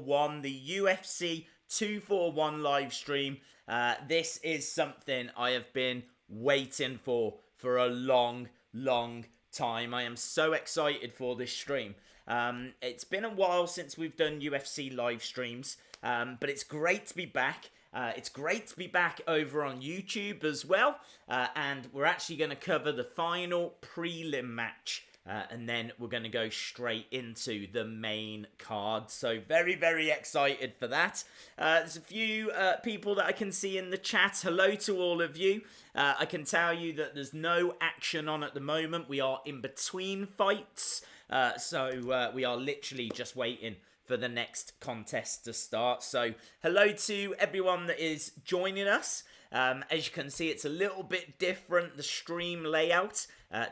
241, the UFC 241 live stream. This is something I have been waiting for a long time. I am so excited for this stream. It's been a while since we've done UFC live streams, but it's great to be back. It's great to be back over on YouTube as well, and we're actually going to cover the final prelim match, and then we're going to go straight into the main card. So very excited for that. There's a few people that I can see in the chat. Hello to all of you. I can tell you that there's no action on at the moment. We are in between fights, so we are literally just waiting for the next contest to start. So hello to everyone that is joining us. As you can see, it's a little bit different, the stream layout,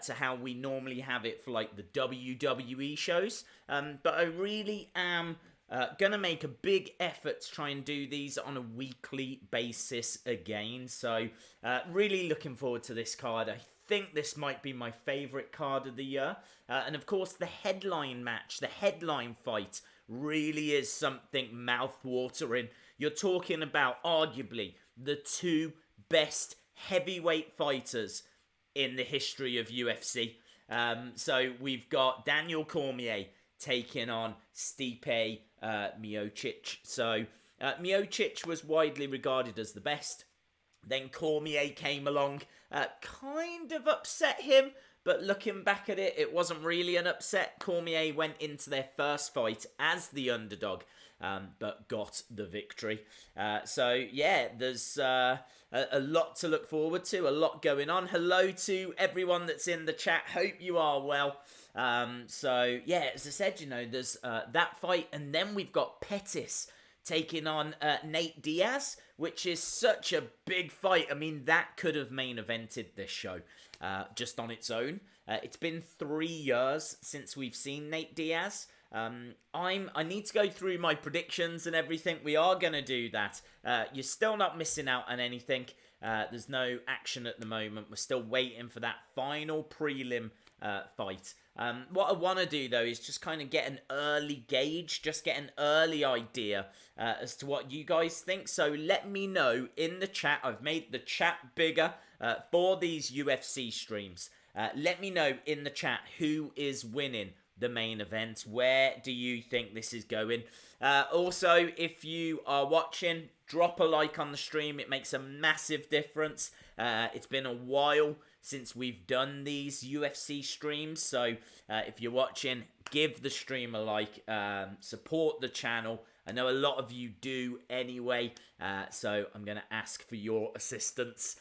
to how we normally have it for like the WWE shows. But I really am gonna make a big effort to try and do these on a weekly basis again. So really looking forward to this card. I think this might be my favourite card of the year. And of course the headline match, the headline fight, really is something mouth-watering. You're talking about arguably the two best heavyweight fighters in the history of UFC. So we've got Daniel Cormier taking on Stipe Miocic. So Miocic was widely regarded as the best. Then Cormier came along, kind of upset him. But looking back at it, it wasn't really an upset. Cormier went into their first fight as the underdog, but got the victory. So, yeah, there's a lot to look forward to, a lot going on. Hello to everyone that's in the chat. Hope you are well. So, yeah, as I said, you know, there's that fight. And then we've got Pettis taking on Nate Diaz, which is such a big fight. I mean, that could have main evented this show just on its own. It's been 3 years since we've seen Nate Diaz. I need to go through my predictions and everything. We are going to do that. You're still not missing out on anything. There's no action at the moment. We're still waiting for that final prelim fight. What I want to do, though, is just kind of get an early gauge, just get an early idea as to what you guys think. So let me know in the chat. I've made the chat bigger for these UFC streams. Let me know in the chat who is winning the main event. Where do you think this is going? Also, if you are watching, drop a like on the stream. It makes a massive difference. It's been a while since we've done these UFC streams, so if you're watching, give the stream a like, support the channel. I know a lot of you do anyway, so I'm going to ask for your assistance.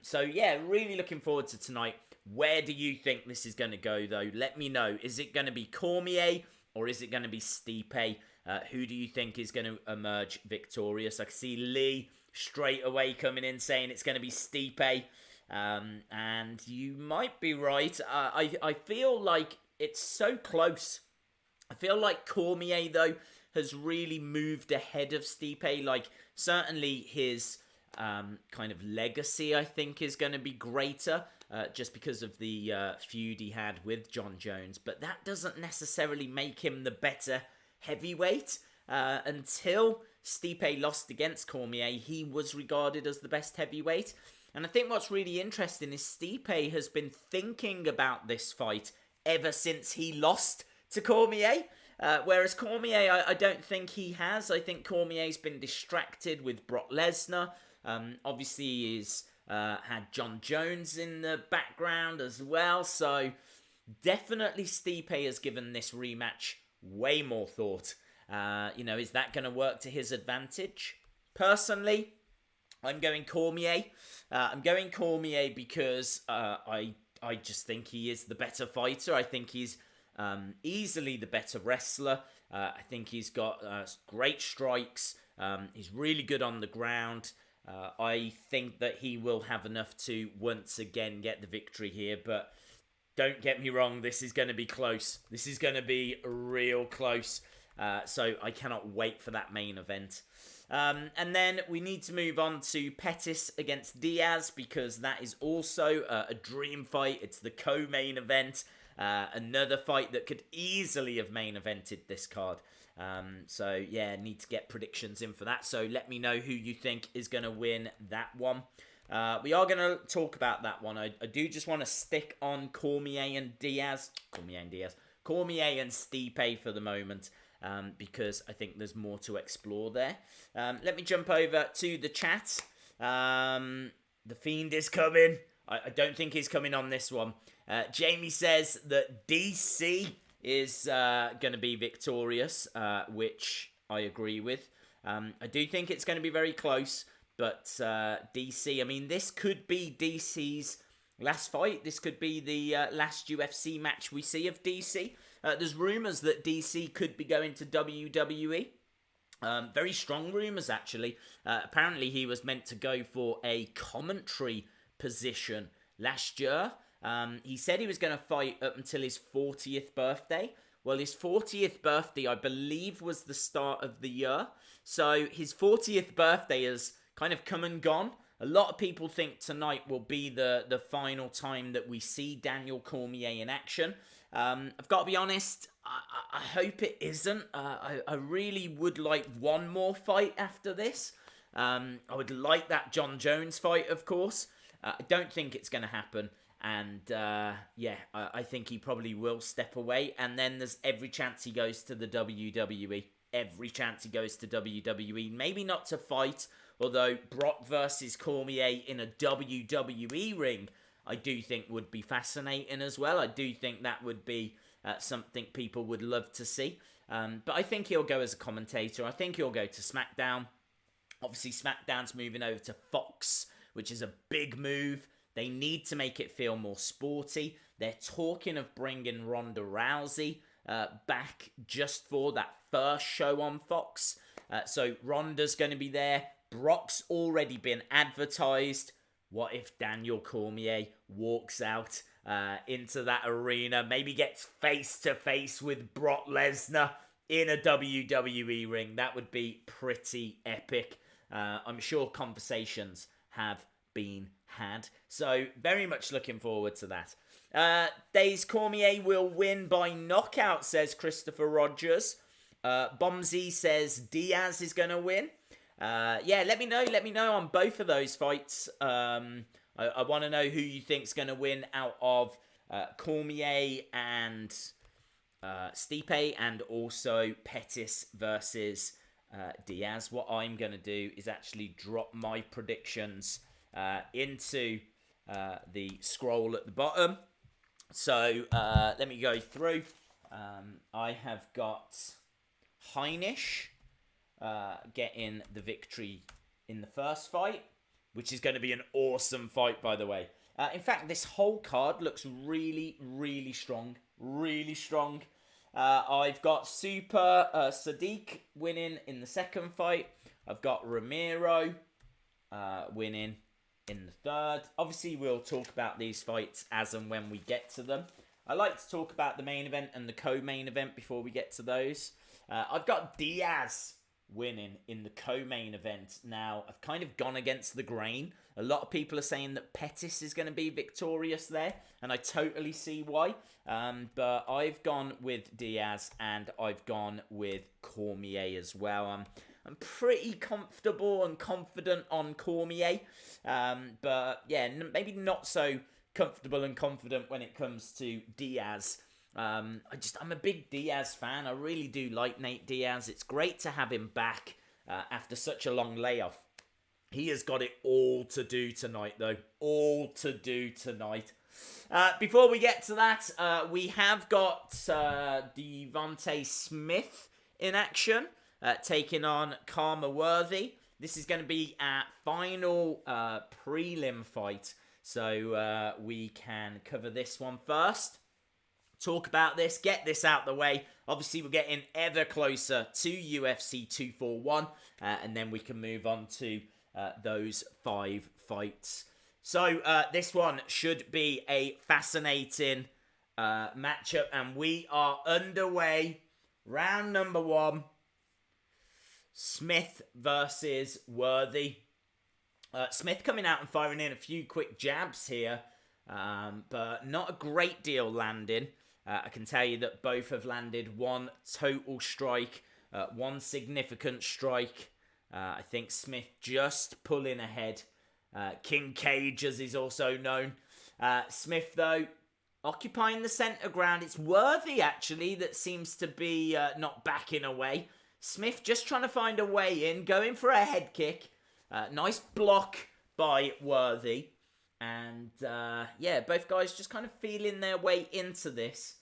So yeah, really looking forward to tonight. Where do you think this is going to go, though? Let me know. Is it going to be Cormier or is it going to be Stipe? Who do you think is going to emerge victorious? I can see Lee straight away coming in saying it's going to be Stipe. And you might be right. I feel like it's so close. I feel like Cormier, though, has really moved ahead of Stipe. Like, certainly his kind of legacy, I think, is going to be greater. Just because of the feud he had with John Jones. But that doesn't necessarily make him the better heavyweight. Until Stipe lost against Cormier, he was regarded as the best heavyweight. And I think what's really interesting is Stipe has been thinking about this fight ever since he lost to Cormier. Whereas Cormier, I don't think he has. I think Cormier's been distracted with Brock Lesnar. Obviously, he's had John Jones in the background as well. So definitely Stipe has given this rematch way more thought. You know, is that going to work to his advantage? Personally, I'm going Cormier. I'm going Cormier because I just think he is the better fighter. I think he's easily the better wrestler. I think he's got great strikes. He's really good on the ground. I think that he will have enough to once again get the victory here. But don't get me wrong, this is going to be close. This is going to be real close. So I cannot wait for that main event. And then we need to move on to Pettis against Diaz because that is also a dream fight. It's the co-main event. Another fight that could easily have main evented this card. So yeah, need to get predictions in for that. So let me know who you think is going to win that one. We are going to talk about that one. I do just want to stick on Cormier and Stipe for the moment, because I think there's more to explore there. Let me jump over to the chat. The Fiend is coming. I don't think he's coming on this one. Jamie says that DC is going to be victorious, which I agree with. I do think it's going to be very close, but DC, I mean, this could be DC's last fight. This could be the last UFC match we see of DC. There's rumours that DC could be going to WWE. Very strong rumours, actually. Apparently, he was meant to go for a commentary position last year. He said he was going to fight up until his 40th birthday. Well, his 40th birthday, I believe, was the start of the year. So his 40th birthday has kind of come and gone. A lot of people think tonight will be the final time that we see Daniel Cormier in action. I've got to be honest, I hope it isn't. I really would like one more fight after this. I would like that John Jones fight, of course. I don't think it's going to happen. And I think he probably will step away. And then there's every chance he goes to the WWE. Every chance he goes to WWE. Maybe not to fight, although Brock versus Cormier in a WWE ring, I do think would be fascinating as well. I do think that would be something people would love to see. But I think he'll go as a commentator. I think he'll go to SmackDown. Obviously, SmackDown's moving over to Fox, which is a big move. They need to make it feel more sporty. They're talking of bringing Ronda Rousey back just for that first show on Fox. So Ronda's going to be there. Brock's already been advertised. What if Daniel Cormier walks out into that arena, maybe gets face-to-face with Brock Lesnar in a WWE ring? That would be pretty epic. I'm sure conversations have been had. So very much looking forward to that. Days Cormier will win by knockout, says Christopher Rogers. Bomsey says Diaz is going to win. Let me know on both of those fights. I want to know who you think's going to win out of Cormier and Stipe, and also Pettis versus Diaz. What I'm going to do is actually drop my predictions into the scroll at the bottom. So let me go through. I have got Heinisch getting the victory in the first fight, which is going to be an awesome fight, by the way. In fact, this whole card looks really, really strong. Really strong. I've got Sodiq winning in the second fight. I've got Romero winning in the third. Obviously, we'll talk about these fights as and when we get to them. I like to talk about the main event and the co-main event before we get to those. I've got Diaz winning in the co-main event. Now, I've kind of gone against the grain. A lot of people are saying that Pettis is going to be victorious there, and I totally see why. But I've gone with Diaz, and I've gone with Cormier as well. I'm pretty comfortable and confident on Cormier. But yeah, maybe not so comfortable and confident when it comes to Diaz. I'm a big Diaz fan. I really do like Nate Diaz. It's great to have him back after such a long layoff. He has got it all to do tonight, though. All to do tonight. Before we get to that, we have got Devontae Smith in action, taking on Karma Worthy. This is going to be our final prelim fight, so we can cover this one first. Talk about this, get this out the way. Obviously, we're getting ever closer to UFC 241, and then we can move on to those 5 fights. So this one should be a fascinating matchup, and we are underway. Round number 1, Smith versus Worthy. Smith coming out and firing in a few quick jabs here, but not a great deal landing. I can tell you that both have landed 1 total strike One significant strike. I think Smith just pulling ahead. King Cage, as he's also known. Smith, though, occupying the centre ground. It's Worthy, actually, that seems to be not backing away. Smith just trying to find a way in, going for a head kick. Nice block by Worthy. And, yeah, both guys just kind of feeling their way into this.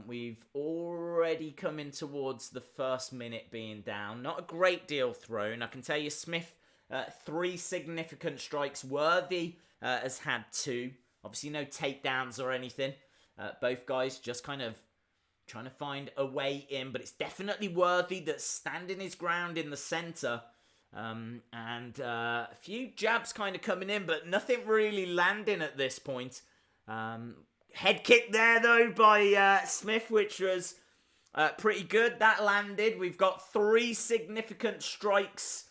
We've already come in towards the first minute being down. Not a great deal thrown. I can tell you Smith, 3 significant strikes. Worthy has had 2. Obviously no takedowns or anything. Both guys just kind of trying to find a way in. But it's definitely Worthy that's standing his ground in the centre. And a few jabs kind of coming in, but nothing really landing at this point. Head kick there, though, by Smith, which was pretty good. That landed. We've got 3 significant strikes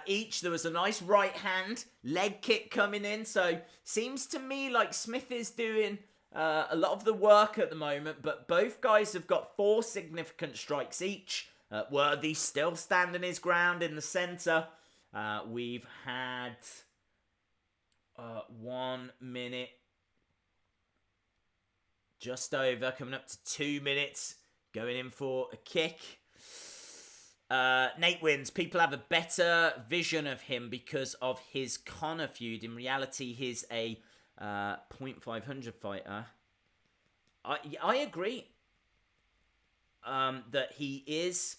each. There was a nice right hand leg kick coming in. So seems to me like Smith is doing a lot of the work at the moment, but both guys have got 4 significant strikes each. Worthy still standing his ground in the centre. We've had 1 minute, just over, coming up to 2 minutes, going in for a kick. Nate wins. People have a better vision of him because of his Conor feud. In reality, he's a .500 fighter. I agree that he is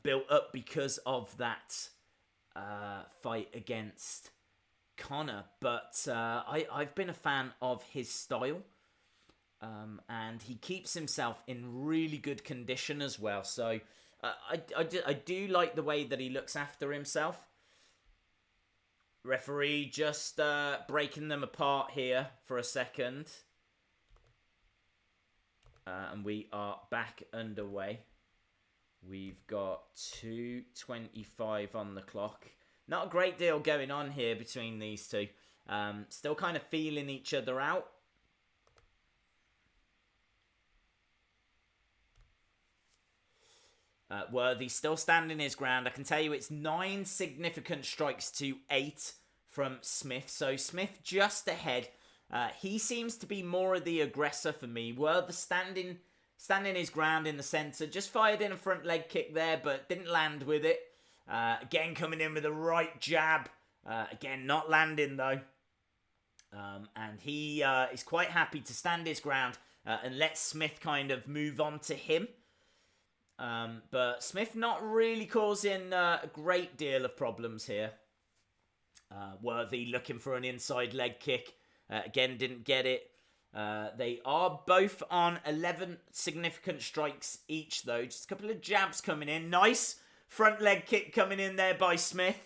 built up because of that fight against Conor, but I've been a fan of his style, and he keeps himself in really good condition as well. So I do like the way that he looks after himself. Referee just breaking them apart here for a second, and we are back underway. We've got 2:25 on the clock. Not a great deal going on here between these two. Still kind of feeling each other out. Worthy still standing his ground. I can tell you it's 9 significant strikes to 8 from Smith. So Smith just ahead. He seems to be more of the aggressor for me. Worthy standing his ground in the centre. Just fired in a front leg kick there, but didn't land with it. Again, coming in with a right jab. Again, not landing though. And he is quite happy to stand his ground and let Smith kind of move on to him. But Smith not really causing a great deal of problems here. Worthy looking for an inside leg kick. Again, didn't get it. They are both on 11 significant strikes each, though. Just a couple of jabs coming in. Nice front leg kick coming in there by Smith.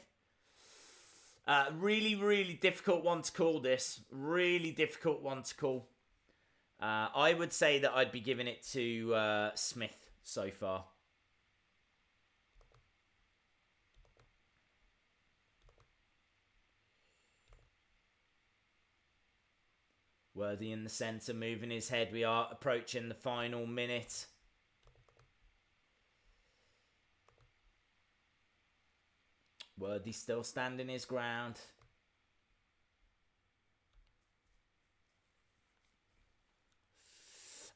Really, really difficult one to call this. Really difficult one to call. I would say that I'd be giving it to Smith so far. Worthy in the centre, moving his head. We are approaching the final minute. Worthy still standing his ground.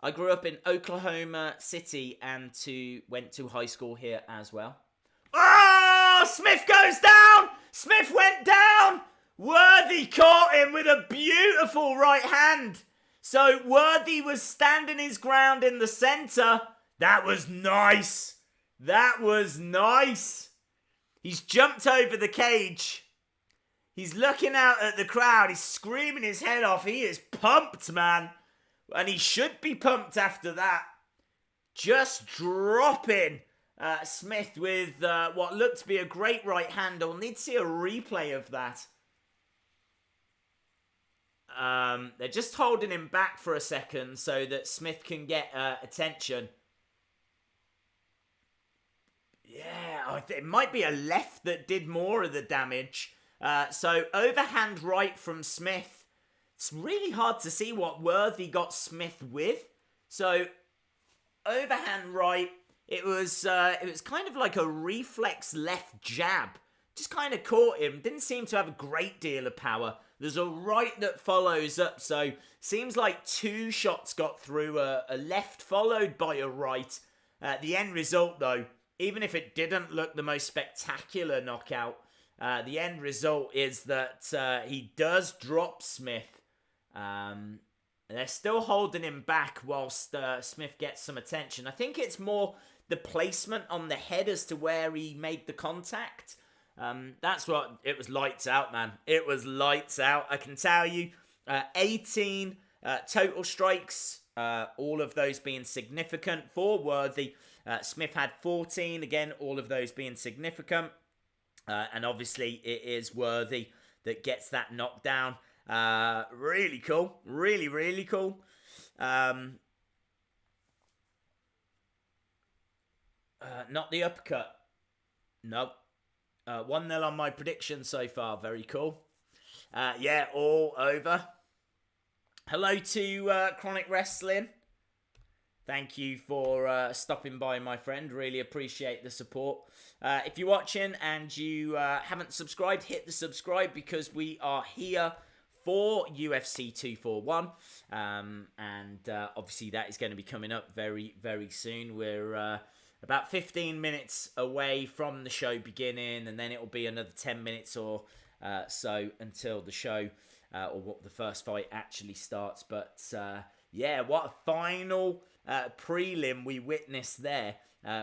I grew up in Oklahoma City and went to high school here as well. Oh! Smith goes down! Smith went down! Worthy caught him with a beautiful right hand. So Worthy was standing his ground in the centre. That was nice. That was nice. He's jumped over the cage. He's looking out at the crowd. He's screaming his head off. He is pumped, man. And he should be pumped after that. Just dropping Smith with what looked to be a great right hand. I'll need to see a replay of that. They're just holding him back for a second so that Smith can get attention. Yeah, it might be a left that did more of the damage. So overhand right from Smith. It's really hard to see what Worthy got Smith with. So overhand right. It was kind of like a reflex left jab. Just kind of caught him. Didn't seem to have a great deal of power. There's a right that follows up. So seems like 2 shots got through. A left followed by a right. The end result, though, even if it didn't look the most spectacular knockout, the end result is that he does drop Smith. They're still holding him back whilst Smith gets some attention. I think it's more the placement on the head as to where he made the contact. That's what it was. Lights out, man. It was lights out. I can tell you. 18 total strikes, all of those being significant for Worthy. Smith had 14, again, all of those being significant. And obviously it is Worthy that gets that knockdown. Really cool. Really, really cool. Not the uppercut. Nope. 1-0 on my prediction so far. Very cool. Yeah, all over. Hello to Chronic Wrestling. Thank you for stopping by, my friend. Really appreciate the support. If you're watching and you haven't subscribed, hit the subscribe because we are here for UFC 241. And obviously that is going to be coming up very, very soon. We're about 15 minutes away from the show beginning, and then it will be another 10 minutes or so until the show or what the first fight actually starts. But yeah, what a final prelim we witnessed there.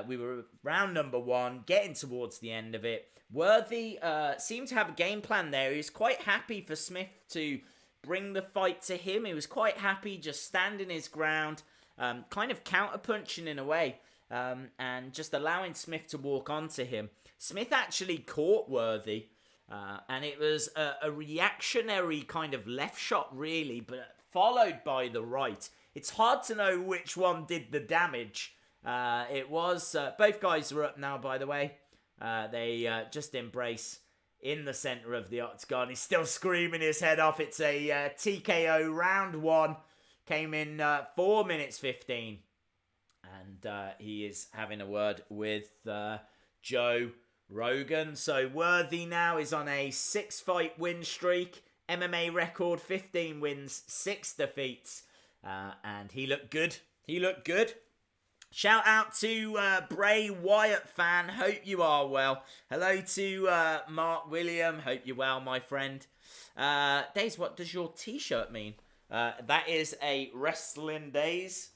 We were round number 1, getting towards the end of it. Worthy seemed to have a game plan there. He was quite happy for Smith to bring the fight to him. He was quite happy just standing his ground, kind of counter-punching in a way, and just allowing Smith to walk onto him. Smith actually caught Worthy, and it was a reactionary kind of left shot, really, but followed by the right. It's hard to know which one did the damage. It was... both guys are up now, by the way. They just embrace in the centre of the octagon. He's still screaming his head off. It's a TKO round 1. Came in 4 minutes 15. And he is having a word with Joe Rogan. So Worthy now is on a 6-fight win streak. MMA record, 15 wins, 6 defeats. And he looked good. He looked good. Shout out to Bray Wyatt fan. Hope you are well. Hello to Mark William. Hope you're well, my friend. Days, what does your t-shirt mean? That is a Wrestling Days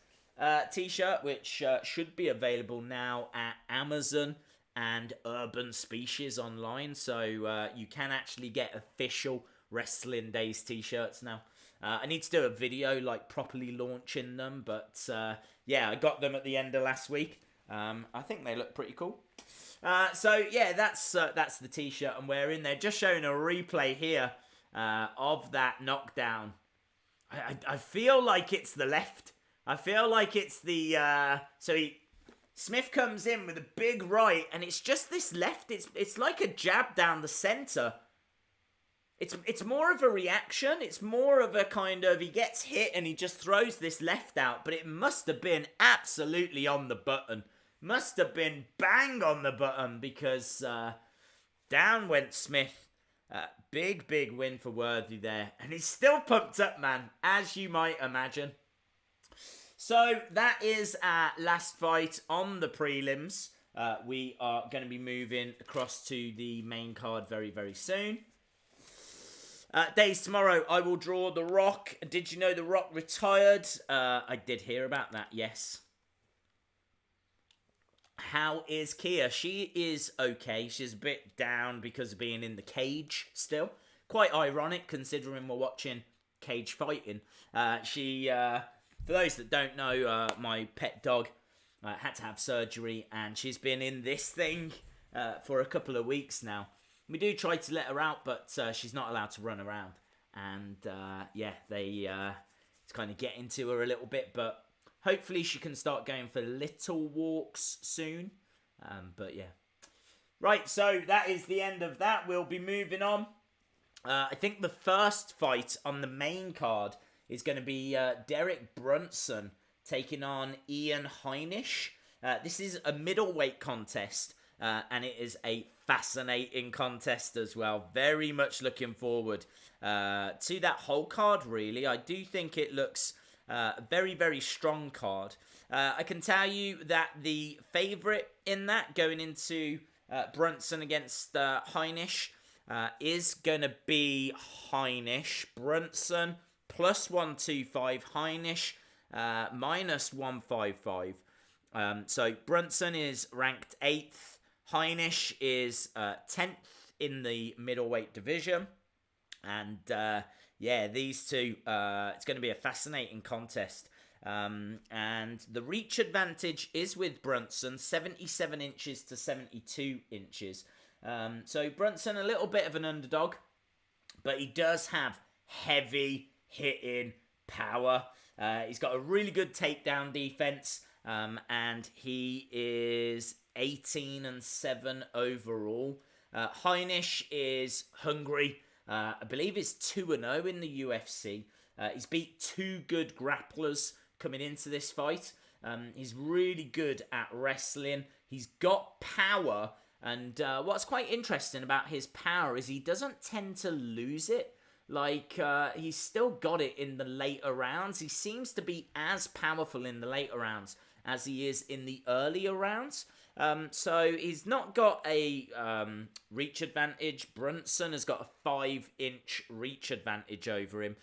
t-shirt, which should be available now at Amazon and Urban Species online. So you can actually get official Wrestling Days t-shirts now. I need to do a video like properly launching them, but yeah, I got them at the end of last week. I think they look pretty cool. So yeah, that's the t-shirt I'm wearing. They're just showing a replay here of that knockdown. I feel like it's the left. I feel like it's the Smith comes in with a big right, and it's just this left. It's like a jab down the center. It's more of a reaction. It's more of a kind of, he gets hit and he just throws this left out. But it must have been absolutely on the button. Must have been bang on the button because down went Smith. Big win for Worthy there. And he's still pumped up, man, as you might imagine. So that is our last fight on the prelims. We are going to be moving across to the main card very, very soon. Days tomorrow, I will draw The Rock. Did you know The Rock retired? I did hear about that, yes. How is Kia? She is okay. She's a bit down because of being in the cage still. Quite ironic considering we're watching cage fighting. For those that don't know, my pet dog had to have surgery and she's been in this thing for a couple of weeks now. We do try to let her out, but she's not allowed to run around. And yeah, it's kind of getting to her a little bit, but hopefully she can start going for little walks soon. But yeah. Right, so that is the end of that. We'll be moving on. I think the first fight on the main card is going to be Derek Brunson taking on Ian Heinisch. This is a middleweight contest, and it is a fascinating contest as well. Very much looking forward to that whole card, really. I do think it looks a very, very strong card. I can tell you that the favourite in that, going into Brunson against Heinisch, is going to be Heinisch. Brunson plus 125, Heinisch minus 155. So Brunson is ranked 8th. Heinisch is 10th in the middleweight division. And yeah, these two, it's going to be a fascinating contest. And the reach advantage is with Brunson, 77 inches to 72 inches. So Brunson, a little bit of an underdog, but he does have heavy hitting power. He's got a really good takedown defense, and he is 18-7 overall. Heinisch is hungry. I believe he's 2-0 in the UFC. He's beat 2 good grapplers coming into this fight. He's really good at wrestling. He's got power, and what's quite interesting about his power is he doesn't tend to lose it. Like, he's still got it in the later rounds. He seems to be as powerful in the later rounds as he is in the earlier rounds. So he's not got a reach advantage. Brunson has got a 5-inch reach advantage over him.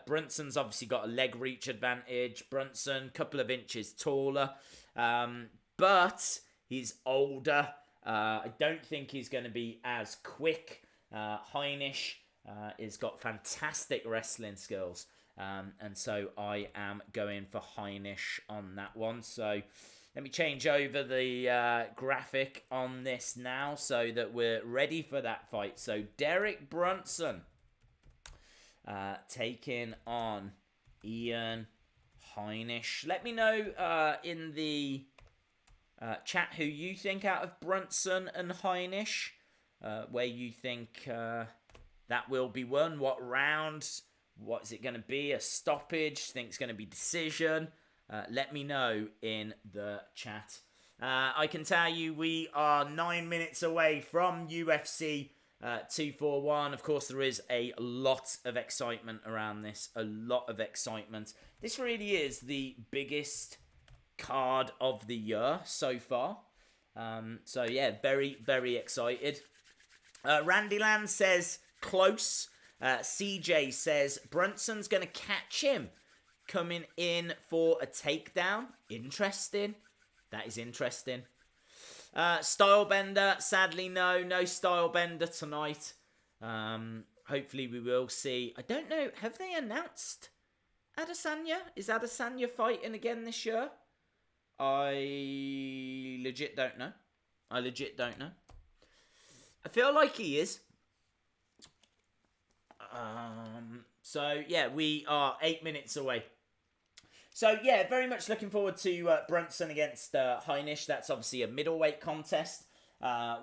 Brunson's obviously got a leg reach advantage. Brunson, a couple of inches taller. But he's older. I don't think he's going to be as quick. Heinisch has got fantastic wrestling skills. And so I am going for Heinisch on that one. So let me change over the graphic on this now so that we're ready for that fight. So Derek Brunson taking on Ian Heinisch. Let me know in the chat who you think out of Brunson and Heinisch, where you think that will be won, what rounds, what is it going to be, a stoppage, think it's going to be decision. Let me know in the chat. I can tell you we are 9 minutes away from UFC 241. Of course, there is a lot of excitement around this. A lot of excitement. This really is the biggest card of the year so far. So, yeah, very, very excited. Randy Land says close. CJ says Brunson's going to catch him coming in for a takedown. Interesting. That is interesting. Stylebender, sadly no Stylebender tonight. Hopefully we will see. I don't know, have they announced Adesanya? Is Adesanya fighting again this year? I legit don't know. I feel like he is. So yeah, we are 8 minutes away. So yeah, very much looking forward to Brunson against Heinisch. That's obviously a middleweight contest.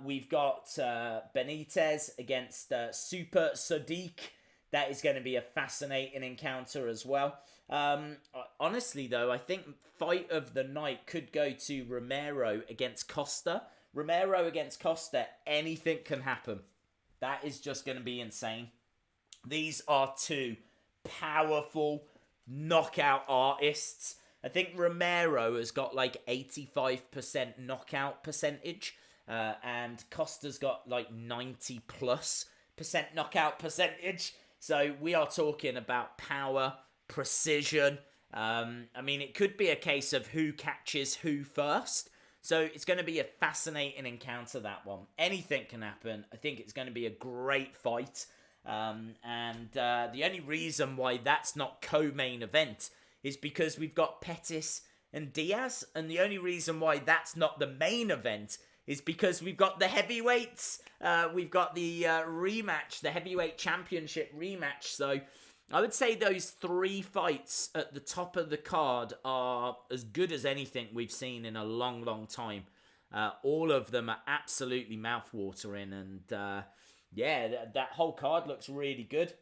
We've got Benitez against Super Sodiq. That is going to be a fascinating encounter as well. Honestly though, I think fight of the night could go to Romero against Costa. Romero against Costa, anything can happen. That is just going to be insane. These are two powerful knockout artists. I think Romero has got like 85% knockout percentage, and Costa's got like 90+% knockout percentage. So we are talking about power, precision. I mean, it could be a case of who catches who first. So it's going to be a fascinating encounter, that one. Anything can happen. I think it's going to be a great fight. And the only reason why that's not co-main event is because we've got Pettis and Diaz. And the only reason why that's not the main event is because we've got the heavyweights. We've got the rematch, the heavyweight championship rematch. So I would say those 3 fights at the top of the card are as good as anything we've seen in a long, long time. All of them are absolutely mouth-watering, and yeah, that whole card looks really good.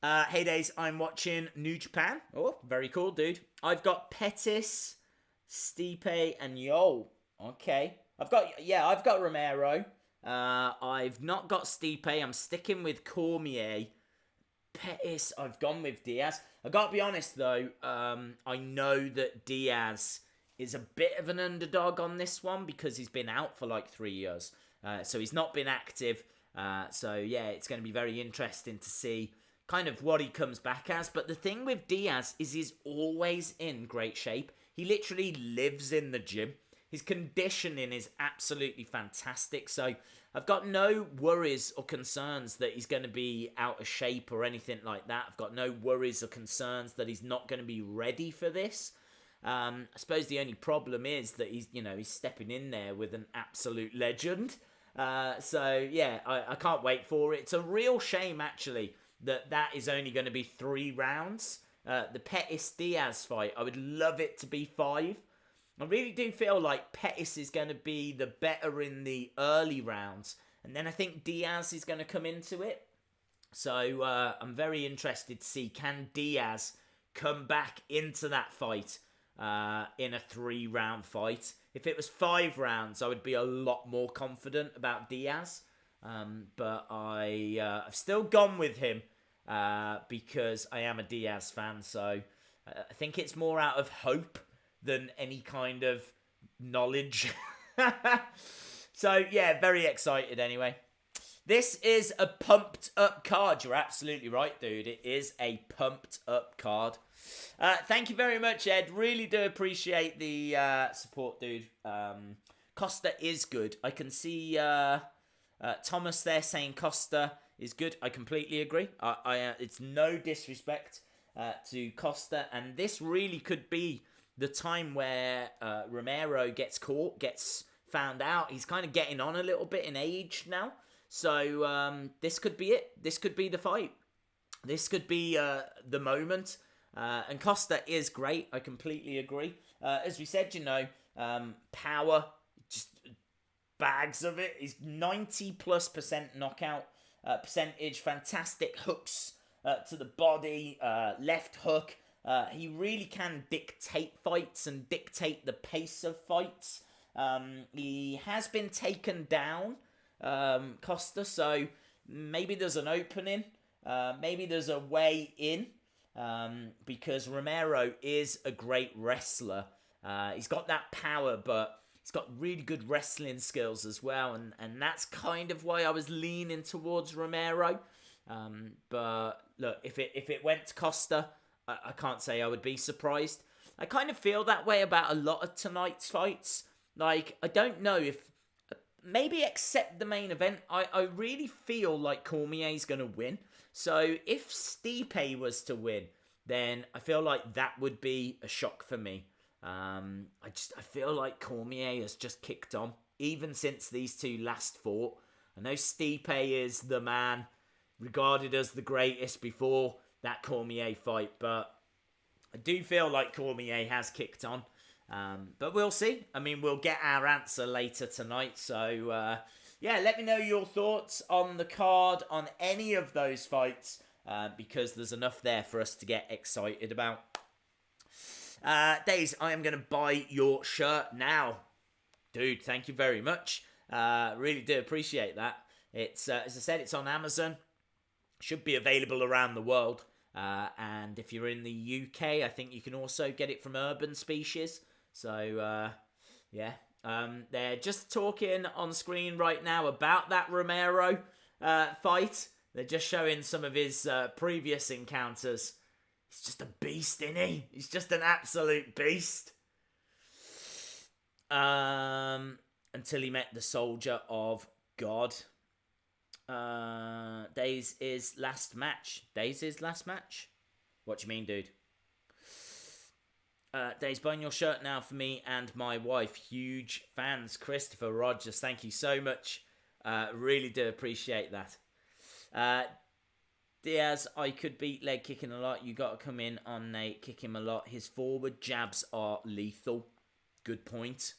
Hey Days, I'm watching New Japan. Oh, very cool, dude. I've got Pettis, Stipe and Yoel. Okay. I've got Romero. I've not got Stipe. I'm sticking with Cormier. Pettis, I've gone with Diaz. I gotta be honest though, I know that Diaz is a bit of an underdog on this one because he's been out for like 3 years. So he's not been active. So yeah, it's going to be very interesting to see kind of what he comes back as. But the thing with Diaz is he's always in great shape. He literally lives in the gym. His conditioning is absolutely fantastic. So I've got no worries or concerns that he's going to be out of shape or anything like that. I've got no worries or concerns that he's not going to be ready for this. I suppose the only problem is that he's stepping in there with an absolute legend. So yeah, I can't wait for it. It's a real shame actually that is only going to be 3 rounds. The Pettis-Diaz fight, I would love it to be 5. I really do feel like Pettis is going to be the better in the early rounds. And then I think Diaz is going to come into it. So I'm very interested to see, can Diaz come back into that fight in a 3-round fight? If it was 5 rounds, I would be a lot more confident about Diaz. But I've still gone with him because I am a Diaz fan. So I think it's more out of hope than any kind of knowledge. So yeah, very excited anyway. This is a pumped up card. You're absolutely right, dude. It is a pumped up card. Thank you very much, Ed. Really do appreciate the support, dude. Costa is good. I can see Thomas there saying Costa is good. I completely agree. It's no disrespect to Costa, and this really could be the time where Romero gets caught, gets found out. He's kind of getting on a little bit in age now. So this could be it. This could be the fight. This could be the moment. And Costa is great. I completely agree. As we said, power, just bags of it. He's 90+% knockout percentage. Fantastic hooks to the body. Left hook. He really can dictate fights and dictate the pace of fights. He has been taken down, Costa, so maybe there's an opening. Maybe there's a way in, because Romero is a great wrestler. He's got that power, but he's got really good wrestling skills as well, and that's kind of why I was leaning towards Romero. But look, if it went to Costa, I can't say I would be surprised. I kind of feel that way about a lot of tonight's fights. Like, I don't know if, maybe except the main event, I really feel like Cormier's going to win. So if Stipe was to win, then I feel like that would be a shock for me. I feel like Cormier has just kicked on, even since these two last fought. I know Stipe is the man, regarded as the greatest before that Cormier fight, but I do feel like Cormier has kicked on. But we'll see. I mean, we'll get our answer later tonight. So, yeah, let me know your thoughts on the card, on any of those fights, because there's enough there for us to get excited about. Days, I am going to buy your shirt now. Dude, thank you very much. Really do appreciate that. It's, as I said, it's on Amazon. Should be available around the world. And if you're in the UK, I think you can also get it from Urban Species. So, yeah. They're just talking on screen right now about that Romero fight. They're just showing some of his previous encounters. He's just a beast, isn't he? He's just an absolute beast. Until he met the Soldier of God. Days is last match. Days is last match? What do you mean, dude? Days, buying your shirt now for me and my wife. Huge fans. Christopher Rogers, thank you so much. Really do appreciate that. Diaz, I could beat leg kicking a lot. You got to come in on Nate, kick him a lot. His forward jabs are lethal. Good point.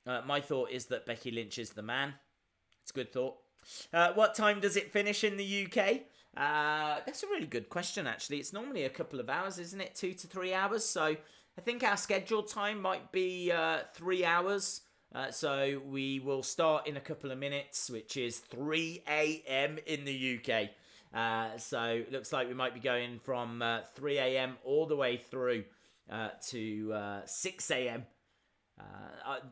My thought is that Becky Lynch is the man. It's a good thought. What time does it finish in the UK? That's a really good question, actually. It's normally a couple of hours, isn't it? 2 to 3 hours. So I think our scheduled time might be 3 hours. So we will start in a couple of minutes, which is 3 a.m. in the UK. So it looks like we might be going from 3 a.m. all the way through to 6 a.m.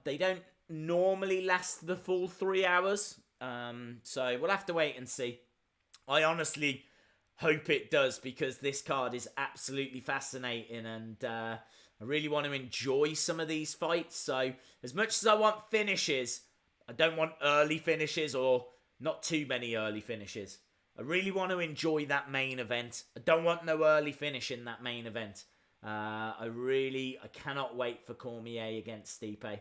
They don't normally last the full 3 hours. So we'll have to wait and see. I honestly hope it does, because this card is absolutely fascinating, and I really want to enjoy some of these fights. So as much as I want finishes, I don't want early finishes or not too many early finishes. I really want to enjoy that main event. I don't want no early finish in that main event. I cannot wait for Cormier against Stipe.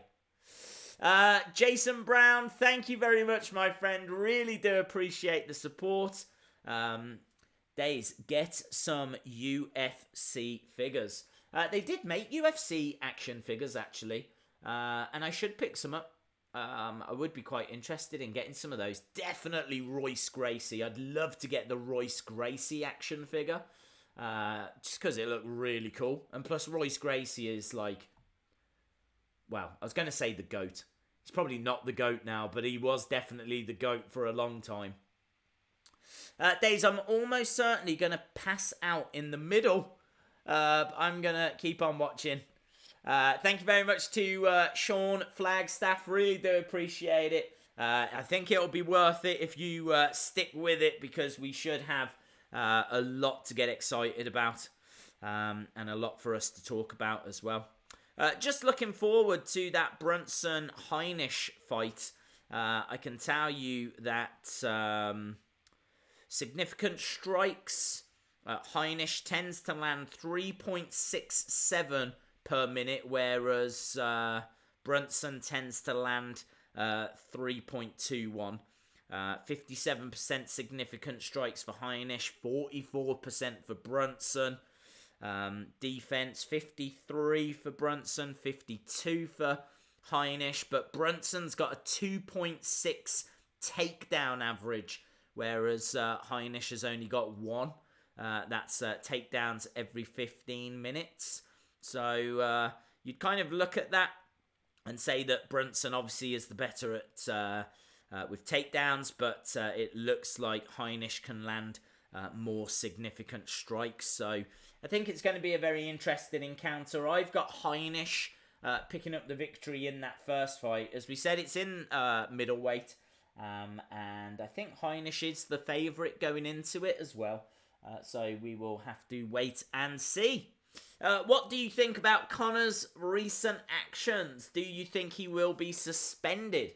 Jason Brown, thank you very much, my friend. Really do appreciate the support. Days, get some UFC figures. They did make UFC action figures, actually. And I should pick some up. I would be quite interested in getting some of those. Definitely Royce Gracie. I'd love to get the Royce Gracie action figure. Just because it looked really cool. And plus, Royce Gracie is like... Well, I was going to say the GOAT. He's probably not the GOAT now, but he was definitely the GOAT for a long time. Days, I'm almost certainly going to pass out in the middle. I'm going to keep on watching. Thank you very much to Sean Flagstaff. Really do appreciate it. I think it'll be worth it if you stick with it, because we should have a lot to get excited about, and a lot for us to talk about as well. Just looking forward to that Brunson Heinisch fight. I can tell you that significant strikes, Heinisch tends to land 3.67 per minute, whereas Brunson tends to land 3.21. 57% significant strikes for Heinisch, 44% for Brunson. Defense, 53 for Brunson, 52 for Heinisch, but Brunson's got a 2.6 takedown average, whereas Heinisch has only got 1. That's takedowns every 15 minutes. So you'd kind of look at that and say that Brunson obviously is the better at with takedowns, but it looks like Heinisch can land more significant strikes. So I think it's going to be a very interesting encounter. I've got Heinisch picking up the victory in that first fight. As we said, it's in middleweight, and I think Heinisch is the favourite going into it as well. So we will have to wait and see. What do you think about Conor's recent actions? Do you think he will be suspended?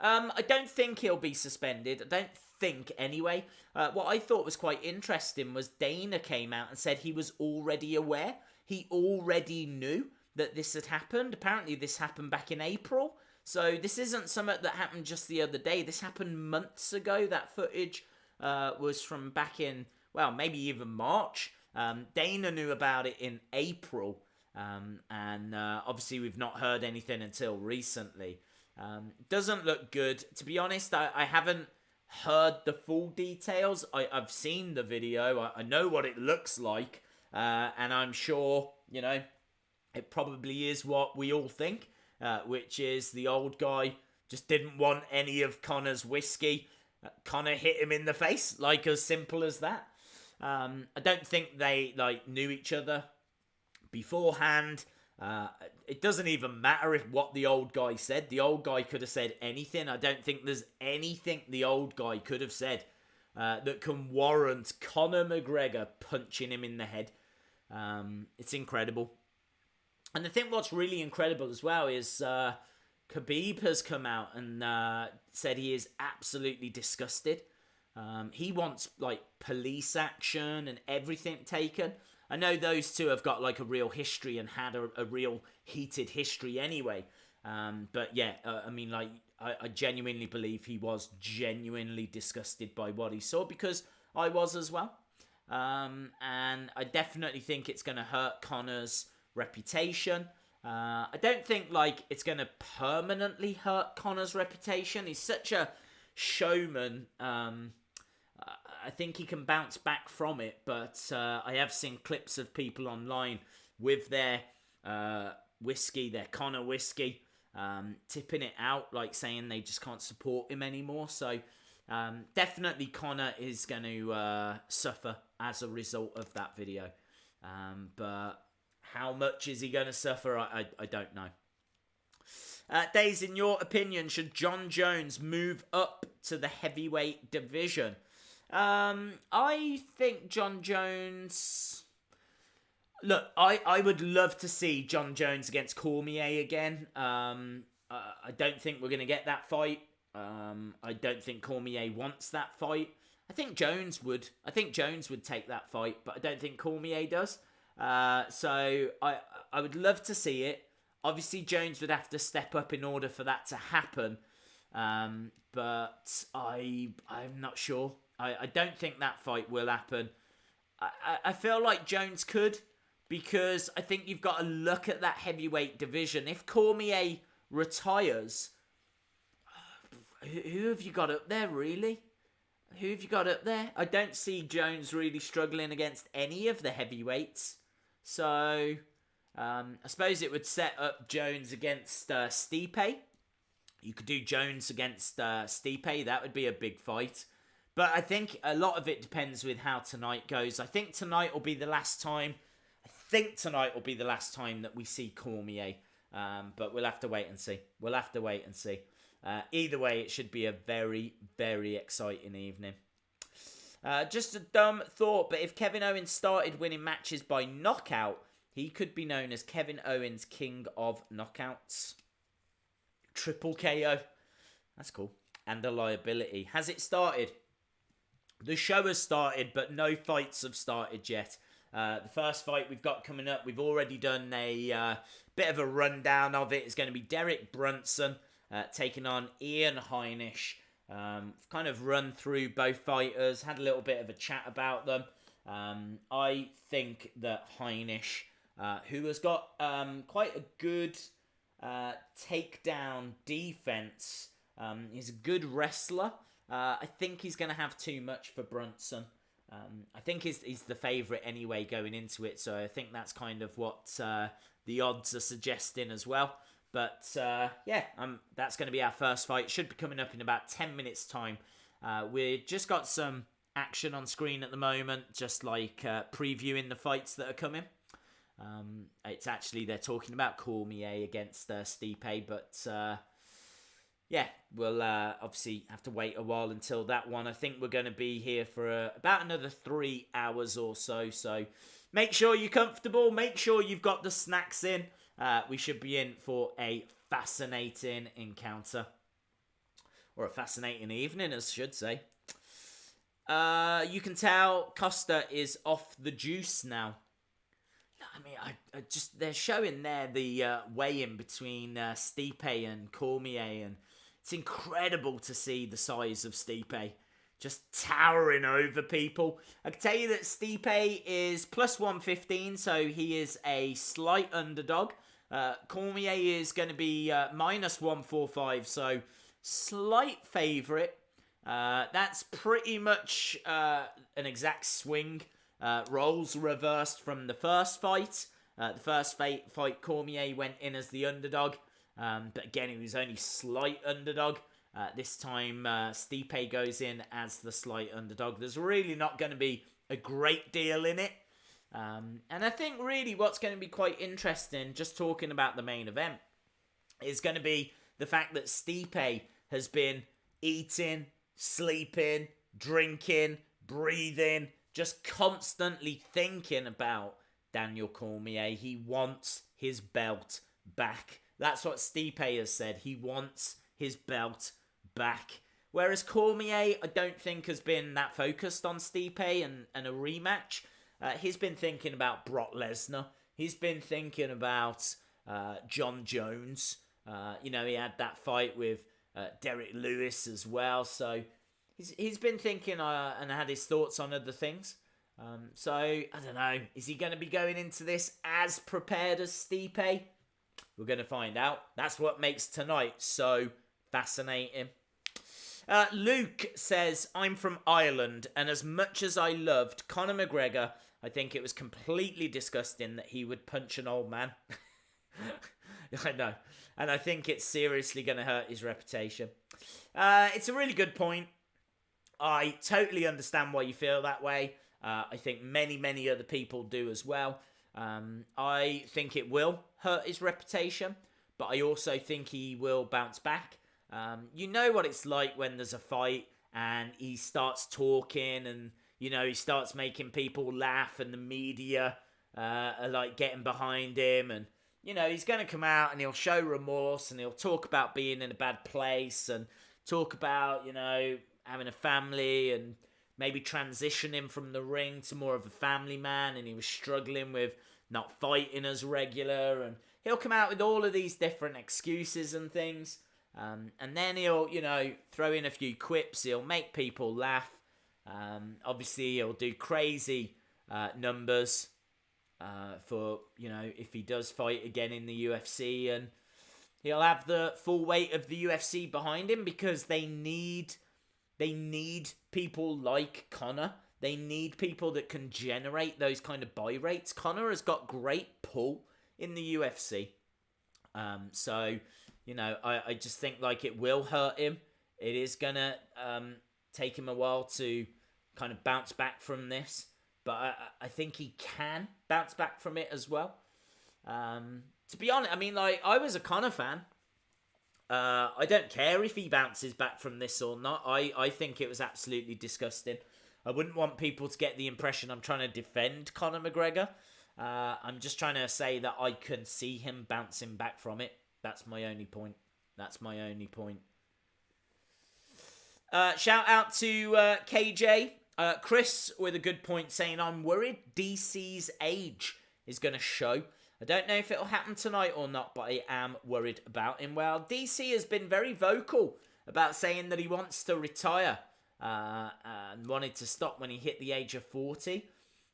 I don't think he'll be suspended. I don't think, anyway. What I thought was quite interesting was Dana came out and said he was already aware. He already knew that this had happened. Apparently this happened back in April. So this isn't something that happened just the other day. This happened months ago. That footage was from back in, well, maybe even March. Dana knew about it in April. And obviously we've not heard anything until recently. Doesn't look good. To be honest, I haven't heard the full details. I've seen the video. I know what it looks like. And I'm sure, you know, it probably is what we all think, which is the old guy just didn't want any of Conor's whiskey. Conor hit him in the face, like as simple as that. I don't think they knew each other beforehand. It doesn't even matter if what the old guy said. The old guy could have said anything. I don't think there's anything the old guy could have said that can warrant Conor McGregor punching him in the head. It's incredible. And I think what's really incredible as well is Khabib has come out and said he is absolutely disgusted. He wants police action and everything taken. I know those two have got a real history and had a real heated history anyway. But yeah, I genuinely believe he was genuinely disgusted by what he saw, because I was as well. And I definitely think it's going to hurt Conor's reputation. I don't think it's going to permanently hurt Conor's reputation. He's such a showman. I think he can bounce back from it, but I have seen clips of people online with their whiskey, their Conor whiskey, tipping it out, like saying they just can't support him anymore. So definitely Conor is going to suffer as a result of that video. But how much is he going to suffer? I don't know. Days, in your opinion, should John Jones move up to the heavyweight division? I think John Jones... Look, I would love to see John Jones against Cormier again. I don't think we're going to get that fight. I don't think Cormier wants that fight. I think Jones would. I think Jones would take that fight, but I don't think Cormier does. So I would love to see it. Obviously, Jones would have to step up in order for that to happen. But I'm not sure. I don't think that fight will happen. I feel like Jones could, because I think you've got to look at that heavyweight division. If Cormier retires, who have you got up there, really? Who have you got up there? I don't see Jones really struggling against any of the heavyweights. So, I suppose it would set up Jones against Stipe. You could do Jones against Stipe. That would be a big fight. But I think a lot of it depends with how tonight goes. I think tonight will be the last time. That we see Cormier. But we'll have to wait and see. Either way, it should be a very, very exciting evening. Just a dumb thought, but if Kevin Owens started winning matches by knockout, he could be known as Kevin Owens, King of Knockouts. Triple KO. That's cool. And a liability. Has it started? The show has started, but no fights have started yet. The first fight we've got coming up, we've already done a bit of a rundown of it. It's going to be Derek Brunson taking on Ian Heinisch. Kind of run through both fighters, had a little bit of a chat about them. I think that Heinisch, who has got quite a good takedown defense, he's a good wrestler. I think he's going to have too much for Brunson. I think he's the favourite anyway going into it, so I think that's kind of what the odds are suggesting as well. But that's going to be our first fight. Should be coming up in about 10 minutes' time. We've just got some action on screen at the moment, just like previewing the fights that are coming. It's actually, they're talking about Cormier against Stipe, but we'll obviously have to wait a while until that one. I think we're going to be here for about another 3 hours or so. So make sure you're comfortable. Make sure you've got the snacks in. We should be in for a fascinating encounter. Or a fascinating evening, as I should say. You can tell Costa is off the juice now. I mean, I just, they're showing there the weigh-in between Stipe and Cormier, and it's incredible to see the size of Stipe just towering over people. I can tell you that Stipe is plus 115, so he is a slight underdog. Cormier is going to be minus 145, so slight favourite. That's pretty much an exact swing. Roles reversed from the first fight. The first fight, Cormier went in as the underdog. But again, he was only slight underdog. This time, Stipe goes in as the slight underdog. There's really not going to be a great deal in it. And I think really what's going to be quite interesting, just talking about the main event, is going to be the fact that Stipe has been eating, sleeping, drinking, breathing, just constantly thinking about Daniel Cormier. He wants his belt back. That's what Stipe has said. He wants his belt back. Whereas Cormier, I don't think has been that focused on Stipe and a rematch. He's been thinking about Brock Lesnar. He's been thinking about John Jones. He had that fight with Derek Lewis as well. So he's been thinking and had his thoughts on other things. So, I don't know. Is he going to be going into this as prepared as Stipe? We're going to find out. That's what makes tonight so fascinating. Luke says, I'm from Ireland, and as much as I loved Conor McGregor, I think it was completely disgusting that he would punch an old man. I know. And I think it's seriously going to hurt his reputation. It's a really good point. I totally understand why you feel that way. I think many other people do as well. I think it will hurt his reputation, but I also think he will bounce back. You know what it's like when there's a fight and he starts talking and, you know, he starts making people laugh and the media are like getting behind him, and, you know, he's going to come out and he'll show remorse and he'll talk about being in a bad place and talk about, you know, having a family and maybe transitioning from the ring to more of a family man, and he was struggling with not fighting as regular, and he'll come out with all of these different excuses and things, and then he'll, you know, throw in a few quips, he'll make people laugh, obviously he'll do crazy numbers for, you know, if he does fight again in the UFC, and he'll have the full weight of the UFC behind him because they need people like Conor. They need people that can generate those kind of buy rates. Conor has got great pull in the UFC. So, you know, I just think like it will hurt him. It is going to take him a while to kind of bounce back from this. But I think he can bounce back from it as well. To be honest, I mean, like, I was a Conor fan. I don't care if he bounces back from this or not. I think it was absolutely disgusting. I wouldn't want people to get the impression I'm trying to defend Conor McGregor. I'm just trying to say that I can see him bouncing back from it. That's my only point. Shout out to KJ. Chris with a good point saying, I'm worried DC's age is going to show. I don't know if it'll happen tonight or not, but I am worried about him. Well, DC has been very vocal about saying that he wants to retire and wanted to stop when he hit the age of 40.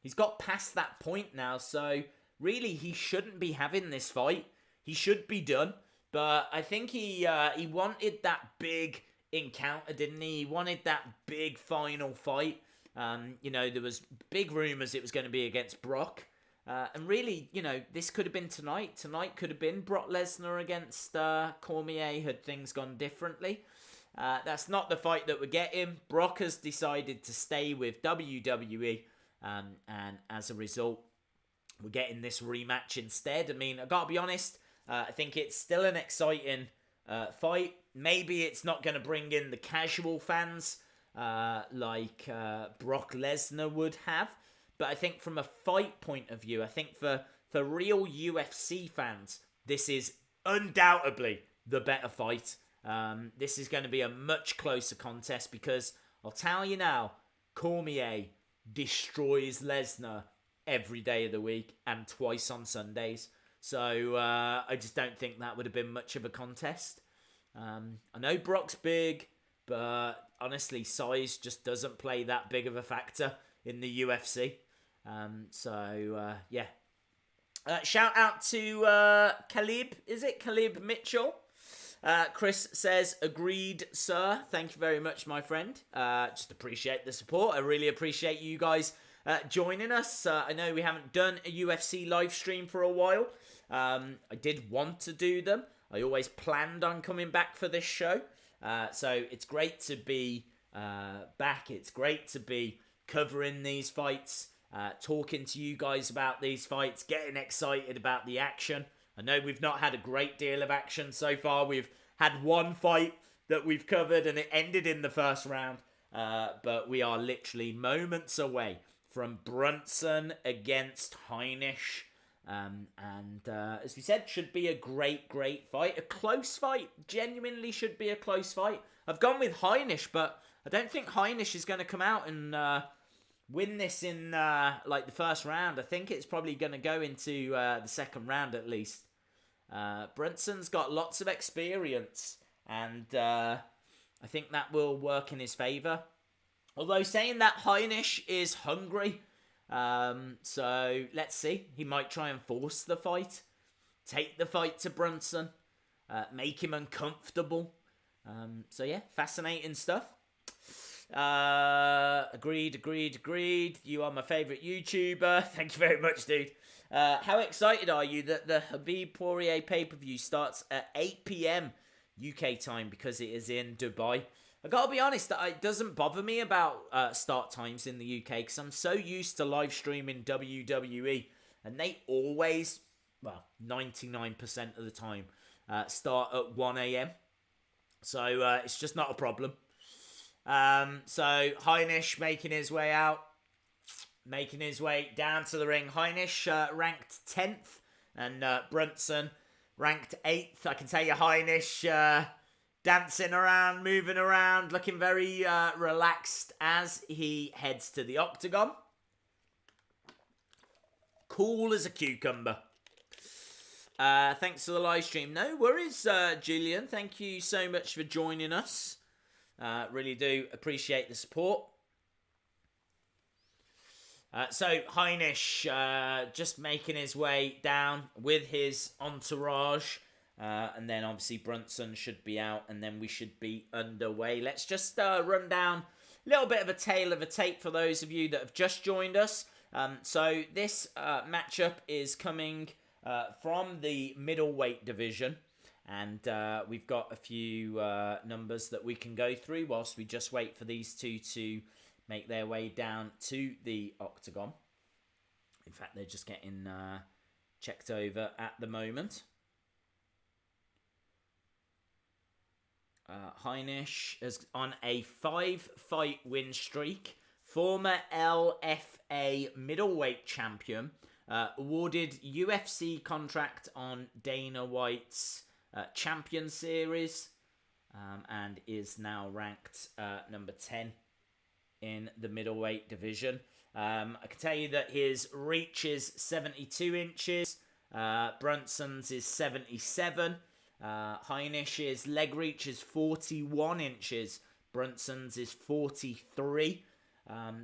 He's got past that point now, so really he shouldn't be having this fight. He should be done, but I think he wanted that big encounter, didn't he? He wanted that big final fight. You know, there was big rumours it was going to be against Brock. And really, you know, this could have been tonight. Tonight could have been Brock Lesnar against Cormier had things gone differently. That's not the fight that we're getting. Brock has decided to stay with WWE. And as a result, we're getting this rematch instead. I mean, I got to be honest, I think it's still an exciting fight. Maybe it's not going to bring in the casual fans like Brock Lesnar would have. But I think from a fight point of view, I think for real UFC fans, this is undoubtedly the better fight. This is going to be a much closer contest because I'll tell you now, Cormier destroys Lesnar every day of the week and twice on Sundays. So I just don't think that would have been much of a contest. I know Brock's big, but honestly, size just doesn't play that big of a factor in the UFC. Yeah. Shout out to Khalib. Is it Khalib Mitchell? Chris says, agreed, sir. Thank you very much, my friend. Just appreciate the support. I really appreciate you guys joining us. I know we haven't done a UFC live stream for a while. I did want to do them. I always planned on coming back for this show. So it's great to be back. It's great to be covering these fights, talking to you guys about these fights, getting excited about the action. I know we've not had a great deal of action so far. We've had one fight that we've covered and it ended in the first round. But we are literally moments away from Brunson against Heinisch. As we said, should be a great fight. A close fight. Genuinely should be a close fight. I've gone with Heinisch, but I don't think Heinisch is going to come out and win this in like the first round. I think it's probably going to go into the second round at least. Brunson's got lots of experience, and I think that will work in his favour. Although saying that, Heinisch is hungry. So let's see. He might try and force the fight. Take the fight to Brunson. Make him uncomfortable. So yeah, fascinating stuff. Agreed. You are my favourite YouTuber. Thank you very much, dude. How excited are you that the Khabib Poirier pay-per-view starts at 8 p.m. UK time because it is in Dubai? I gotta be honest, it doesn't bother me about start times in the UK because I'm so used to live streaming WWE, and they always, 99% of the time, start at 1 a.m. So it's just not a problem. So Heinisch making his way down to the ring. Heinisch ranked 10th, and Brunson ranked 8th. I can tell you Heinisch dancing around, moving around, looking very relaxed as he heads to the octagon. Cool as a cucumber. Thanks for the live stream. No worries, Julian. Thank you so much for joining us. Really do appreciate the support. So Heinisch just making his way down with his entourage. And then obviously Brunson should be out, and then we should be underway. Let's just run down a little bit of a tale of a tape for those of you that have just joined us. So this matchup is coming from the middleweight division. And we've got a few numbers that we can go through whilst we just wait for these two to make their way down to the octagon. In fact, they're just getting checked over at the moment. Heinisch is on a 5-fight win streak. Former LFA middleweight champion. Awarded UFC contract on Dana White's Champion Series, and is now ranked number 10 in the middleweight division. I can tell you that his reach is 72 inches. Brunson's is 77. Heinisch's leg reach is 41 inches. Brunson's is 43.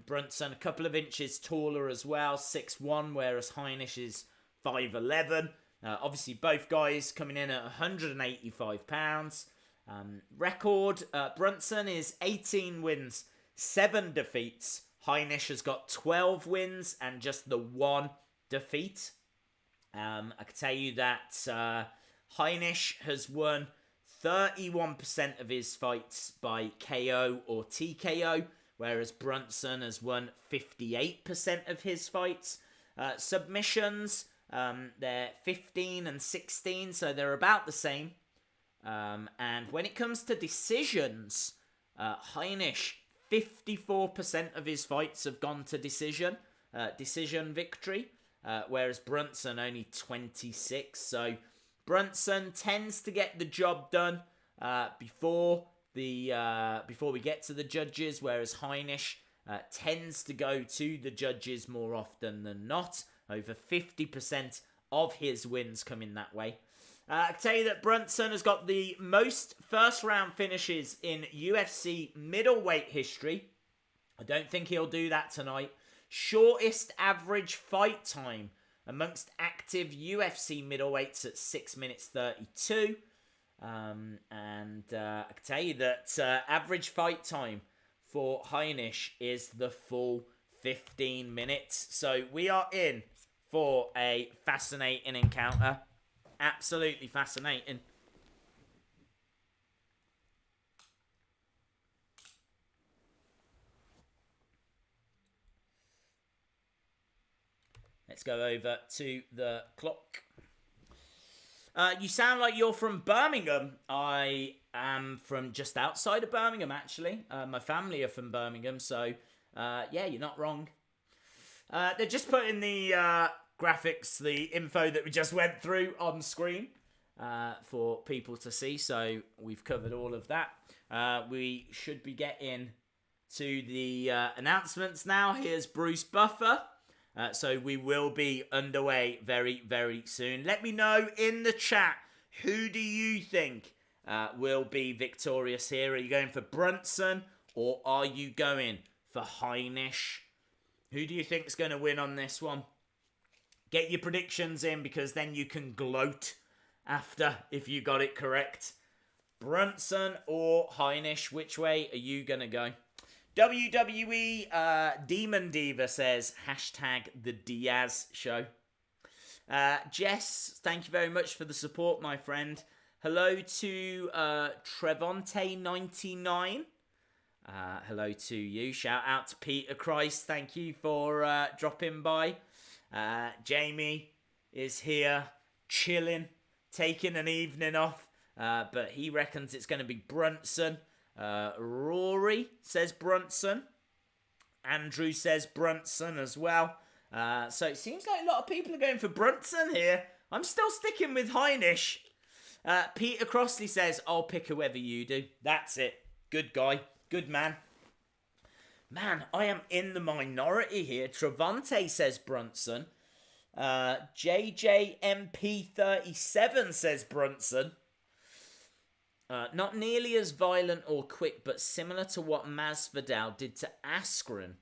Brunson a couple of inches taller as well, 6'1", whereas Heinisch is 5'11". Obviously, both guys coming in at 185 pounds. Record, Brunson is 18 wins, 7 defeats. Heinisch has got 12 wins and just the 1 defeat. I can tell you that Heinisch has won 31% of his fights by KO or TKO, whereas Brunson has won 58% of his fights. Submissions, they're 15 and 16, so they're about the same. And when it comes to decisions, Heinisch, 54% of his fights have gone to decision victory, whereas Brunson only 26. So Brunson tends to get the job done before we get to the judges, whereas Heinisch tends to go to the judges more often than not. Over 50% of his wins come in that way. I can tell you that Brunson has got the most first-round finishes in UFC middleweight history. I don't think he'll do that tonight. Shortest average fight time amongst active UFC middleweights at 6 minutes 32. And I can tell you that average fight time for Heinisch is the full 15 minutes. So we are in for a fascinating encounter. Absolutely fascinating. Let's go over to the clock. You sound like you're from Birmingham. I am from just outside of Birmingham, actually. My family are from Birmingham, so yeah, you're not wrong. They're just putting the graphics, the info that we just went through on screen for people to see, so we've covered all of that. We should be getting to the announcements now. Here's Bruce Buffer. So we will be underway very, very soon. Let me know in the chat, who do you think will be victorious here? Are you going for Brunson or are you going for Heinisch? Who do you think is going to win on this one? Get your predictions in, because then you can gloat after if you got it correct. Brunson or Heinisch, which way are you going to go? WWE Demon Diva says, hashtag the Diaz show. Jess, thank you very much for the support, my friend. Hello to Trevonte99. Hello to you. Shout out to Peter Christ. Thank you for dropping by. Jamie is here chilling, taking an evening off. But he reckons it's going to be Brunson. Rory says Brunson. Andrew says Brunson as well. So it seems like a lot of people are going for Brunson here. I'm still sticking with Heinisch. Peter Crossley says, I'll pick whoever you do. That's it. Good guy. Good man. Man, I am in the minority here. Travante says Brunson. JJMP37 says Brunson. Not nearly as violent or quick, but similar to what Masvidal did to Askren.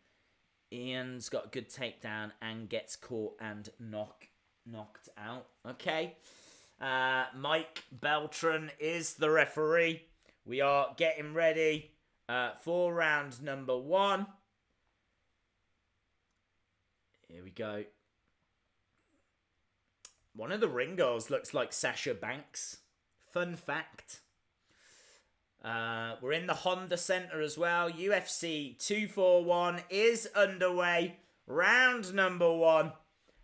Ian's got a good takedown and gets caught and knocked out. Okay. Mike Beltran is the referee. We are getting ready for round number 1. Here we go. One of the ring girls looks like Sasha Banks. Fun fact. We're in the Honda Center as well. UFC 241 is underway. Round number 1.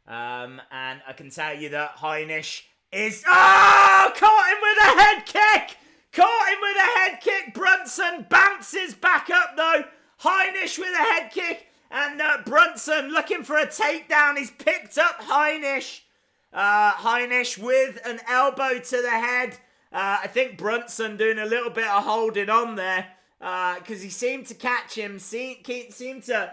And I can tell you that Heinisch is... Oh! Caught him with a head kick! Caught him with a head kick. Brunson bounces back up though. Heinisch with a head kick. And Brunson looking for a takedown. He's picked up Heinisch. Heinisch with an elbow to the head. I think Brunson doing a little bit of holding on there. Because he seemed to catch him. Seemed to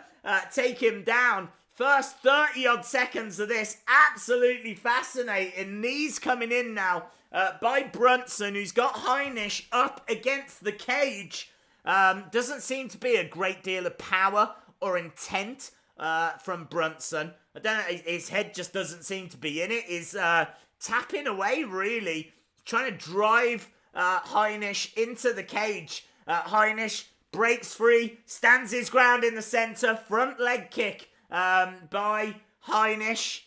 take him down. First 30-odd seconds of this, absolutely fascinating. Knees coming in now by Brunson, who's got Heinisch up against the cage. Doesn't seem to be a great deal of power or intent from Brunson. I don't know, his head just doesn't seem to be in it. He's tapping away, really, trying to drive Heinisch into the cage. Heinisch breaks free, stands his ground in the center, front leg kick. By Heinisch,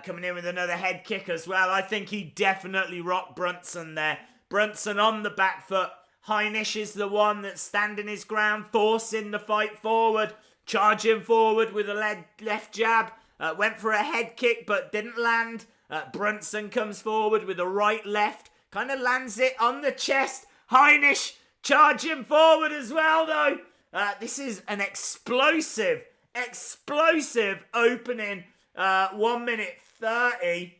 coming in with another head kick as well. I think he definitely rocked Brunson there. Brunson on the back foot. Heinisch is the one that's standing his ground, forcing the fight forward, charging forward with a left jab. Went for a head kick but didn't land. Brunson comes forward with a right left, kind of lands it on the chest. Heinisch charging forward as well though. This is an explosive opening, 1 minute 30,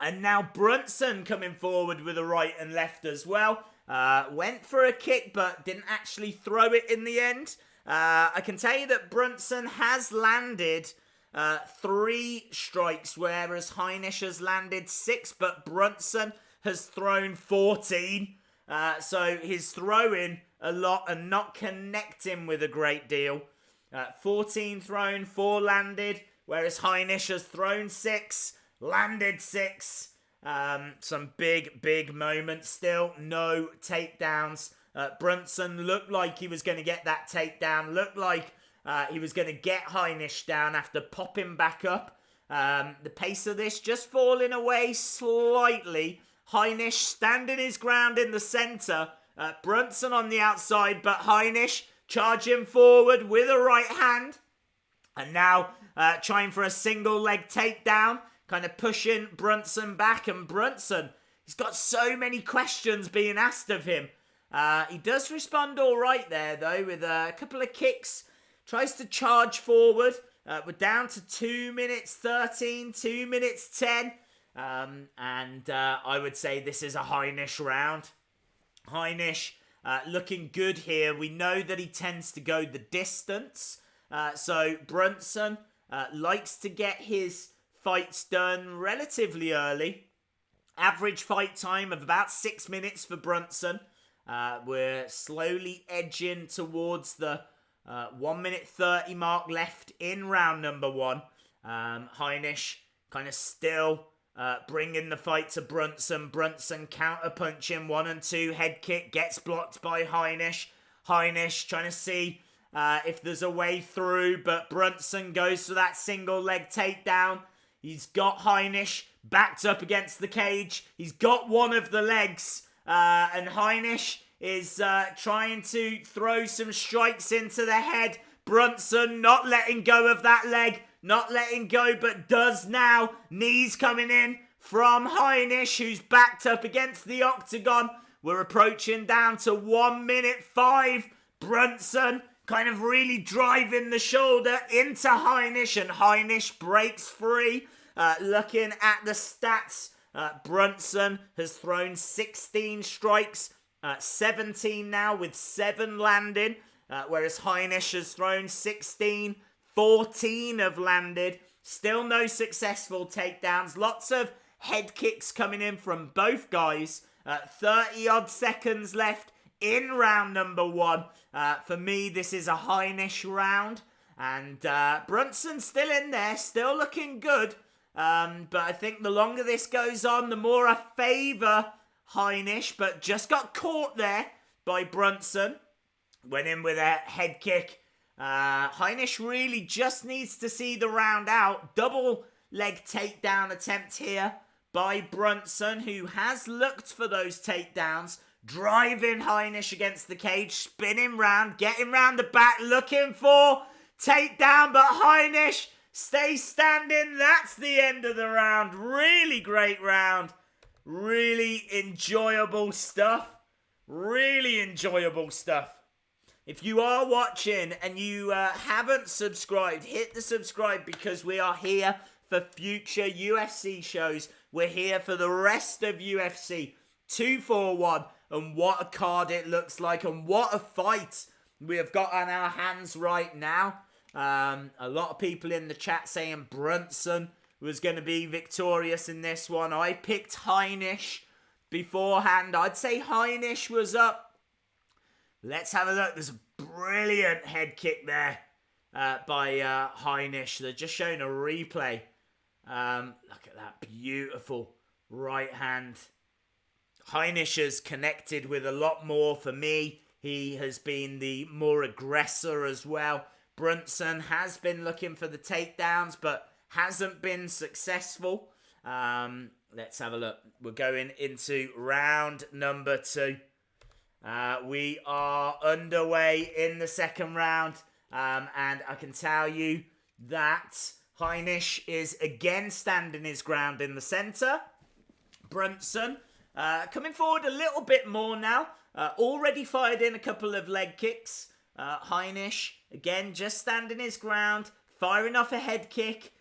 and now Brunson coming forward with a right and left as well. Went for a kick but didn't actually throw it in the end. I can tell you that Brunson has landed 3 strikes, whereas Heinisch has landed 6, but Brunson has thrown 14. So he's throwing a lot and not connecting with a great deal. 14 thrown, 4 landed, whereas Heinisch has thrown 6, landed 6. Some big moments still. No takedowns. Brunson looked like he was going to get that takedown. Looked like he was going to get Heinisch down after popping back up. The pace of this just falling away slightly. Heinisch standing his ground in the center. Brunson on the outside, but Heinisch charging forward with a right hand. And now trying for a single leg takedown. Kind of pushing Brunson back. And Brunson, he's got so many questions being asked of him. He does respond all right there, though, with a couple of kicks. Tries to charge forward. We're down to 2 minutes 13, 2 minutes 10. And I would say this is a Heinisch round. Heinisch looking good here. We know that he tends to go the distance. So Brunson likes to get his fights done relatively early. Average fight time of about 6 minutes for Brunson. We're slowly edging towards the 1 minute 30 mark left in round number 1. Heinisch kind of still bringing the fight to Brunson. Brunson counter-punching 1 and 2. Head kick gets blocked by Heinisch. Heinisch trying to see if there's a way through, but Brunson goes for that single leg takedown. He's got Heinisch backed up against the cage. He's got one of the legs, and Heinisch is trying to throw some strikes into the head. Brunson not letting go of that leg, not letting go, but does now. Knees coming in from Heinisch, who's backed up against the octagon. We're approaching down to 1 minute 5. Brunson kind of really driving the shoulder into Heinisch, and Heinisch breaks free. Looking at the stats, Brunson has thrown 16 strikes, 17 now with 7 landing, whereas Heinisch has thrown 16, 14 have landed. Still no successful takedowns. Lots of head kicks coming in from both guys. 30 odd seconds left in round number 1. For me, this is a Heinisch round, and Brunson's still in there, still looking good. But I think the longer this goes on, the more I favour Heinisch, but just got caught there by Brunson. Went in with a head kick. Heinisch really just needs to see the round out. Double leg takedown attempt here by Brunson, who has looked for those takedowns. Driving Heinisch against the cage, spinning round, getting round the back, looking for takedown, but Heinisch stays standing. That's the end of the round. Really great round. Really enjoyable stuff. Really enjoyable stuff. If you are watching and you haven't subscribed, hit the subscribe, because we are here for future UFC shows. We're here for the rest of UFC 241, and what a card it looks like, and what a fight we have got on our hands right now. A lot of people in the chat saying Brunson was going to be victorious in this one. I picked Heinisch beforehand. I'd say Heinisch was up. Let's have a look. There's a brilliant head kick there by Heinisch. They're just showing a replay. Look at that beautiful right hand. Heinisch has connected with a lot more for me. He has been the more aggressor as well. Brunson has been looking for the takedowns, but hasn't been successful. Let's have a look. We're going into round number 2. We are underway in the second round, and I can tell you that Heinisch is again standing his ground in the centre. Brunson coming forward a little bit more now. Already fired in a couple of leg kicks. Heinisch, again, just standing his ground, firing off a head kick,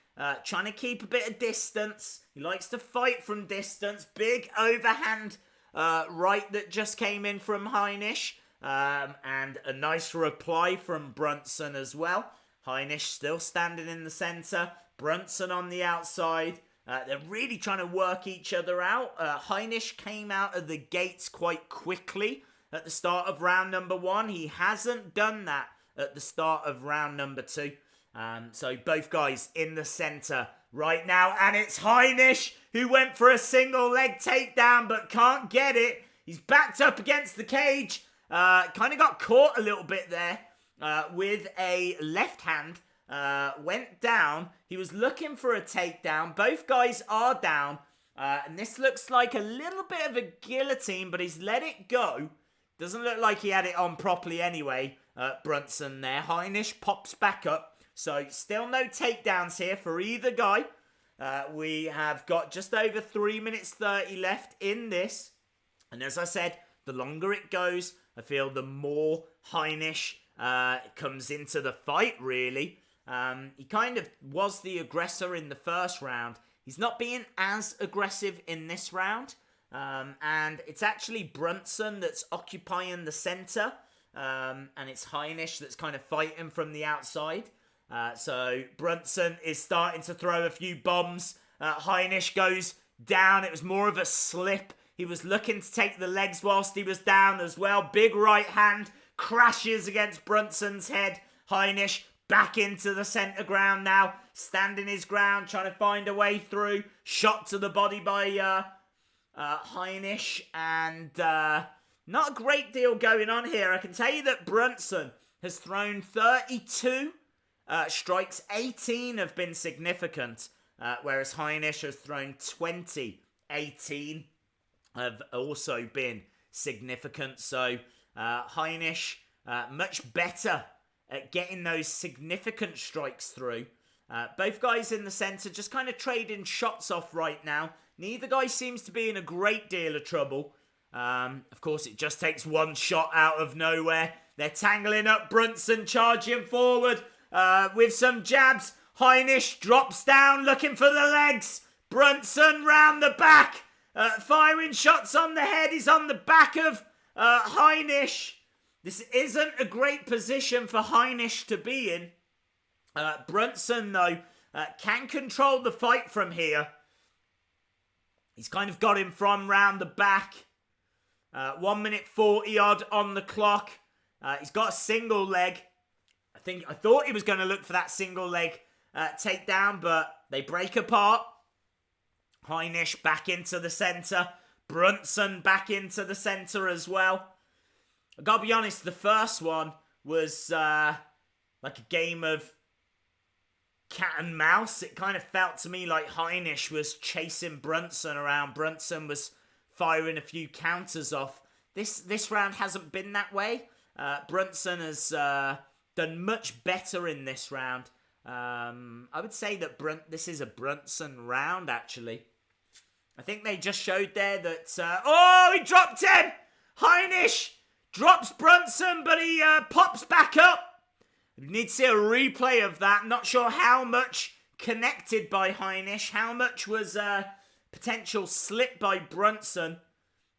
trying to keep a bit of distance. He likes to fight from distance. Big overhand right that just came in from Heinisch. And a nice reply from Brunson as well. Heinisch still standing in the centre. Brunson on the outside. They're really trying to work each other out. Heinisch came out of the gates quite quickly at the start of round number 1. He hasn't done that at the start of round number 2. So both guys in the centre right now. And it's Heinisch who went for a single leg takedown but can't get it. He's backed up against the cage. Kind of got caught a little bit there with a left hand. Went down. He was looking for a takedown. Both guys are down. And this looks like a little bit of a guillotine, but he's let it go. Doesn't look like he had it on properly anyway. Brunson there. Heinisch pops back up. So still no takedowns here for either guy. We have got just over 3 minutes 30 left in this. And as I said, the longer it goes, I feel the more Heinisch comes into the fight, really. He kind of was the aggressor in the first round. He's not being as aggressive in this round. And it's actually Brunson that's occupying the centre. And it's Heinisch that's kind of fighting from the outside. So Brunson is starting to throw a few bombs. Heinisch goes down. It was more of a slip. He was looking to take the legs whilst he was down as well. Big right hand crashes against Brunson's head. Heinisch back into the centre ground now. Standing his ground, trying to find a way through. Shot to the body by Heinisch. And not a great deal going on here. I can tell you that Brunson has thrown 32 strikes. 18 have been significant, whereas Heinisch has thrown 20. 18 have also been significant. So Heinisch much better at getting those significant strikes through. Both guys in the centre just kind of trading shots off right now. Neither guy seems to be in a great deal of trouble. Of course, it just takes one shot out of nowhere. They're tangling up. Brunson charging forward with some jabs. Heinisch drops down looking for the legs. Brunson round the back. Firing shots on the head. He's on the back of Heinisch. This isn't a great position for Heinisch to be in. Brunson, though, can control the fight from here. He's kind of got him from round the back. 1 minute 40 odd on the clock. He's got a single leg. I thought he was going to look for that single leg takedown, but they break apart. Heinisch back into the centre. Brunson back into the centre as well. I gotta be honest, the first one was like a game of cat and mouse. It kind of felt to me like Heinisch was chasing Brunson around. Brunson was firing a few counters off. This round hasn't been that way. Brunson has done much better in this round. I would say that this is a Brunson round, actually. I think they just showed there that... oh, he dropped him! Heinisch drops Brunson, but he pops back up. We need to see a replay of that. Not sure how much connected by Heinisch. How much was potential slip by Brunson.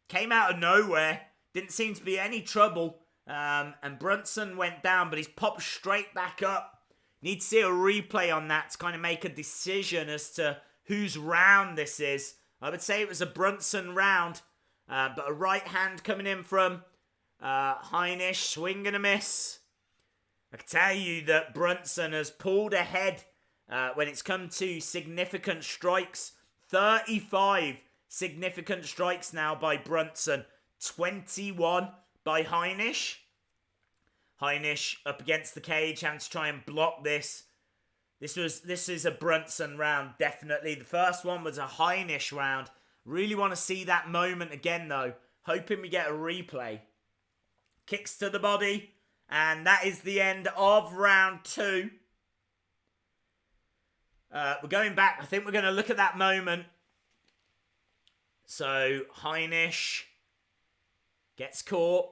Came out of nowhere. Didn't seem to be any trouble. And Brunson went down, but he's popped straight back up. Need to see a replay on that to kind of make a decision as to whose round this is. I would say it was a Brunson round. But a right hand coming in from Heinisch. Swing and a miss. I can tell you that Brunson has pulled ahead when it's come to significant strikes. 35 significant strikes now by Brunson. 21 by Heinisch. Heinisch up against the cage, having to try and block this. This is a Brunson round, definitely. The first one was a Heinisch round. Really want to see that moment again, though. Hoping we get a replay. Kicks to the body. And that is the end of round 2. We're going back. I think we're going to look at that moment. So, Heinisch gets caught.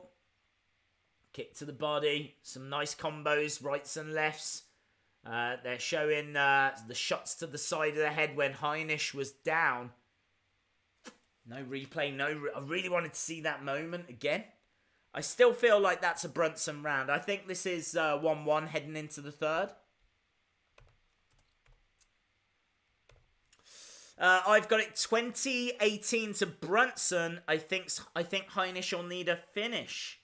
Kick to the body. Some nice combos, rights and lefts. They're showing the shots to the side of the head when Heinisch was down. No replay, I really wanted to see that moment again. I still feel like that's a Brunson round. I think this is 1-1 heading into the third. I've got it 20-18 to Brunson. I think Heinisch will need a finish.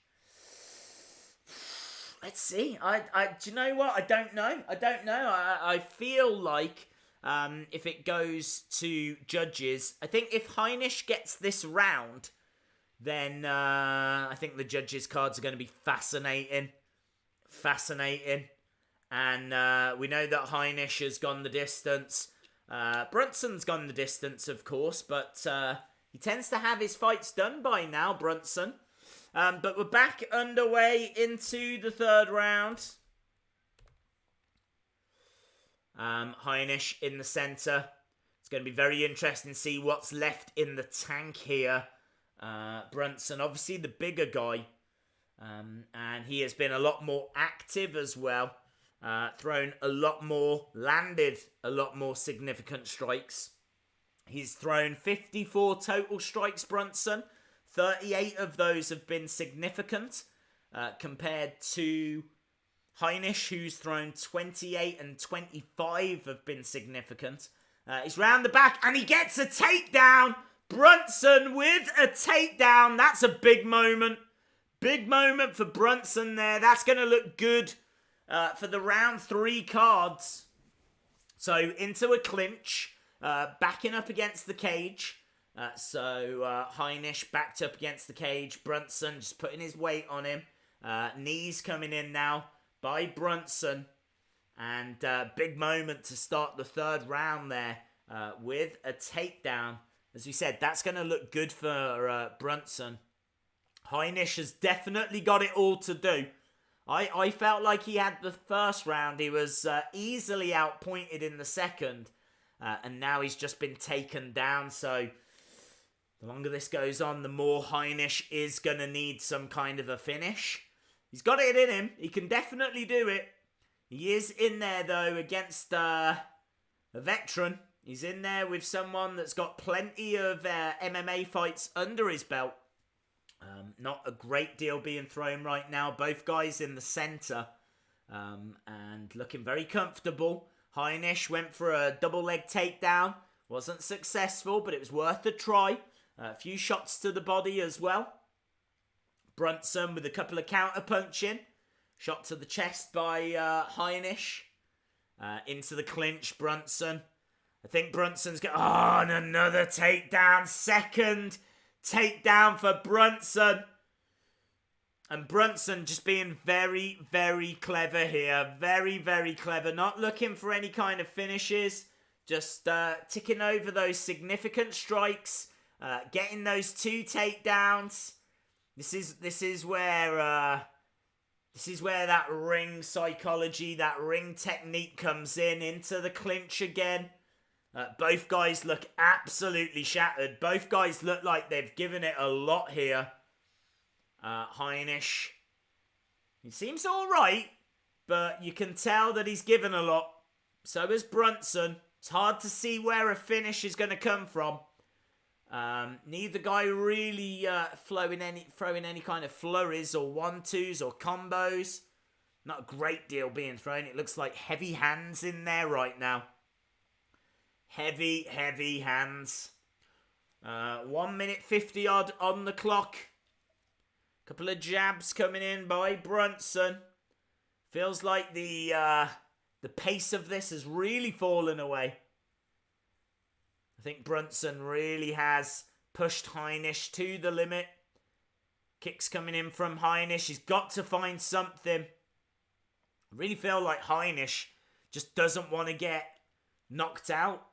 Let's see. Do you know what? I don't know. I feel like if it goes to judges, I think if Heinisch gets this round, then I think the judges' cards are going to be fascinating. And we know that Heinisch has gone the distance. Brunson's gone the distance, of course, but he tends to have his fights done by now, Brunson. But we're back underway into the third round. Heinisch in the centre. It's going to be very interesting to see what's left in the tank here. Brunson, obviously the bigger guy. And he has been a lot more active as well. Thrown a lot more, landed a lot more significant strikes. He's thrown 54 total strikes, Brunson. 38 of those have been significant, compared to Heinisch, who's thrown 28 and 25 have been significant. He's round the back, and he gets a takedown. Brunson with a takedown. That's a big moment. Big moment for Brunson there. That's going to look good for the round 3 cards. So into a clinch, backing up against the cage. So Heinisch backed up against the cage. Brunson just putting his weight on him. Knees coming in now by Brunson. And big moment to start the third round there with a takedown. As we said, that's going to look good for Brunson. Heinisch has definitely got it all to do. I felt like he had the first round. He was easily outpointed in the second. And now he's just been taken down. So the longer this goes on, the more Heinisch is going to need some kind of a finish. He's got it in him. He can definitely do it. He is in there, though, against a veteran. He's in there with someone that's got plenty of MMA fights under his belt. Not a great deal being thrown right now. Both guys in the centre. And looking very comfortable. Heinisch went for a double leg takedown. Wasn't successful, but it was worth a try. A few shots to the body as well. Brunson with a couple of counter punching. Shot to the chest by Heinisch. Into the clinch, Brunson. I think Brunson's got... Oh, and another takedown. Second takedown for Brunson. And Brunson just being very, very clever here. Very, very clever. Not looking for any kind of finishes. Just ticking over those significant strikes. Getting those 2 takedowns. This is where that ring psychology, that ring technique comes into the clinch again. Both guys look absolutely shattered. Both guys look like they've given it a lot here. Heinisch, he seems all right, but you can tell that he's given a lot. So is Brunson. It's hard to see where a finish is going to come from. Neither guy really throwing any kind of flurries or 1-2s or combos. Not a great deal being thrown. It looks like heavy hands in there right now. Heavy, heavy hands. 1 minute 50 odd on the clock. Couple of jabs coming in by Brunson. Feels like the pace of this has really fallen away. I think Brunson really has pushed Heinisch to the limit. Kicks coming in from Heinisch. He's got to find something. I really feel like Heinisch just doesn't want to get knocked out.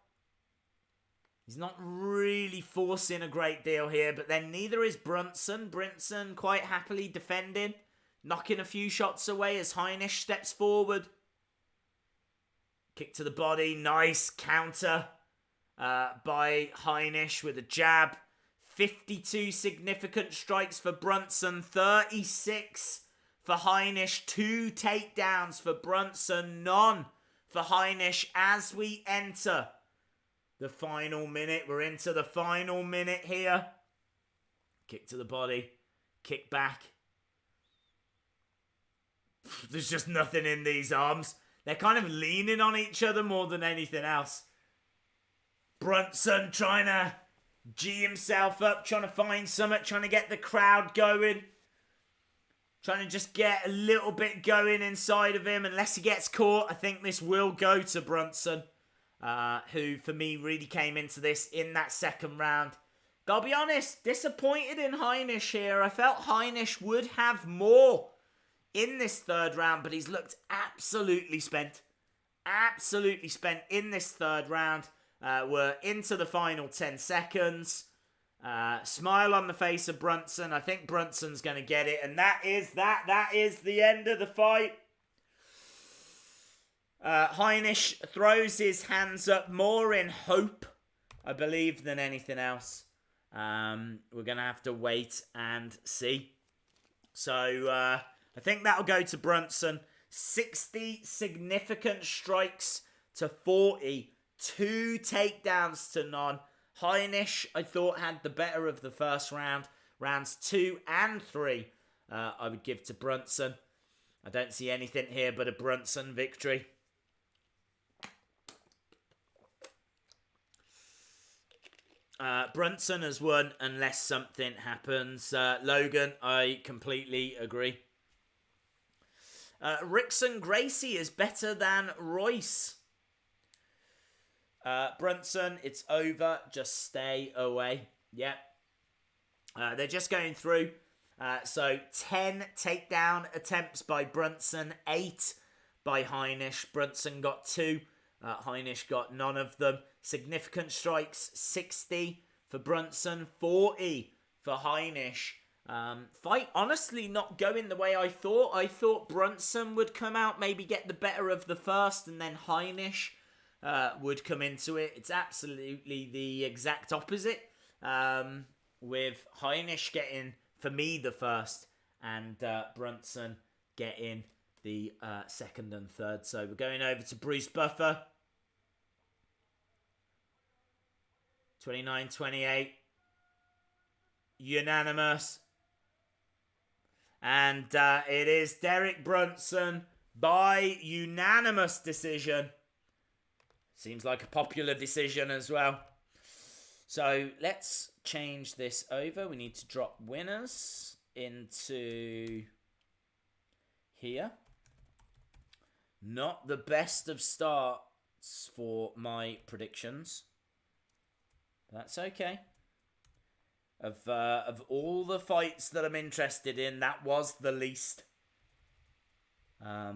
He's not really forcing a great deal here, but then neither is Brunson. Brunson quite happily defending, knocking a few shots away as Heinisch steps forward. Kick to the body, nice counter by Heinisch with a jab. 52 significant strikes for Brunson, 36 for Heinisch, 2 takedowns for Brunson, none for Heinisch as we enter the final minute. We're into the final minute here. Kick to the body. Kick back. There's just nothing in these arms. They're kind of leaning on each other more than anything else. Brunson trying to G himself up. Trying to find something. Trying to get the crowd going. Trying to just get a little bit going inside of him. Unless he gets caught, I think this will go to Brunson. Who, for me, really came into this in that second round. Gotta be honest, disappointed in Heinisch here. I felt Heinisch would have more in this third round, but he's looked absolutely spent. Absolutely spent in this third round. We're into the final 10 seconds. Smile on the face of Brunson. I think Brunson's going to get it, and that is the end of the fight. Heinisch throws his hands up more in hope, I believe, than anything else. We're going to have to wait and see. So, I think that'll go to Brunson. 60 significant strikes to 40. 2 takedowns to none. Heinisch, I thought, had the better of the first round. Rounds 2 and 3, I would give to Brunson. I don't see anything here but a Brunson victory. Brunson has won unless something happens. Logan, I completely agree. Rickson Gracie is better than Royce. Brunson, it's over. Just stay away. Yep. They're just going through. So 10 takedown attempts by Brunson, 8 by Heinisch. Brunson got 2. Heinisch got none of them. Significant strikes, 60 for Brunson, 40 for Heinisch. Fight honestly not going the way I thought. I thought Brunson would come out, maybe get the better of the first, and then Heinisch would come into it. It's absolutely the exact opposite. With Heinisch getting, for me, the first, and Brunson getting the second and third. So we're going over to Bruce Buffer. 29-28. Unanimous. And it is Derek Brunson by unanimous decision. Seems like a popular decision as well. So let's change this over. We need to drop winners into here. Not the best of starts for my predictions. That's okay. Of all the fights that I'm interested in, that was the least. I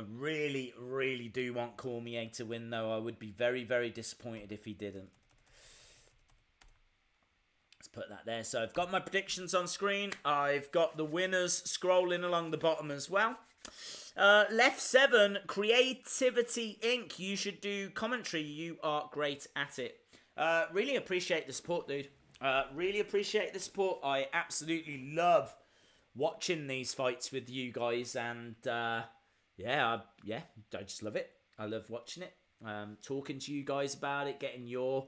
really, really do want Cormier to win, though. I would be very, very disappointed if he didn't. Let's put that there. So I've got my predictions on screen. I've got the winners scrolling along the bottom as well. Left 7, Creativity Inc. You should do commentary. You are great at it. Really appreciate the support, dude. Really appreciate the support. I absolutely love watching these fights with you guys, and yeah, I just love it. I love watching it, talking to you guys about it, getting your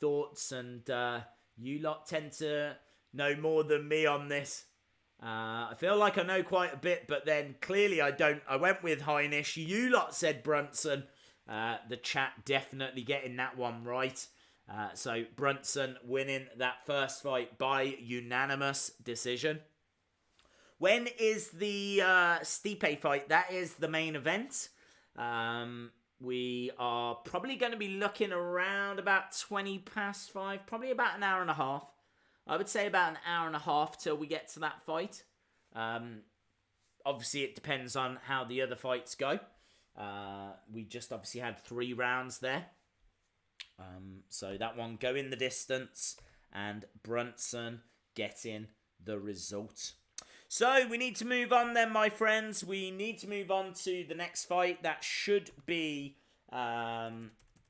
thoughts, and you lot tend to know more than me on this. I feel like I know quite a bit, but then clearly I don't. I went with Heinisch. You lot said Brunson. The chat definitely getting that one right. So Brunson winning that first fight by unanimous decision. When is the Stipe fight? That is the main event. We are probably going to be looking around about 20 past 5, probably about an hour and a half. I would say about an hour and a half till we get to that fight. Obviously, it depends on how the other fights go. We just obviously had 3 rounds there. So that one going the distance and Brunson getting the result. So we need to move on then, my friends. We need to move on to the next fight. That should be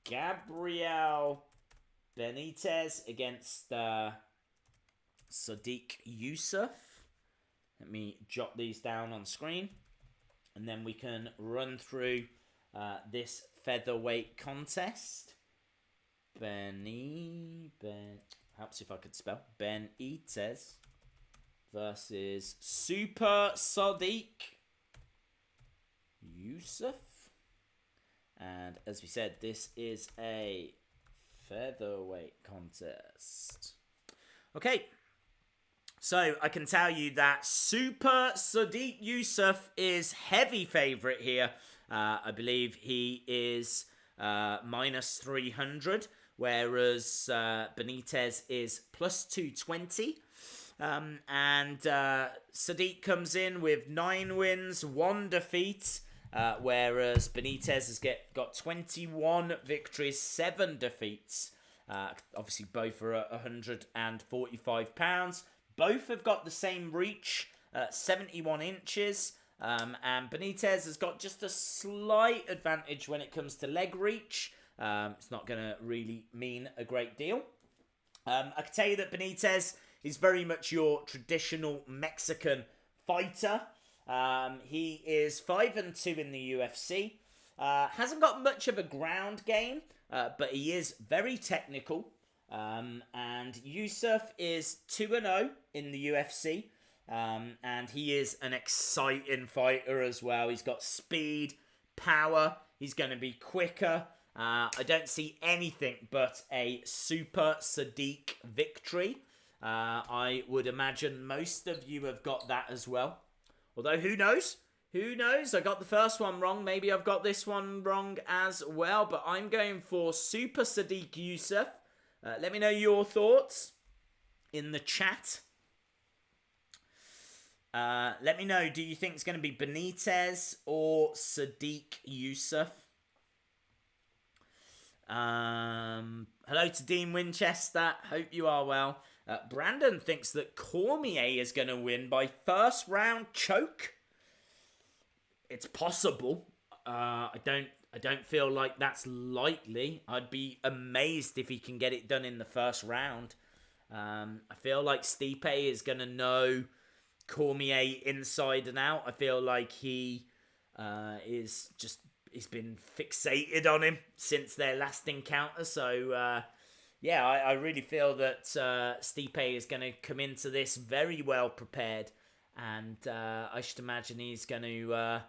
Gabriel Benitez against Sodiq Yousuff. Let me jot these down on screen. And then we can run through this featherweight contest. Perhaps if I could spell. Benitez versus Super Sodiq Yousuff. And as we said, this is a featherweight contest. Okay. So I can tell you that Super Sodiq Yousuff is heavy favourite here. I believe he is minus 300. Whereas Benitez is plus 220. And Sodiq comes in with 9 wins, 1 defeat. Whereas Benitez has got 21 victories, 7 defeats. Obviously, both are at 145 pounds. Both have got the same reach, 71 inches. And Benitez has got just a slight advantage when it comes to leg reach. It's not going to really mean a great deal. I can tell you that Benitez is very much your traditional Mexican fighter. He is 5-2 in the UFC. Hasn't got much of a ground game, but he is very technical. And Youssef is 2-0 in the UFC. And he is an exciting fighter as well. He's got speed, power. He's going to be quicker. I don't see anything but a Super Sodiq victory. I would imagine most of you have got that as well. Although, who knows? Who knows? I got the first one wrong. Maybe I've got this one wrong as well. But I'm going for Super Sodiq Yousuff. Let me know your thoughts in the chat. Let me know, do you think it's going to be Benitez or Sodiq Youssef? Hello to Dean Winchester. Hope you are well. Brandon thinks that Cormier is going to win by first round choke. It's possible. I don't feel like that's likely. I'd be amazed if he can get it done in the first round. I feel like Stipe is going to know Cormier inside and out. I feel like he's been fixated on him since their last encounter. So, I really feel that Stipe is going to come into this very well prepared. And I should imagine he's going to...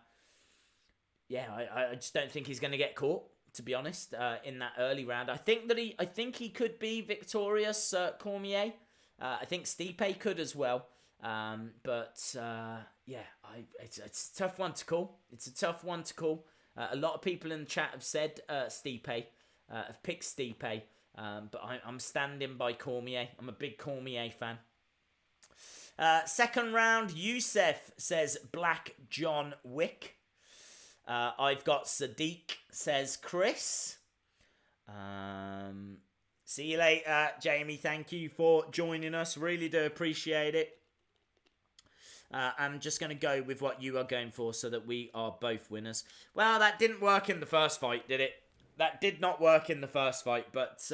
I just don't think he's going to get caught, to be honest, in that early round. I think he could be victorious, Cormier. I think Stipe could as well. It's a tough one to call. It's a tough one to call. A lot of people in the chat have said Stipe, have picked Stipe, but I'm standing by Cormier. I'm a big Cormier fan. Second round, Youssef says Black John Wick. I've got Sodiq, says Chris. See you later, Jamie. Thank you for joining us. Really do appreciate it. I'm just going to go with what you are going for so that we are both winners. Well, that didn't work in the first fight, did it? That did not work in the first fight, but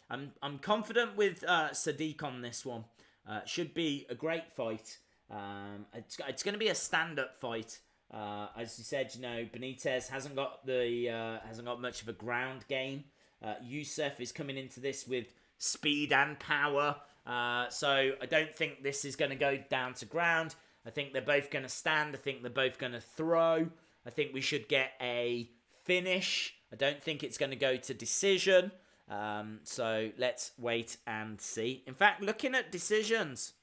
I'm confident with Sodiq on this one. Should be a great fight. It's going to be a stand-up fight. As you said, Benitez hasn't got much of a ground game. Youssef is coming into this with speed and power. So I don't think this is going to go down to ground. I think they're both going to stand. I think they're both going to throw. I think we should get a finish. I don't think it's going to go to decision. So let's wait and see. In fact, looking at decisions,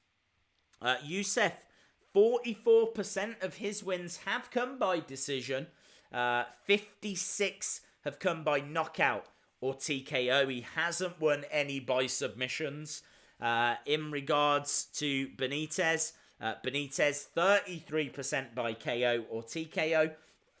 Youssef, 44% of his wins have come by decision. 56 have come by knockout or TKO. He hasn't won any by submissions. In regards to Benitez, 33% by KO or TKO,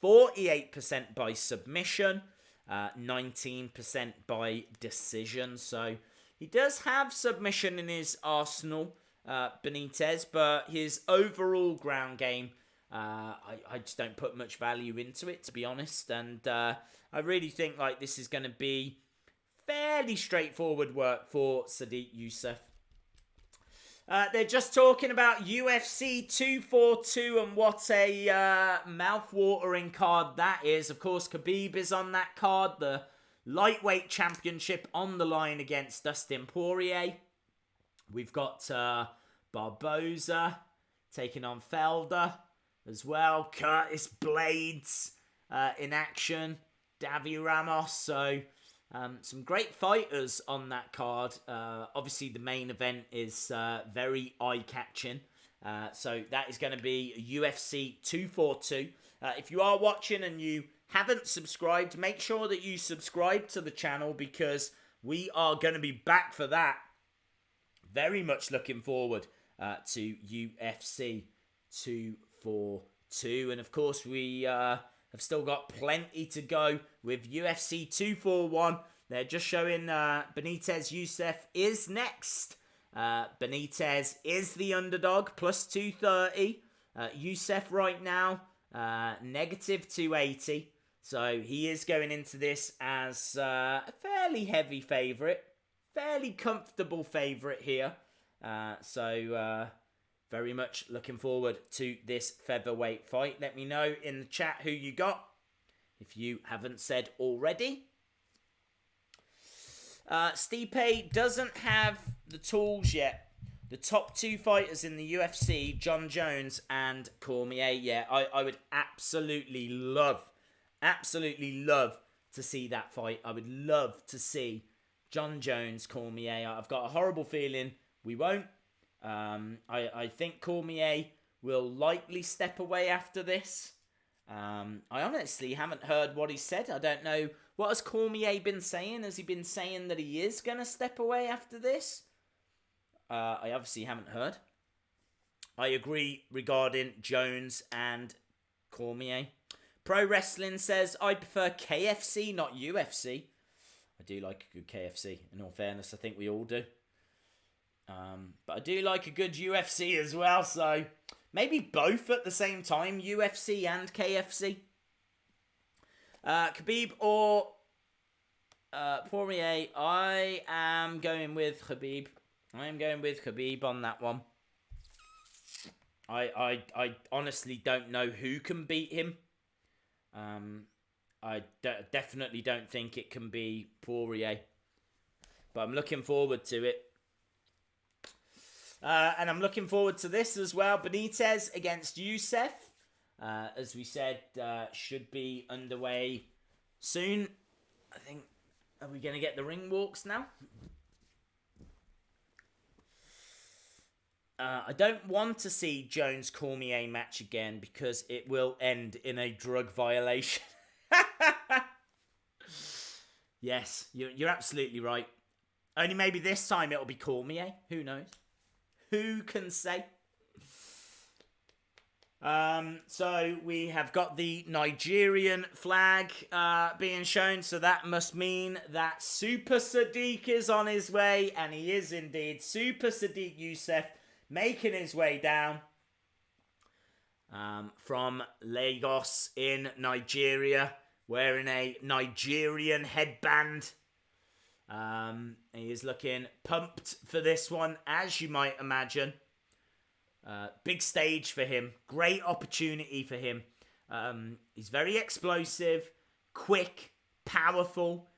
48% by submission, 19% by decision. So he does have submission in his arsenal, Benitez, but his overall ground game, I just don't put much value into it, to be honest. And I really think like this is going to be fairly straightforward work for Sodiq Youssef. They're just talking about UFC 242 and what a mouth-watering card that is. Of course, Khabib is on that card. The lightweight championship on the line against Dustin Poirier. We've got Barboza taking on Felder as well. Curtis Blades in action. Davi Ramos. So some great fighters on that card. Obviously, the main event is very eye-catching. So that is going to be UFC 242. If you are watching and you haven't subscribed, make sure that you subscribe to the channel because we are going to be back for that. Very much looking forward to UFC 242. And of course, we have still got plenty to go with UFC 241. They're just showing Benitez Youssef is next. Benitez is the underdog, plus 230. Youssef right now, negative 280. So he is going into this as a fairly heavy favourite. Fairly comfortable favourite here. Very much looking forward to this featherweight fight. Let me know in the chat who you got, if you haven't said already. Stipe doesn't have the tools yet. The top two fighters in the UFC, John Jones and Cormier. Yeah, I would absolutely love to see that fight. I would love to see John Jones, Cormier. I've got a horrible feeling we won't. I think Cormier will likely step away after this. I honestly haven't heard what he said. I don't know. What has Cormier been saying? Has he been saying that he is going to step away after this? I obviously haven't heard. I agree regarding Jones and Cormier. Pro Wrestling says, I prefer KFC, not UFC. I do like a good KFC, in all fairness. I think we all do. But I do like a good UFC as well, so maybe both at the same time, UFC and KFC. Khabib or Poirier, I am going with Khabib. I am going with Khabib on that one. I honestly don't know who can beat him. Definitely don't think it can be Poirier. But I'm looking forward to it. And I'm looking forward to this as well. Benitez against Youssef. As we said, should be underway soon. I think, are we going to get the ring walks now? I don't want to see Jones-Cormier match again because it will end in a drug violation. Yes, you're absolutely right. Only maybe this time it'll be Cormier. Who knows? Who can say? So we have got the Nigerian flag being shown. So that must mean that Super Sodiq is on his way. And he is indeed. Super Sodiq Youssef making his way down from Lagos in Nigeria, wearing a Nigerian headband. He is looking pumped for this one, as you might imagine. Big stage for him. Great opportunity for him. He's very explosive, quick, powerful.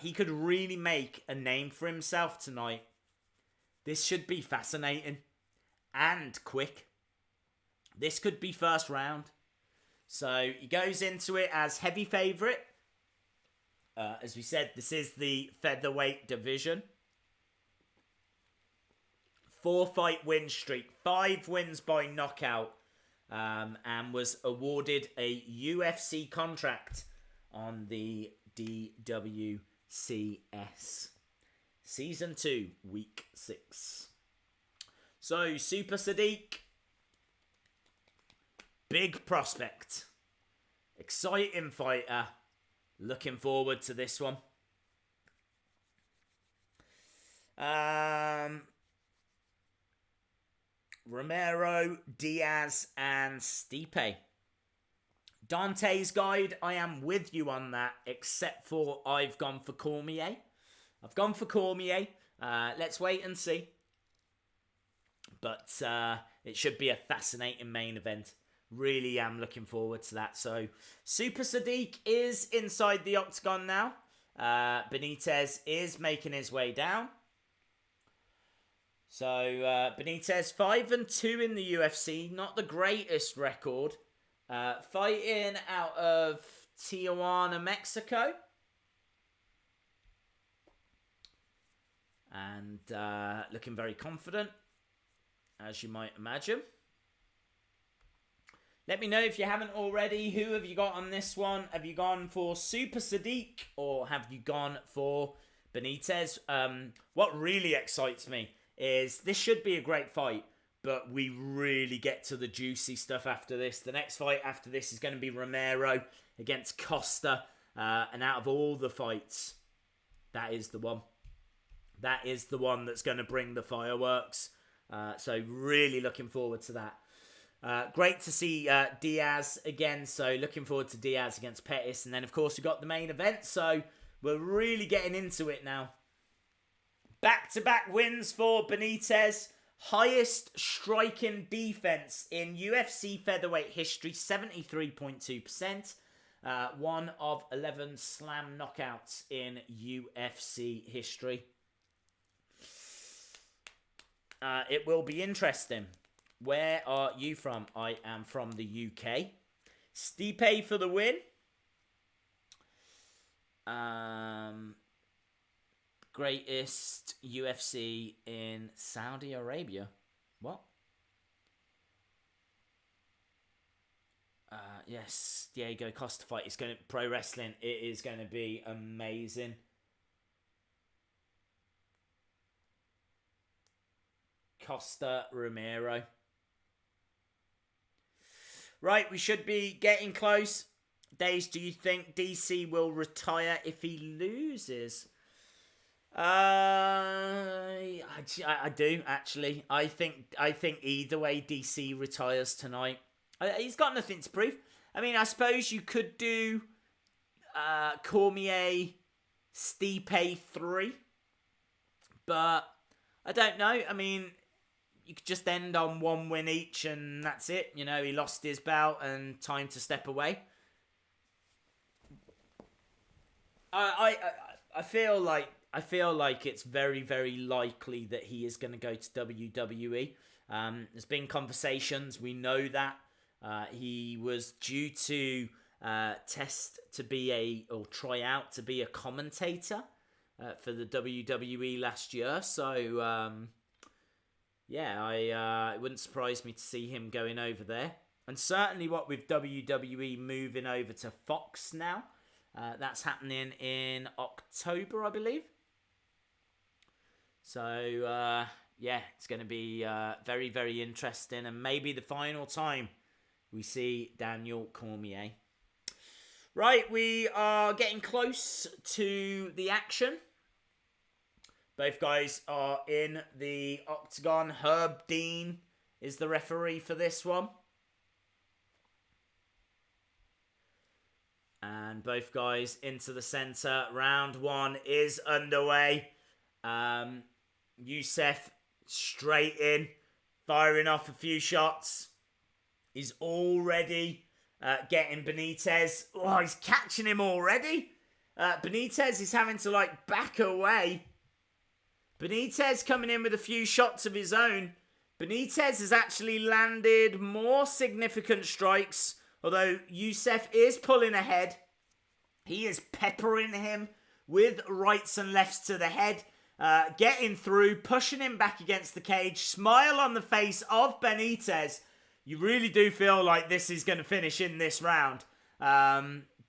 He could really make a name for himself tonight. This should be fascinating. And quick. This could be first round. So he goes into it as heavy favourite. As we said, this is the featherweight division. 4-fight win streak. 5 wins by knockout. And was awarded a UFC contract on the DWCS. Season 2, Week 6. So, Super Sodiq, big prospect, exciting fighter, looking forward to this one. Romero, Diaz, and Stipe. Dante's guide, I am with you on that, except for I've gone for Cormier. Let's wait and see. But it should be a fascinating main event. Really am looking forward to that. So, Super Sodiq is inside the octagon now. Benitez is making his way down. So, Benitez 5-2 in the UFC. Not the greatest record. Fighting out of Tijuana, Mexico. And looking very confident, as you might imagine. Let me know if you haven't already. Who have you got on this one? Have you gone for Super Sodiq or have you gone for Benitez? What really excites me is this should be a great fight, but we really get to the juicy stuff after this. The next fight after this is going to be Romero against Costa. And out of all the fights, that is the one. That is the one that's going to bring the fireworks. So really looking forward to that. Great to see Diaz again. So looking forward to Diaz against Pettis. And then, of course, we've got the main event. So we're really getting into it now. Back-to-back wins for Benitez. Highest striking defense in UFC featherweight history, 73.2%. One of 11 slam knockouts in UFC history. It will be interesting. Where are you from? I am from the UK. Stipe for the win. Greatest UFC in Saudi Arabia. What? Yes, Diego Costa fight. It's going to pro wrestling. It is going to be amazing. Costa Romero. Right, we should be getting close. Days, do you think DC will retire if he loses? I do actually. I think either way DC retires tonight. He's got nothing to prove. I mean, I suppose you could do Cormier, Stipe 3, but I don't know. I mean, you could just end on one win each, and that's it. You know, he lost his bout, and time to step away. I feel like it's very, very likely that he is going to go to WWE. There's been conversations. We know that he was due to try out to be a commentator for the WWE last year. So it wouldn't surprise me to see him going over there. And certainly, what with WWE moving over to Fox now. That's happening in October, I believe. So, it's going to be very, very interesting. And maybe the final time we see Daniel Cormier. Right, we are getting close to the action. Both guys are in the octagon. Herb Dean is the referee for this one. And both guys into the center. Round 1 is underway. Youssef straight in, firing off a few shots. He's already getting Benitez. Oh, he's catching him already. Benitez is having to back away. Benitez coming in with a few shots of his own. Benitez has actually landed more significant strikes. Although Youssef is pulling ahead, he is peppering him with rights and lefts to the head, getting through, pushing him back against the cage. Smile on the face of Benitez. You really do feel like this is going to finish in this round.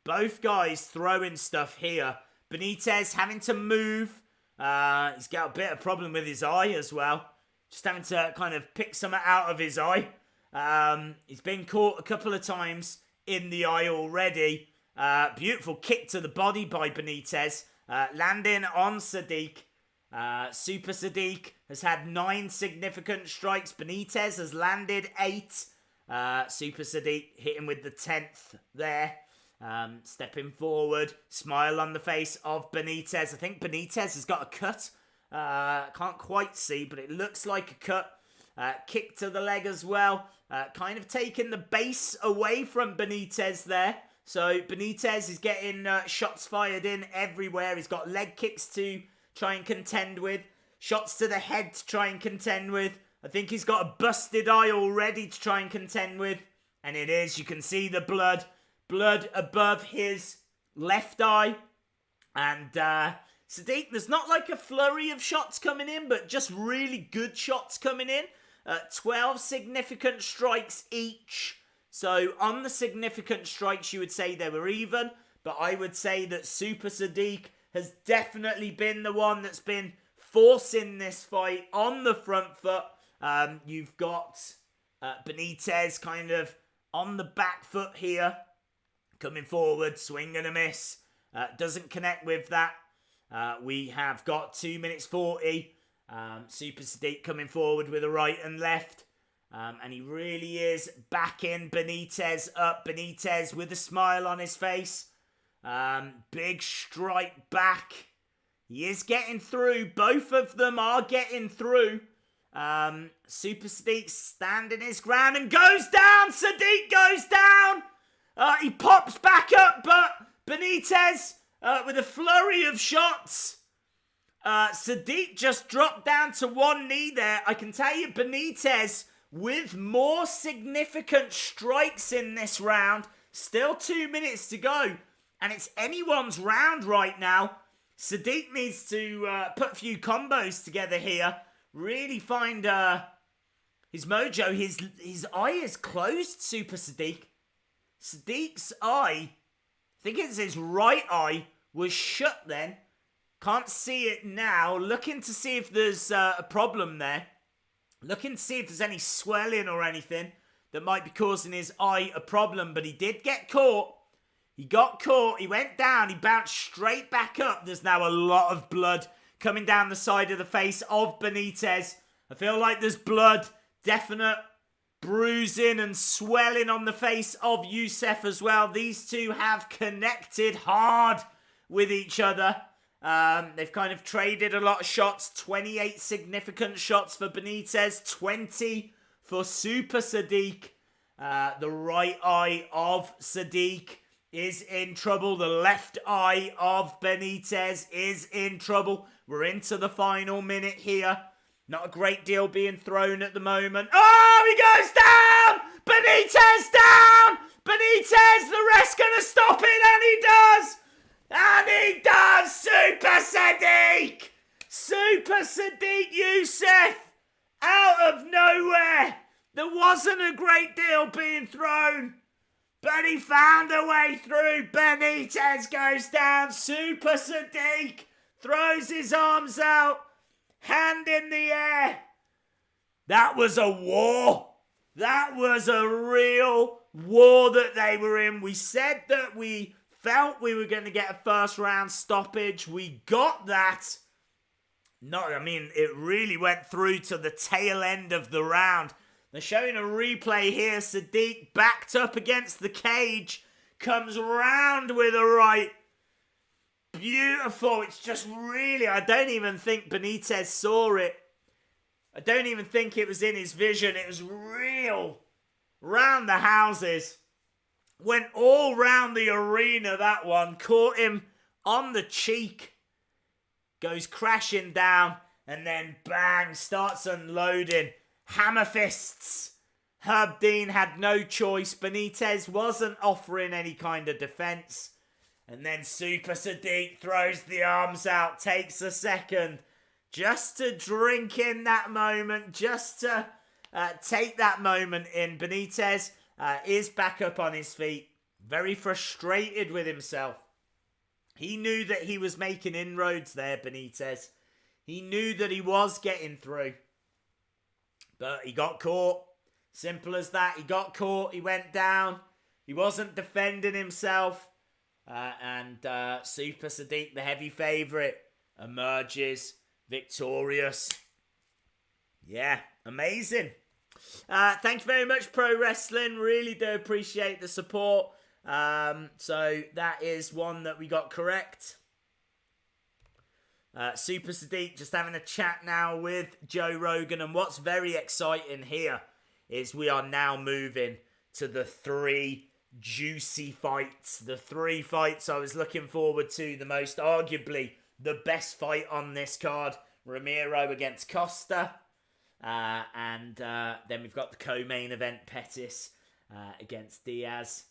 Both guys throwing stuff here. Benitez having to move. He's got a bit of problem with his eye as well. Just having to kind of pick something out of his eye. He's been caught a couple of times in the eye already. Beautiful kick to the body by Benitez. Landing on Sodiq. Super Sodiq has had 9 significant strikes. Benitez has landed 8. Super Sodiq hitting with the 10th there. Stepping forward. Smile on the face of Benitez. I think Benitez has got a cut. Can't quite see, but it looks like a cut. Kick to the leg as well. Kind of taking the base away from Benitez there. So Benitez is getting shots fired in everywhere. He's got leg kicks to try and contend with. Shots to the head to try and contend with. I think he's got a busted eye already to try and contend with. And it is. You can see the blood. Blood above his left eye. And Sodiq, there's not a flurry of shots coming in, but just really good shots coming in. 12 significant strikes each. So on the significant strikes, you would say they were even. But I would say that Super Sodiq has definitely been the one that's been forcing this fight on the front foot. You've got Benitez kind of on the back foot here. Coming forward, swing and a miss. Doesn't connect with that. We have got 2 minutes 40. Super Sodiq coming forward with a right and left. And he really is backing Benitez up. Benitez with a smile on his face. Big strike back. He is getting through. Both of them are getting through. Super Sodiq standing his ground and goes down. Sodiq goes down. He pops back up, but Benitez with a flurry of shots. Sodiq just dropped down to one knee there. I can tell you Benitez with more significant strikes in this round. Still 2 minutes to go. And it's anyone's round right now. Sodiq needs to put a few combos together here. Really find his mojo. His eye is closed, Super Sodiq. Sodiq's eye, I think it's his right eye, was shut then. Can't see it now. Looking to see if there's a problem there. Looking to see if there's any swelling or anything. that might be causing his eye a problem, but he did get caught. He got caught, he went down, he bounced straight back up. There's now a lot of blood coming down the side of the face of Benitez. I feel like there's blood, definite bruising and swelling on the face of Youssef as well. These two have connected hard with each other. They've kind of traded a lot of shots. 28 significant shots for Benitez, 20 for Super Sodiq. The right eye of Sodiq is in trouble. The left eye of Benitez is in trouble. We're into the final minute here. Not a great deal being thrown at the moment. Oh, he goes down! Benitez down! Benitez, the ref's gonna stop it, and he does! And he does! Super Sodiq! Super Sodiq Youssef! Out of nowhere! There wasn't a great deal being thrown, but he found a way through. Benitez goes down. Super Sodiq throws his arms out, hand in the air. That was a war. That was a real war that they were in. We said that we felt we were going to get a first round stoppage. We got that. It really went through to the tail end of the round. They're showing a replay here. Sodiq backed up against the cage. Comes round with a right. Beautiful. It's just really, I don't even think Benitez saw it. I don't even think it was in his vision. It was real. Round the houses. Went all round the arena, that one. Caught him on the cheek. Goes crashing down. And then bang, starts unloading. Hammer fists. Herb Dean had no choice. Benitez wasn't offering any kind of defense. And then Super Sodiq throws the arms out, takes a second just to drink in that moment, just to take that moment in. Benitez is back up on his feet, very frustrated with himself. He knew that he was making inroads there, Benitez. He knew that he was getting through. But he got caught. Simple as that. He got caught. He went down. He wasn't defending himself. And Super Sodiq, the heavy favourite, emerges victorious. Yeah, amazing. Thank you very much, Pro Wrestling. Really do appreciate the support. So that is one that we got correct. Super Sodiq just having a chat now with Joe Rogan. And what's very exciting here is we are now moving to the 3 juicy fights. The 3 fights I was looking forward to the most. Arguably the best fight on this card. Romero against Costa. And then we've got the co-main event, Pettis against Diaz.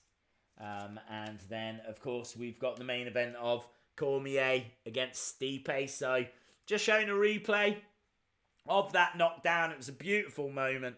And then, of course, we've got the main event of Cormier against Stipe. So, just showing a replay of that knockdown. It was a beautiful moment.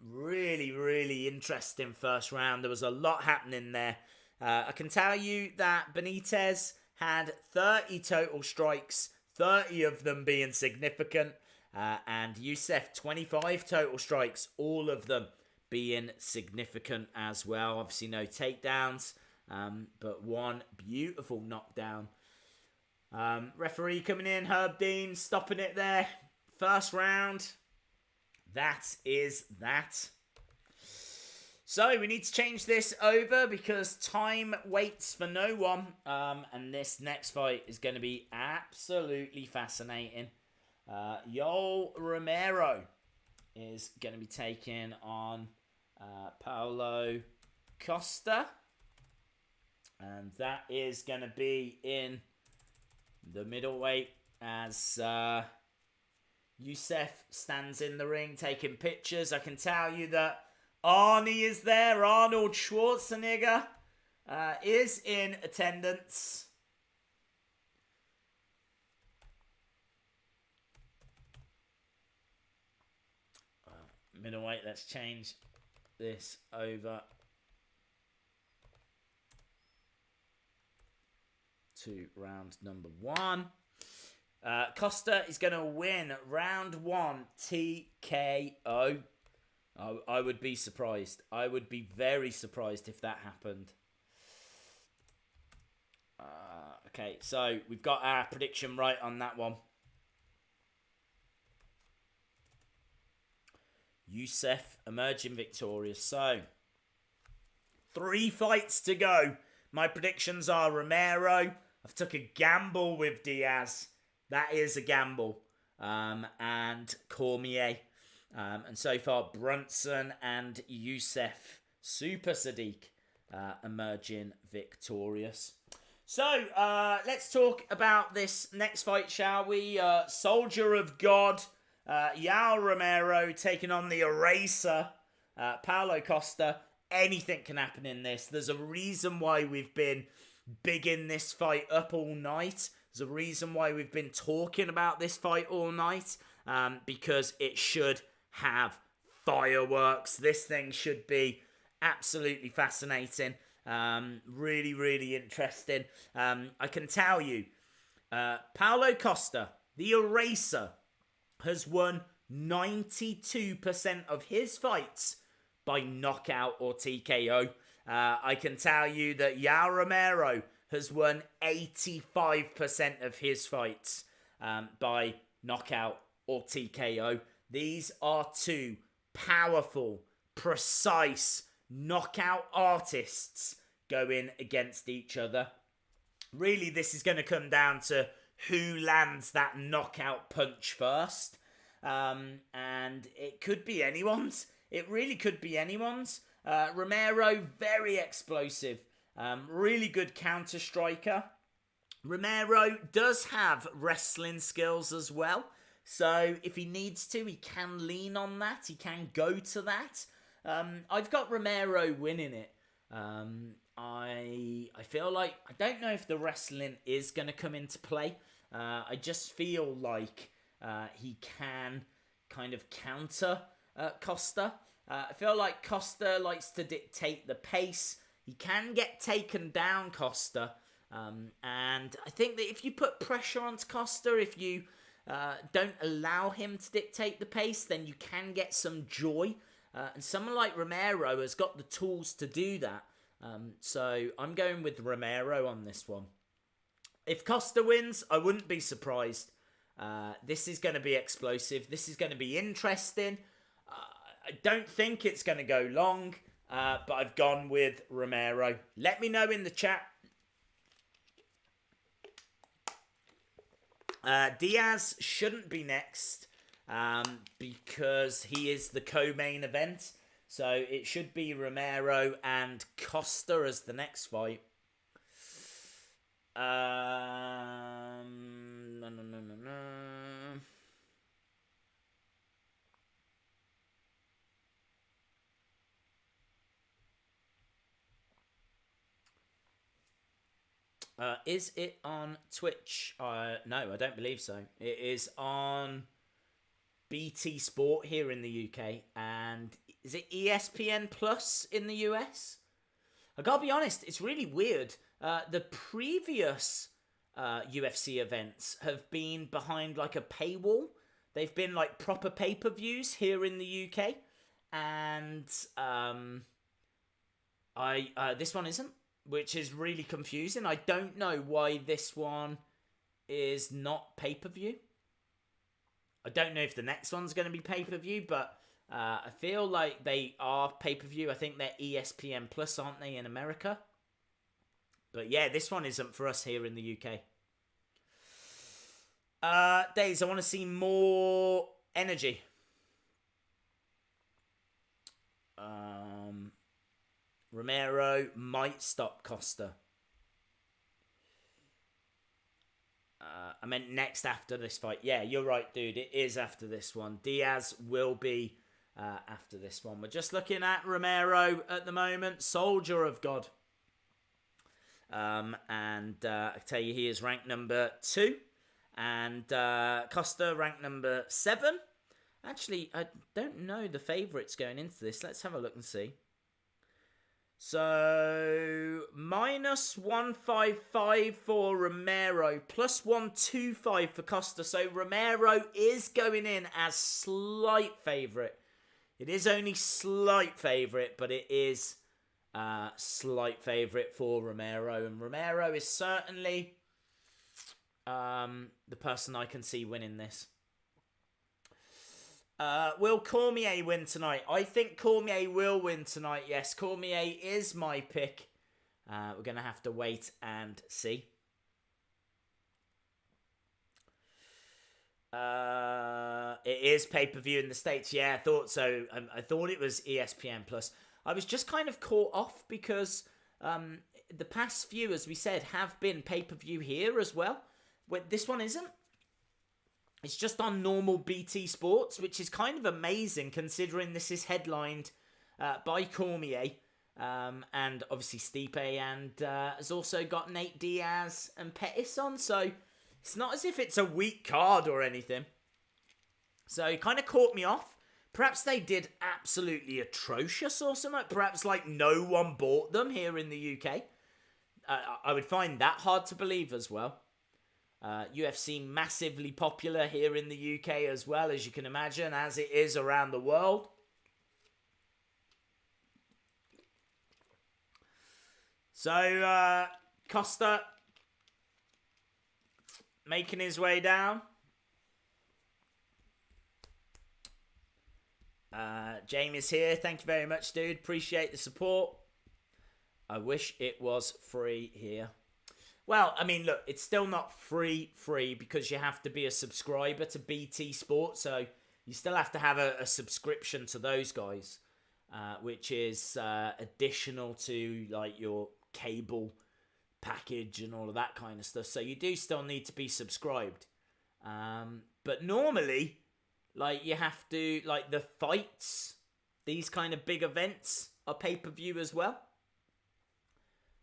Really, really interesting first round. There was a lot happening there. I can tell you that Benitez had 30 total strikes, 30 of them being significant. And Youssef, 25 total strikes, all of them being significant as well. Obviously no takedowns, but one beautiful knockdown. Referee coming in, Herb Dean, stopping it there. First round. That is that. So we need to change this over because time waits for no one. And this next fight is going to be absolutely fascinating. Yoel Romero is going to be taking on Paulo Costa. And that is going to be in the middleweight as Youssef stands in the ring taking pictures. I can tell you that Arnie is there. Arnold Schwarzenegger is in attendance. Middleweight, let's change this over to round number 1. Costa is going to win round 1 TKO. I would be surprised. I would be very surprised if that happened. Okay, so we've got our prediction right on that one. Youssef emerging victorious. So, 3 fights to go. My predictions are Romero. I've took a gamble with Diaz. That is a gamble. And Cormier. And so far, Brunson and Youssef, Super Sodiq, emerging victorious. So, let's talk about this next fight, shall we? Soldier of God, Yoel Romero taking on the Eraser, Paulo Costa. Anything can happen in this. There's a reason why we've been bigging this fight up all night. There's a reason why we've been talking about this fight all night. Because it should have fireworks. This thing should be absolutely fascinating. Really, really interesting. I can tell you, Paulo Costa, the Eraser, has won 92% of his fights by knockout or TKO. I can tell you that Yoel Romero has won 85% of his fights by knockout or TKO. These are 2 powerful, precise knockout artists going against each other. Really, this is going to come down to who lands that knockout punch first. And it could be anyone's. It really could be anyone's. Romero, very explosive. Really good counter striker. Romero does have wrestling skills as well. So if he needs to, he can lean on that. He can go to that. I've got Romero winning it. I feel like, I don't know if the wrestling is going to come into play. I just feel like he can kind of counter Costa. I feel like Costa likes to dictate the pace. He can get taken down, Costa. And I think that if you put pressure onto Costa, if you don't allow him to dictate the pace, then you can get some joy. And someone like Romero has got the tools to do that. So I'm going with Romero on this one. If Costa wins, I wouldn't be surprised. This is going to be explosive. This is going to be interesting. I don't think it's going to go long, but I've gone with Romero. Let me know in the chat. Diaz shouldn't be next because he is the co-main event. So it should be Romero and Costa as the next fight. Is it on Twitch? No, I don't believe so. It is on BT Sport here in the UK. And is it ESPN Plus in the US? I gotta be honest, it's really weird. The previous UFC events have been behind like a paywall. They've been like proper pay-per-views here in the UK. And this one isn't, which is really confusing. I don't know why this one is not pay-per-view. I don't know if the next one's going to be pay-per-view, but I feel like they are pay-per-view. I think they're ESPN Plus, aren't they, in America? But yeah, this one isn't for us here in the UK. Days, I want to see more energy. Romero might stop Costa. I meant next after this fight. Yeah, you're right, dude. It is after this one. Diaz will be after this one. We're just looking at Romero at the moment. Soldier of God. And I tell you, he is ranked number 2. And Costa ranked number 7. Actually, I don't know the favourites going into this. Let's have a look and see. So, minus 155 for Romero, plus 125 for Costa. So, Romero is going in as slight favourite It is only slight favourite, but it is slight favourite for Romero. And Romero is certainly the person I can see winning this. Will Cormier win tonight? I think Cormier will win tonight, yes. Cormier is my pick. We're going to have to wait and see. It is pay-per-view in the States. Yeah, I thought so. I thought it was ESPN+. I was just kind of caught off because the past few, as we said, have been pay-per-view here as well. This one isn't. It's just on normal BT Sports, which is kind of amazing considering this is headlined by Cormier. And obviously Stipe, and has also got Nate Diaz and Pettis on. So it's not as if it's a weak card or anything. So it kind of caught me off. Perhaps they did absolutely atrocious or something. Perhaps like no one bought them here in the UK. I would find that hard to believe as well. UFC massively popular here in the UK as well, as you can imagine, as it is around the world. So, Costa making his way down. Jamie's here. Thank you very much, dude. Appreciate the support. I wish it was free here. Well, I mean, look, it's still not free because you have to be a subscriber to BT Sport. So you still have to have a subscription to those guys, which is additional to like your cable package and all of that kind of stuff. So you do still need to be subscribed. But normally, like you have to, like the fights, these kind of big events are pay-per-view as well.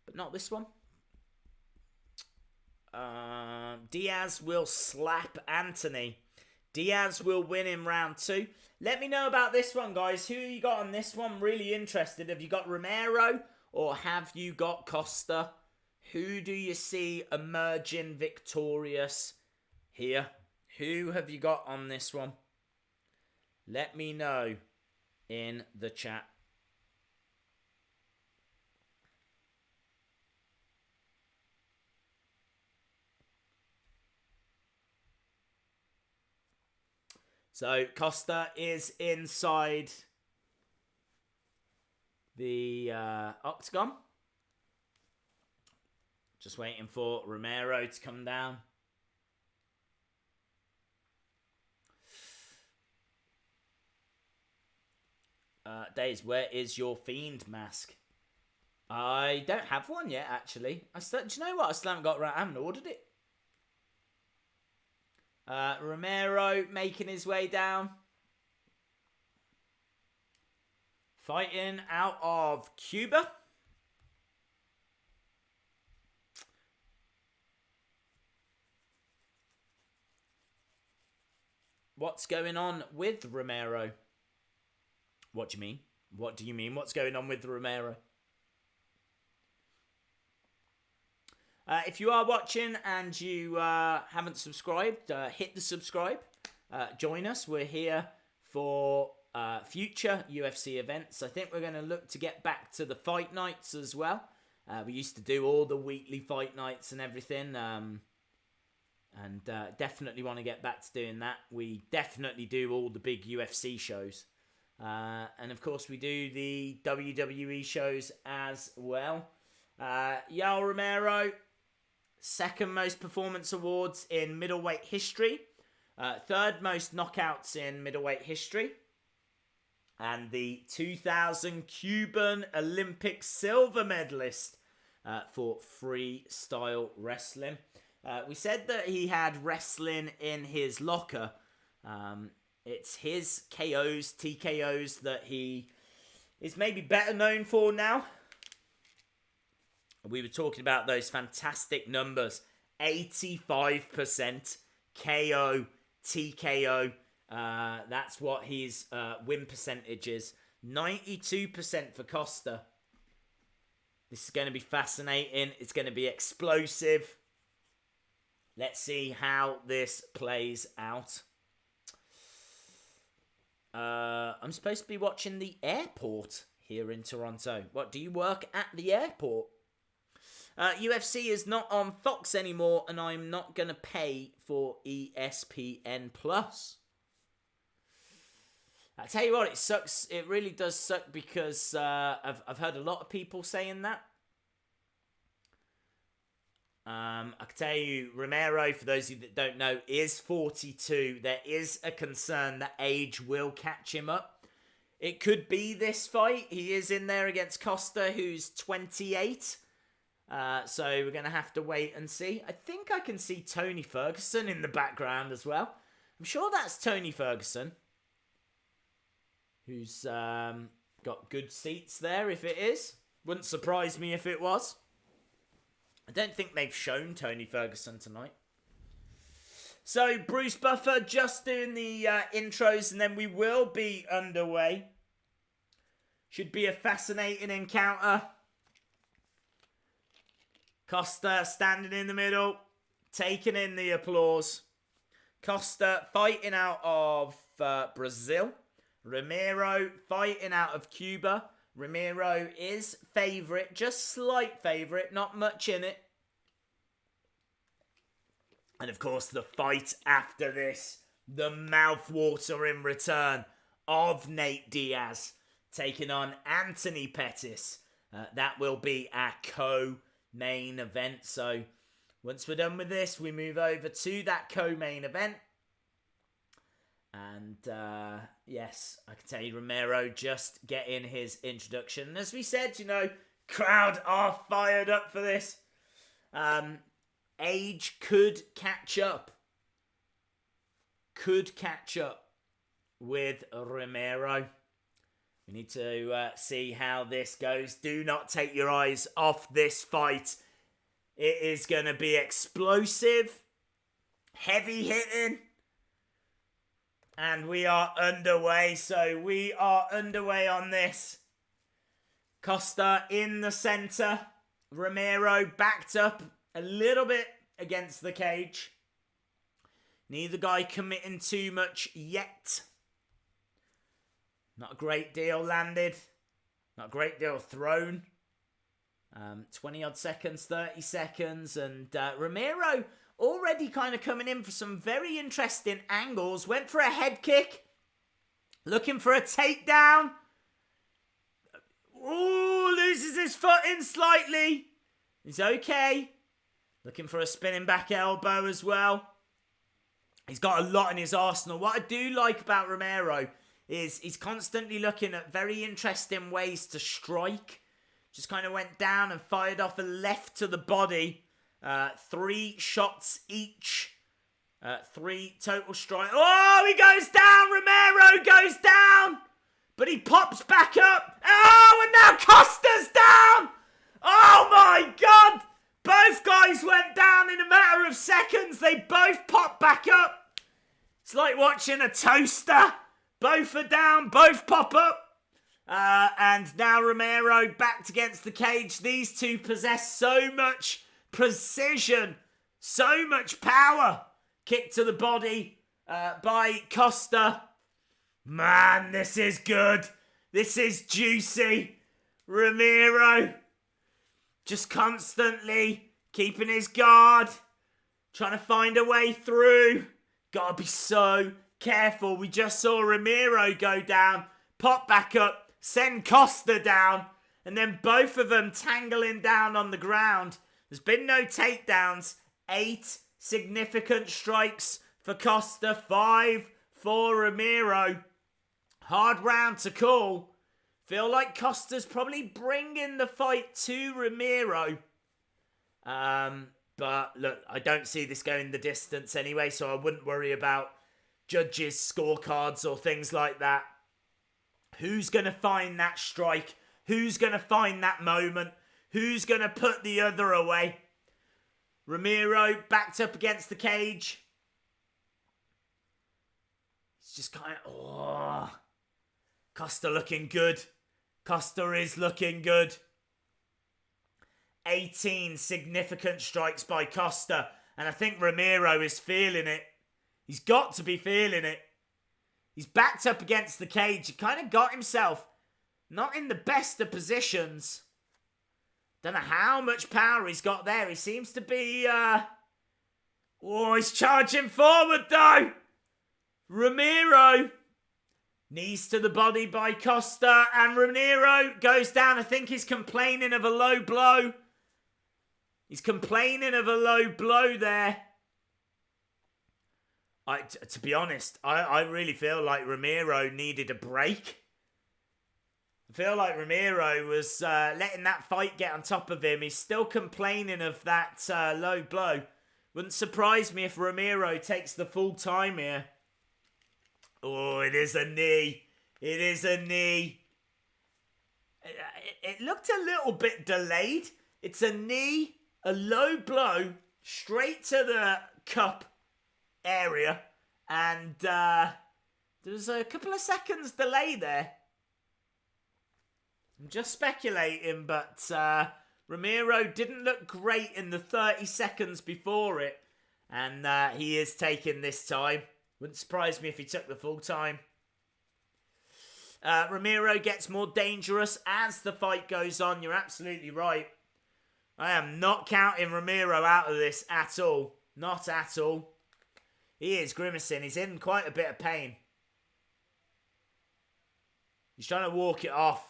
But not this one. Diaz will slap Anthony. Diaz will win in round 2. Let me know about this one, guys. Who you got on this one? Really interested. Have you got Romero or have you got Costa? Who do you see emerging victorious here? Who have you got on this one? Let me know in the chat. So, Costa is inside the octagon. Just waiting for Romero to come down. Diaz, where is your Fiend mask? I don't have one yet, actually. Do you know what? I still haven't got around. I haven't ordered it. Romero making his way down. Fighting out of Cuba. What's going on with Romero? What do you mean? What do you mean? What's going on with Romero? If you are watching and you haven't subscribed, hit the subscribe. Join us. We're here for future UFC events. I think we're going to look to get back to the fight nights as well. We used to do all the weekly fight nights and everything. And definitely want to get back to doing that. We definitely do all the big UFC shows. And of course we do the WWE shows as well. Yoel Romero, second most performance awards in middleweight history. Third most knockouts in middleweight history. And the 2000 Cuban Olympic silver medalist for freestyle wrestling. We said that he had wrestling in his locker. It's his KOs, TKOs that he is maybe better known for now. We were talking about those fantastic numbers. 85% KO, TKO. That's what his win percentage is. 92% for Costa. This is going to be fascinating. It's going to be explosive. Let's see how this plays out. I'm supposed to be watching the airport here in Toronto. What, do you work at the airport? UFC is not on Fox anymore, and I'm not going to pay for ESPN+. I tell you what, it sucks. It really does suck because I've heard a lot of people saying that. I can tell you, Romero, for those of you that don't know, is 42. There is a concern that age will catch him up. It could be this fight. He is in there against Costa, who's 28. So we're going to have to wait and see. I think I can see Tony Ferguson in the background as well. I'm sure that's Tony Ferguson, who's got good seats there, if it is. Wouldn't surprise me if it was. I don't think they've shown Tony Ferguson tonight. So, Bruce Buffer just doing the intros, and then we will be underway. Should be a fascinating encounter. Costa standing in the middle, taking in the applause. Costa fighting out of Brazil. Romero fighting out of Cuba. Romero is favourite, just slight favourite, not much in it. And of course, the fight after this, the mouthwater in return of Nate Diaz taking on Anthony Pettis. That will be our co-main event. So once we're done with this, we move over to that co-main event. And yes, I can tell you, Romero just getting his introduction. And as we said, you know, crowd are fired up for this. Age could catch up. Could catch up with Romero. We need to see how this goes. Do not take your eyes off this fight. It is going to be explosive, heavy hitting. And we are underway. So we are underway on this. Costa in the centre. Romero backed up a little bit against the cage. Neither guy committing too much yet. Not a great deal landed. Not a great deal thrown. 20 odd seconds, 30 seconds. And Romero already kind of coming in for some very interesting angles. Went for a head kick. Looking for a takedown. Ooh, loses his footing slightly. He's okay. Looking for a spinning back elbow as well. He's got a lot in his arsenal. What I do like about Romero is he's constantly looking at very interesting ways to strike. Just kind of went down and fired off a left to the body. 3 shots each. 3 total strike. Oh, he goes down. Romero goes down. But he pops back up. Oh, and now Costa's down. Oh, my God. Both guys went down in a matter of seconds. They both popped back up. It's like watching a toaster. Both are down. Both pop up. And now Romero backed against the cage. These two possess so much precision, so much power. Kick to the body by Costa. Man, this is good. This is juicy. Romero just constantly keeping his guard, trying to find a way through. Gotta be so careful. We just saw Romero go down, pop back up, send Costa down, and then both of them tangling down on the ground. There's been no takedowns. 8 significant strikes for Costa. 5 for Romero. Hard round to call. Feel like Costa's probably bringing the fight to Romero. But look, I don't see this going the distance anyway, so I wouldn't worry about judges' scorecards or things like that. Who's going to find that strike? Who's going to find that moment? Who's going to put the other away? Romero backed up against the cage. It's just kind of... Oh. Costa looking good. Costa is looking good. 18 significant strikes by Costa. And I think Romero is feeling it. He's got to be feeling it. He's backed up against the cage. He kind of got himself not in the best of positions. Don't know how much power he's got there. He seems to be... Oh, he's charging forward, though. Romero. Knees to the body by Costa. And Romero goes down. I think he's complaining of a low blow. He's complaining of a low blow there. To be honest, I really feel like Romero needed a break. I feel like Romero was letting that fight get on top of him. He's still complaining of that low blow. Wouldn't surprise me if Romero takes the full time here. Oh, it is a knee. It is a knee. It looked a little bit delayed. It's a knee, a low blow, straight to the cup area. And there's a couple of seconds delay there. I'm just speculating, but Romero didn't look great in the 30 seconds before it. And he is taking this time. Wouldn't surprise me if he took the full time. Romero gets more dangerous as the fight goes on. You're absolutely right. I am not counting Romero out of this at all. Not at all. He is grimacing. He's in quite a bit of pain. He's trying to walk it off.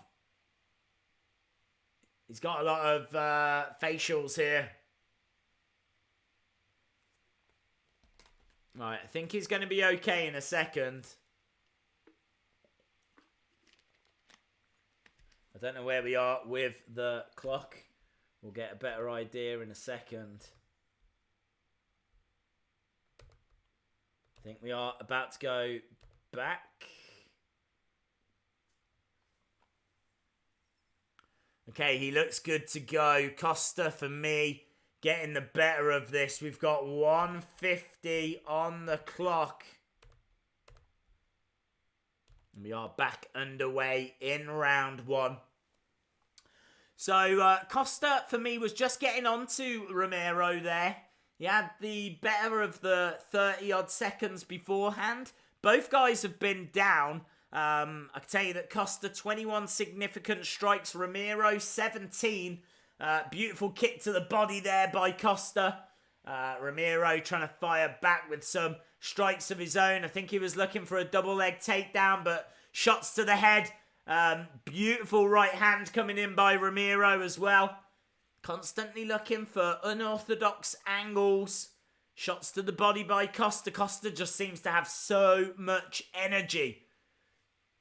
He's got a lot of facials here. Right, I think he's going to be okay in a second. I don't know where we are with the clock. We'll get a better idea in a second. I think we are about to go back. Okay, he looks good to go. Costa, for me, getting the better of this. We've got 1:50 on the clock. And we are back underway in round one. So, Costa, for me, was just getting on to Romero there. He had the better of the 30-odd seconds beforehand. Both guys have been down. I can tell you that Costa, 21 significant strikes. Romero, 17. Beautiful kick to the body there by Costa. Romero trying to fire back with some strikes of his own. I think he was looking for a double leg takedown, but shots to the head. Beautiful right hand coming in by Romero as well. Constantly looking for unorthodox angles. Shots to the body by Costa. Costa just seems to have so much energy.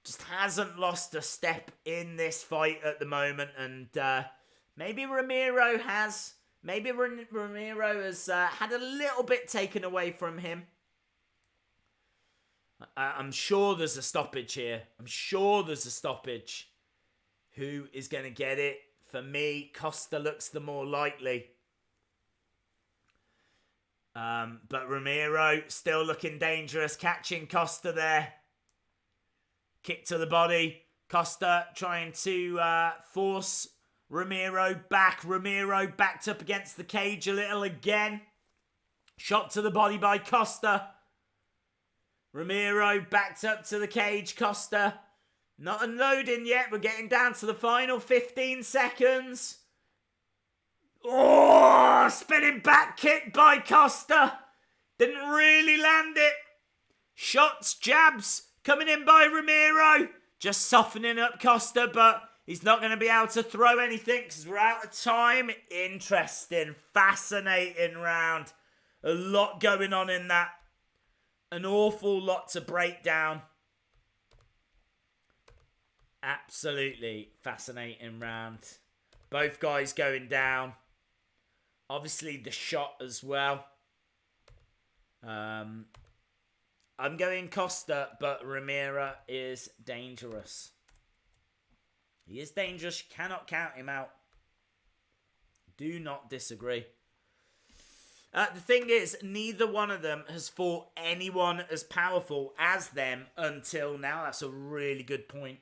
Just hasn't lost a step in this fight at the moment. And maybe Romero has. Maybe Romero has had a little bit taken away from him. I'm sure there's a stoppage here. I'm sure there's a stoppage. Who is going to get it? For me, Costa looks the more likely. But Romero still looking dangerous. Catching Costa there. Kick to the body. Costa trying to force Romero back. Romero backed up against the cage a little again. Shot to the body by Costa. Romero backed up to the cage. Costa not unloading yet. We're getting down to the final 15 seconds. Oh, spinning back kick by Costa. Didn't really land it. Shots, jabs coming in by Romero. Just softening up Costa, but he's not going to be able to throw anything because we're out of time. Interesting, fascinating round. A lot going on in that. An awful lot to break down. Absolutely fascinating round. Both guys going down. Obviously the shot as well. I'm going Costa, but Romero is dangerous. He is dangerous. You cannot count him out. Do not disagree. The thing is, neither one of them has fought anyone as powerful as them until now. That's a really good point.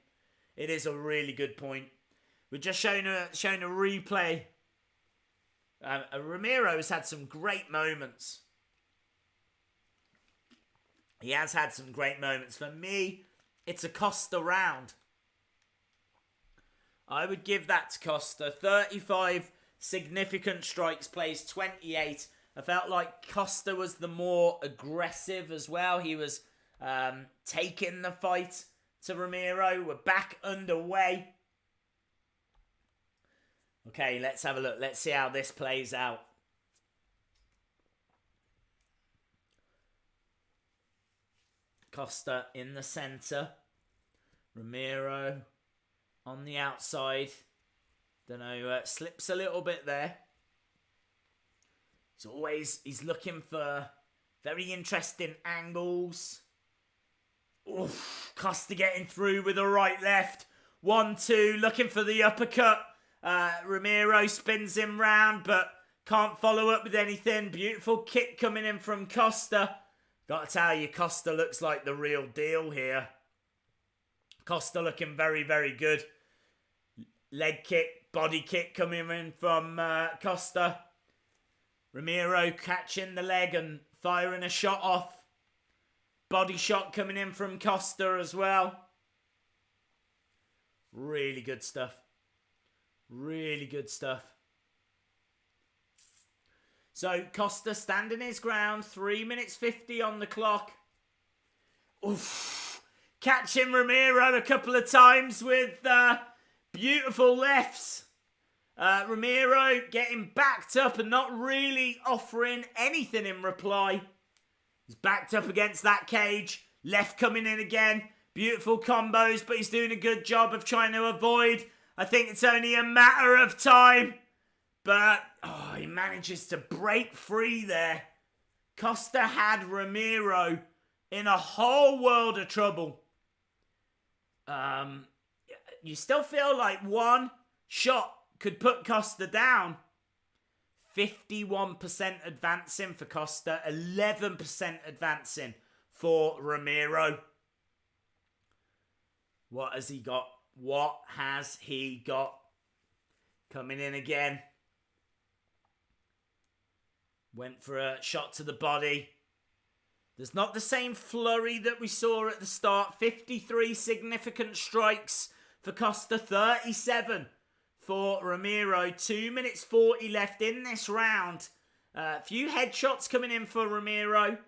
It is a really good point. We're just showing a replay. Romero has had some great moments. He has had some great moments. For me, it's a Costa round. I would give that to Costa. 35 significant strikes, plays 28. I felt like Costa was the more aggressive as well. He was taking the fight to Romero. We're back underway. Okay, let's have a look. Let's see how this plays out. Costa in the centre. Romero on the outside. Don't know, slips a little bit there. He's looking for very interesting angles. Oof, Costa getting through with a right left. 1-2, looking for the uppercut. Romero spins him round, but can't follow up with anything. Beautiful kick coming in from Costa. Got to tell you, Costa looks like the real deal here. Costa looking very, very good. Leg kick, body kick coming in from Costa. Romero catching the leg and firing a shot off. Body shot coming in from Costa as well. Really good stuff. Really good stuff. So Costa standing his ground. 3 minutes 50 on the clock. Oof. Catching Romero a couple of times with beautiful lefts. Romero getting backed up and not really offering anything in reply. He's backed up against that cage. Left coming in again. Beautiful combos, but he's doing a good job of trying to avoid. I think it's only a matter of time. But he manages to break free there. Costa had Romero in a whole world of trouble. You still feel like one shot could put Costa down. 51% advancing for Costa. 11% advancing for Romero. What has he got? What has he got? Coming in again. Went for a shot to the body. There's not the same flurry that we saw at the start. 53 significant strikes for Costa. 37 for Romero. 2 minutes 40 left in this round. A few headshots coming in for Romero. I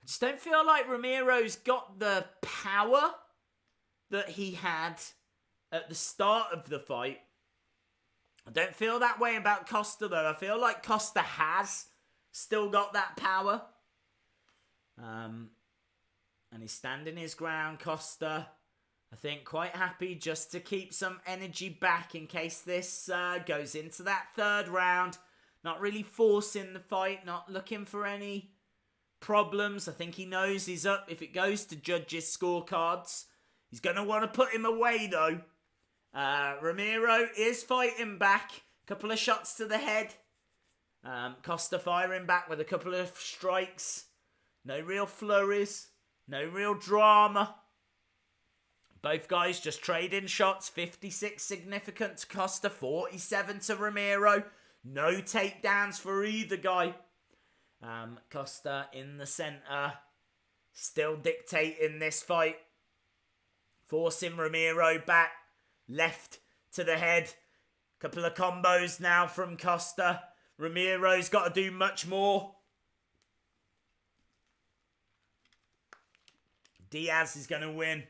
just don't feel like Romero's got the power that he had at the start of the fight. I don't feel that way about Costa though. I feel like Costa has still got that power. And he's standing his ground, Costa. I think quite happy just to keep some energy back in case this goes into that third round. Not really forcing the fight, not looking for any problems. I think he knows he's up if it goes to judges' scorecards. He's going to want to put him away though. Romero is fighting back. Couple of shots to the head. Costa firing back with a couple of strikes. No real flurries. No real drama. Both guys just trading shots. 56 significant to Costa. 47 to Romero. No takedowns for either guy. Costa in the centre. Still dictating this fight. Forcing Romero back. Left to the head. Couple of combos now from Costa. Romero's got to do much more. Diaz is going to win.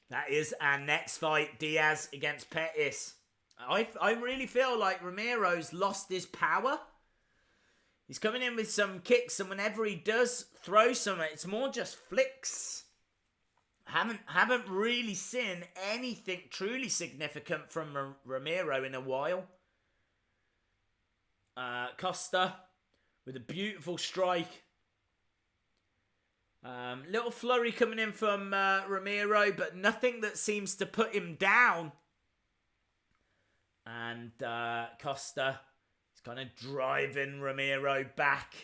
That is our next fight. Diaz against Pettis. I really feel like Romero's lost his power. He's coming in with some kicks, and whenever he does throw some, it's more just flicks. Haven't really seen anything truly significant from Romero in a while. Costa with a beautiful strike. Little flurry coming in from Romero, but nothing that seems to put him down. And Costa is kind of driving Romero back.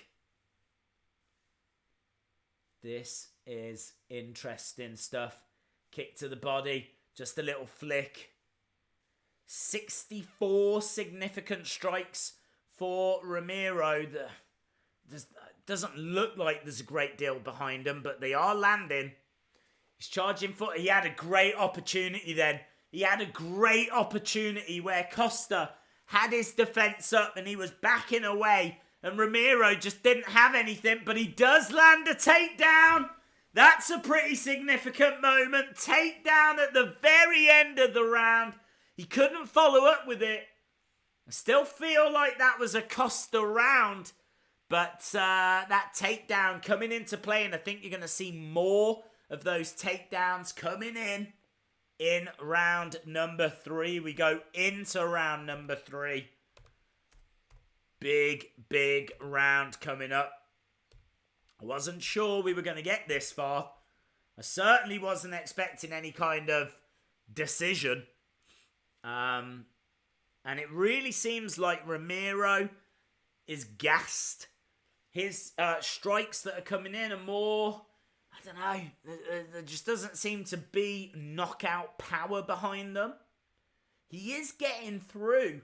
This is interesting stuff. Kick to the body, just a little flick. 64 significant strikes for Romero. doesn't look like there's a great deal behind them, but they are landing. He's charging for... He had a great opportunity then. He had a great opportunity where Costa had his defense up and he was backing away. And Romero just didn't have anything, but he does land a takedown. That's a pretty significant moment. Takedown at the very end of the round. He couldn't follow up with it. I still feel like that was a Costa round. But that takedown coming into play, and I think you're going to see more of those takedowns coming in round number 3. We go into round number 3. Big round coming up. I wasn't sure we were going to get this far. I certainly wasn't expecting any kind of decision. And it really seems like Romero is gassed. His strikes that are coming in are more... I don't know. There just doesn't seem to be knockout power behind them. He is getting through.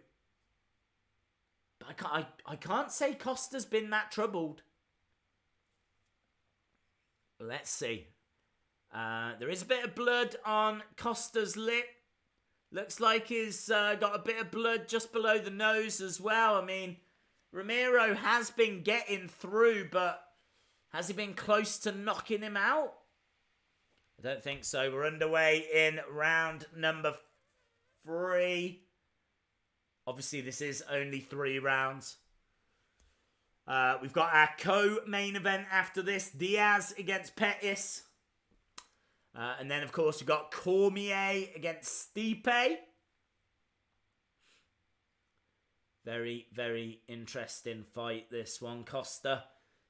But I can't say Costa's been that troubled. Let's see. There is a bit of blood on Costa's lip. Looks like he's got a bit of blood just below the nose as well. I mean, Romero has been getting through, but has he been close to knocking him out? I don't think so. We're underway in round number 3. Obviously, this is only 3 rounds. We've got our co-main event after this. Diaz against Pettis. And then, of course, we've got Cormier against Stipe. Very interesting fight, this one. Costa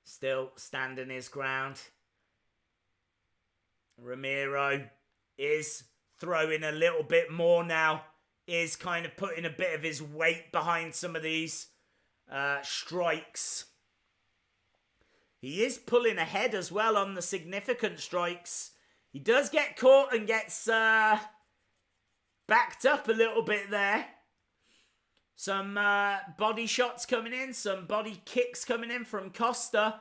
still standing his ground. Romero is throwing a little bit more now. Is kind of putting a bit of his weight behind some of these strikes. He is pulling ahead as well on the significant strikes. He does get caught and gets backed up a little bit there. Some body shots coming in. Some body kicks coming in from Costa.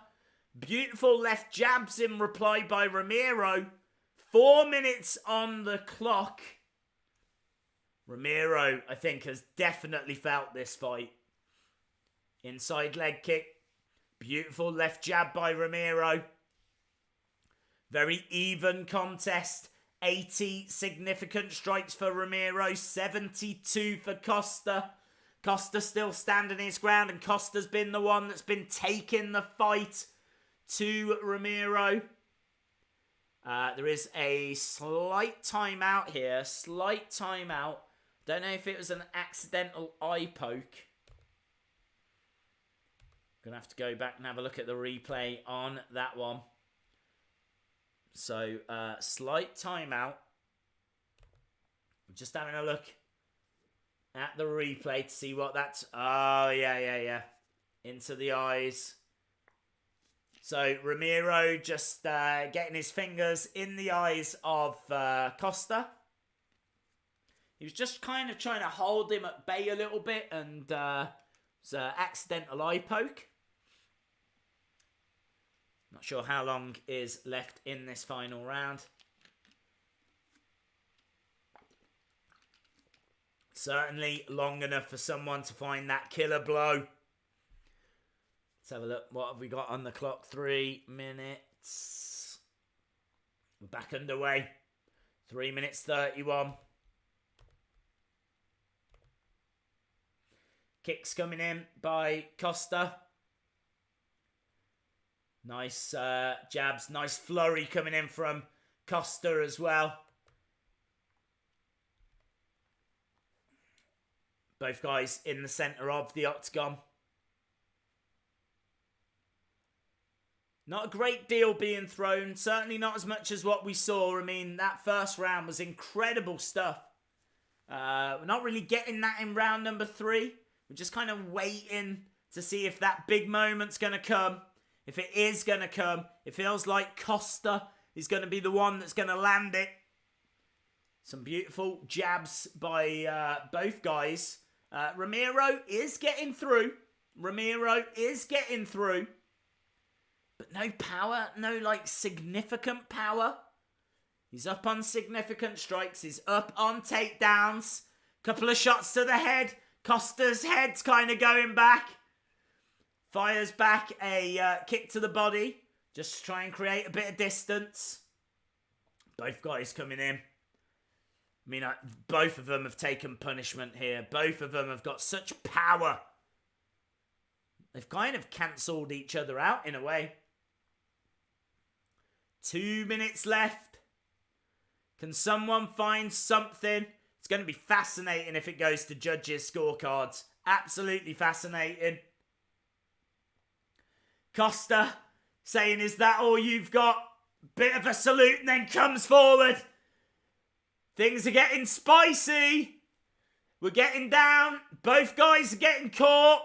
Beautiful left jabs in reply by Romero. 4 minutes on the clock. Romero, I think, has definitely felt this fight. Inside leg kick. Beautiful left jab by Romero. Very even contest. 80 significant strikes for Romero. 72 for Costa. Costa still standing his ground, and Costa's been the one that's been taking the fight to Romero. There is a slight timeout here. Slight timeout. Don't know if it was an accidental eye poke. Gonna have to go back and have a look at the replay on that one. So, slight timeout. We're just having a look at the replay to see what that's... Oh, yeah. Into the eyes. So, Romero just getting his fingers in the eyes of Costa. He was just kind of trying to hold him at bay a little bit, and it's an accidental eye poke. Not sure how long is left in this final round. Certainly long enough for someone to find that killer blow. Let's have a look. What have we got on the clock? 3 minutes. We're back underway. 3 minutes 31. Kicks coming in by Costa. Nice jabs. Nice flurry coming in from Costa as well. Both guys in the centre of the octagon. Not a great deal being thrown. Certainly not as much as what we saw. I mean, that first round was incredible stuff. We're not really getting that in round number 3. We're just kind of waiting to see if that big moment's going to come. If it is going to come, it feels like Costa is going to be the one that's going to land it. Some beautiful jabs by both guys. Romero is getting through. But no power, no like significant power. He's up on significant strikes. He's up on takedowns. Couple of shots to the head. Costa's head's kind of going back. Fires back a kick to the body. Just to try and create a bit of distance. Both guys coming in. I mean, both of them have taken punishment here. Both of them have got such power. They've kind of cancelled each other out in a way. 2 minutes left. Can someone find something? It's going to be fascinating if it goes to judges' scorecards. Absolutely fascinating. Costa saying, is that all you've got? Bit of a salute and then comes forward. Things are getting spicy. We're getting down. Both guys are getting caught.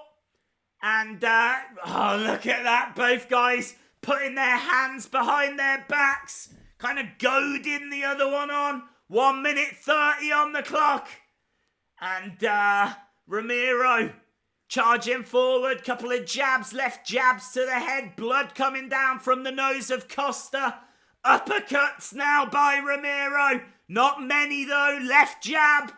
And, oh, look at that. Both guys putting their hands behind their backs. Kind of goading the other one on. 1 minute 30 on the clock. And Romero charging forward. Couple of jabs, left jabs to the head. Blood coming down from the nose of Costa. Uppercuts now by Romero. Not many though. Left jab.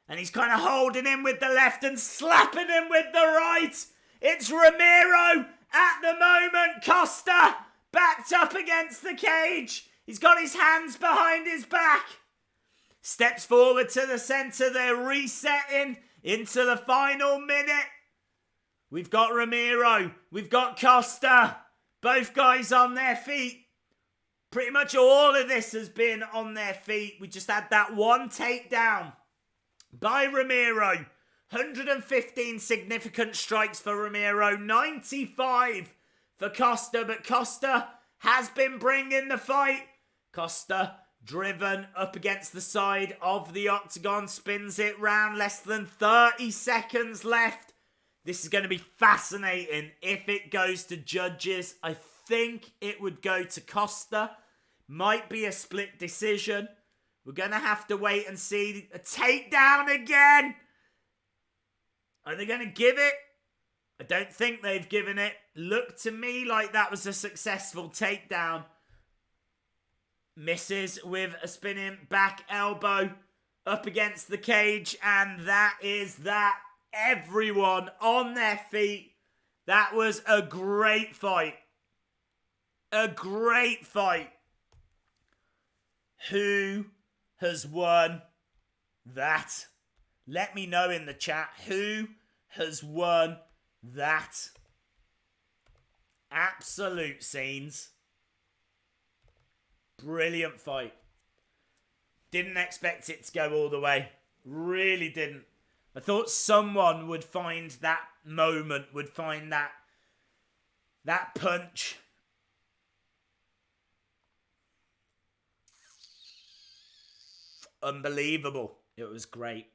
And he's kind of holding him with the left and slapping him with the right. It's Romero at the moment. Costa backed up against the cage. He's got his hands behind his back. Steps forward to the centre. They're resetting into the final minute. We've got Romero. We've got Costa. Both guys on their feet. Pretty much all of this has been on their feet. We just had that one takedown by Romero. 115 significant strikes for Romero. 95 for Costa. But Costa has been bringing the fight. Costa driven up against the side of the octagon. Spins it round. Less than 30 seconds left. This is going to be fascinating if it goes to judges. I think it would go to Costa. Might be a split decision. We're going to have to wait and see. A takedown again. Are they going to give it? I don't think they've given it. Looked to me like that was a successful takedown. Misses with a spinning back elbow up against the cage. And that is that. Everyone on their feet. That was a great fight. A great fight. Who has won that? Let me know in the chat. Who has won that? Absolute scenes. Brilliant fight. Didn't expect it to go all the way. Really didn't. I thought someone would find that moment, would find that punch. Unbelievable. It was great.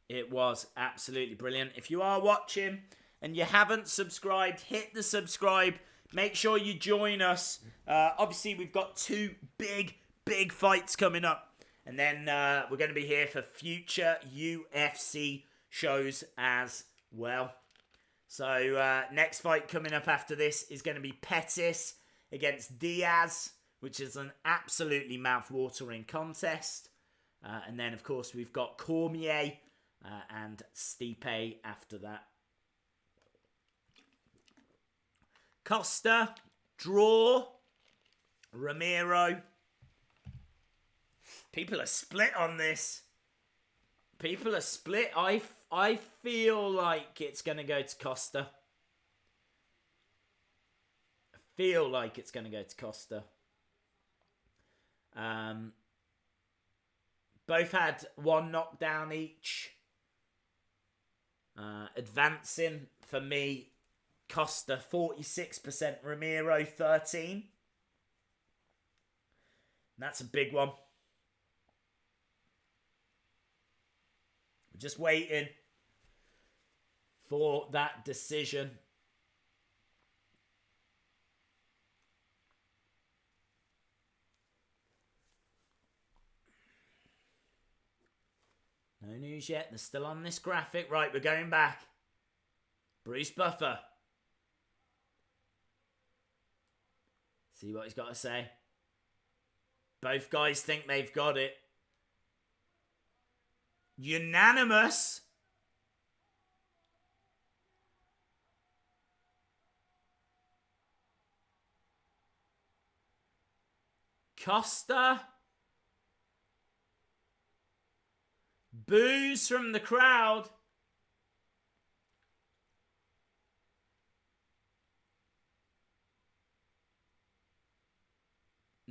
It was absolutely brilliant. If you are watching and you haven't subscribed, hit the subscribe. Make sure you join us. Obviously, we've got two big fights coming up. And then we're going to be here for future UFC shows as well. So next fight coming up after this is going to be Pettis against Diaz, which is an absolutely mouth-watering contest. And then, of course, we've got Cormier and Stipe after that. Costa, draw. Romero. People are split on this. People are split. I feel like it's going to go to Costa. I feel like it's going to go to Costa. Both had one knockdown each. Advancing for me, Costa 46%, Romero 13%. And that's a big one. Just waiting for that decision. No news yet. They're still on this graphic. Right, we're going back. Bruce Buffer. See what he's got to say. Both guys think they've got it. Unanimous. Costa. Boos from the crowd.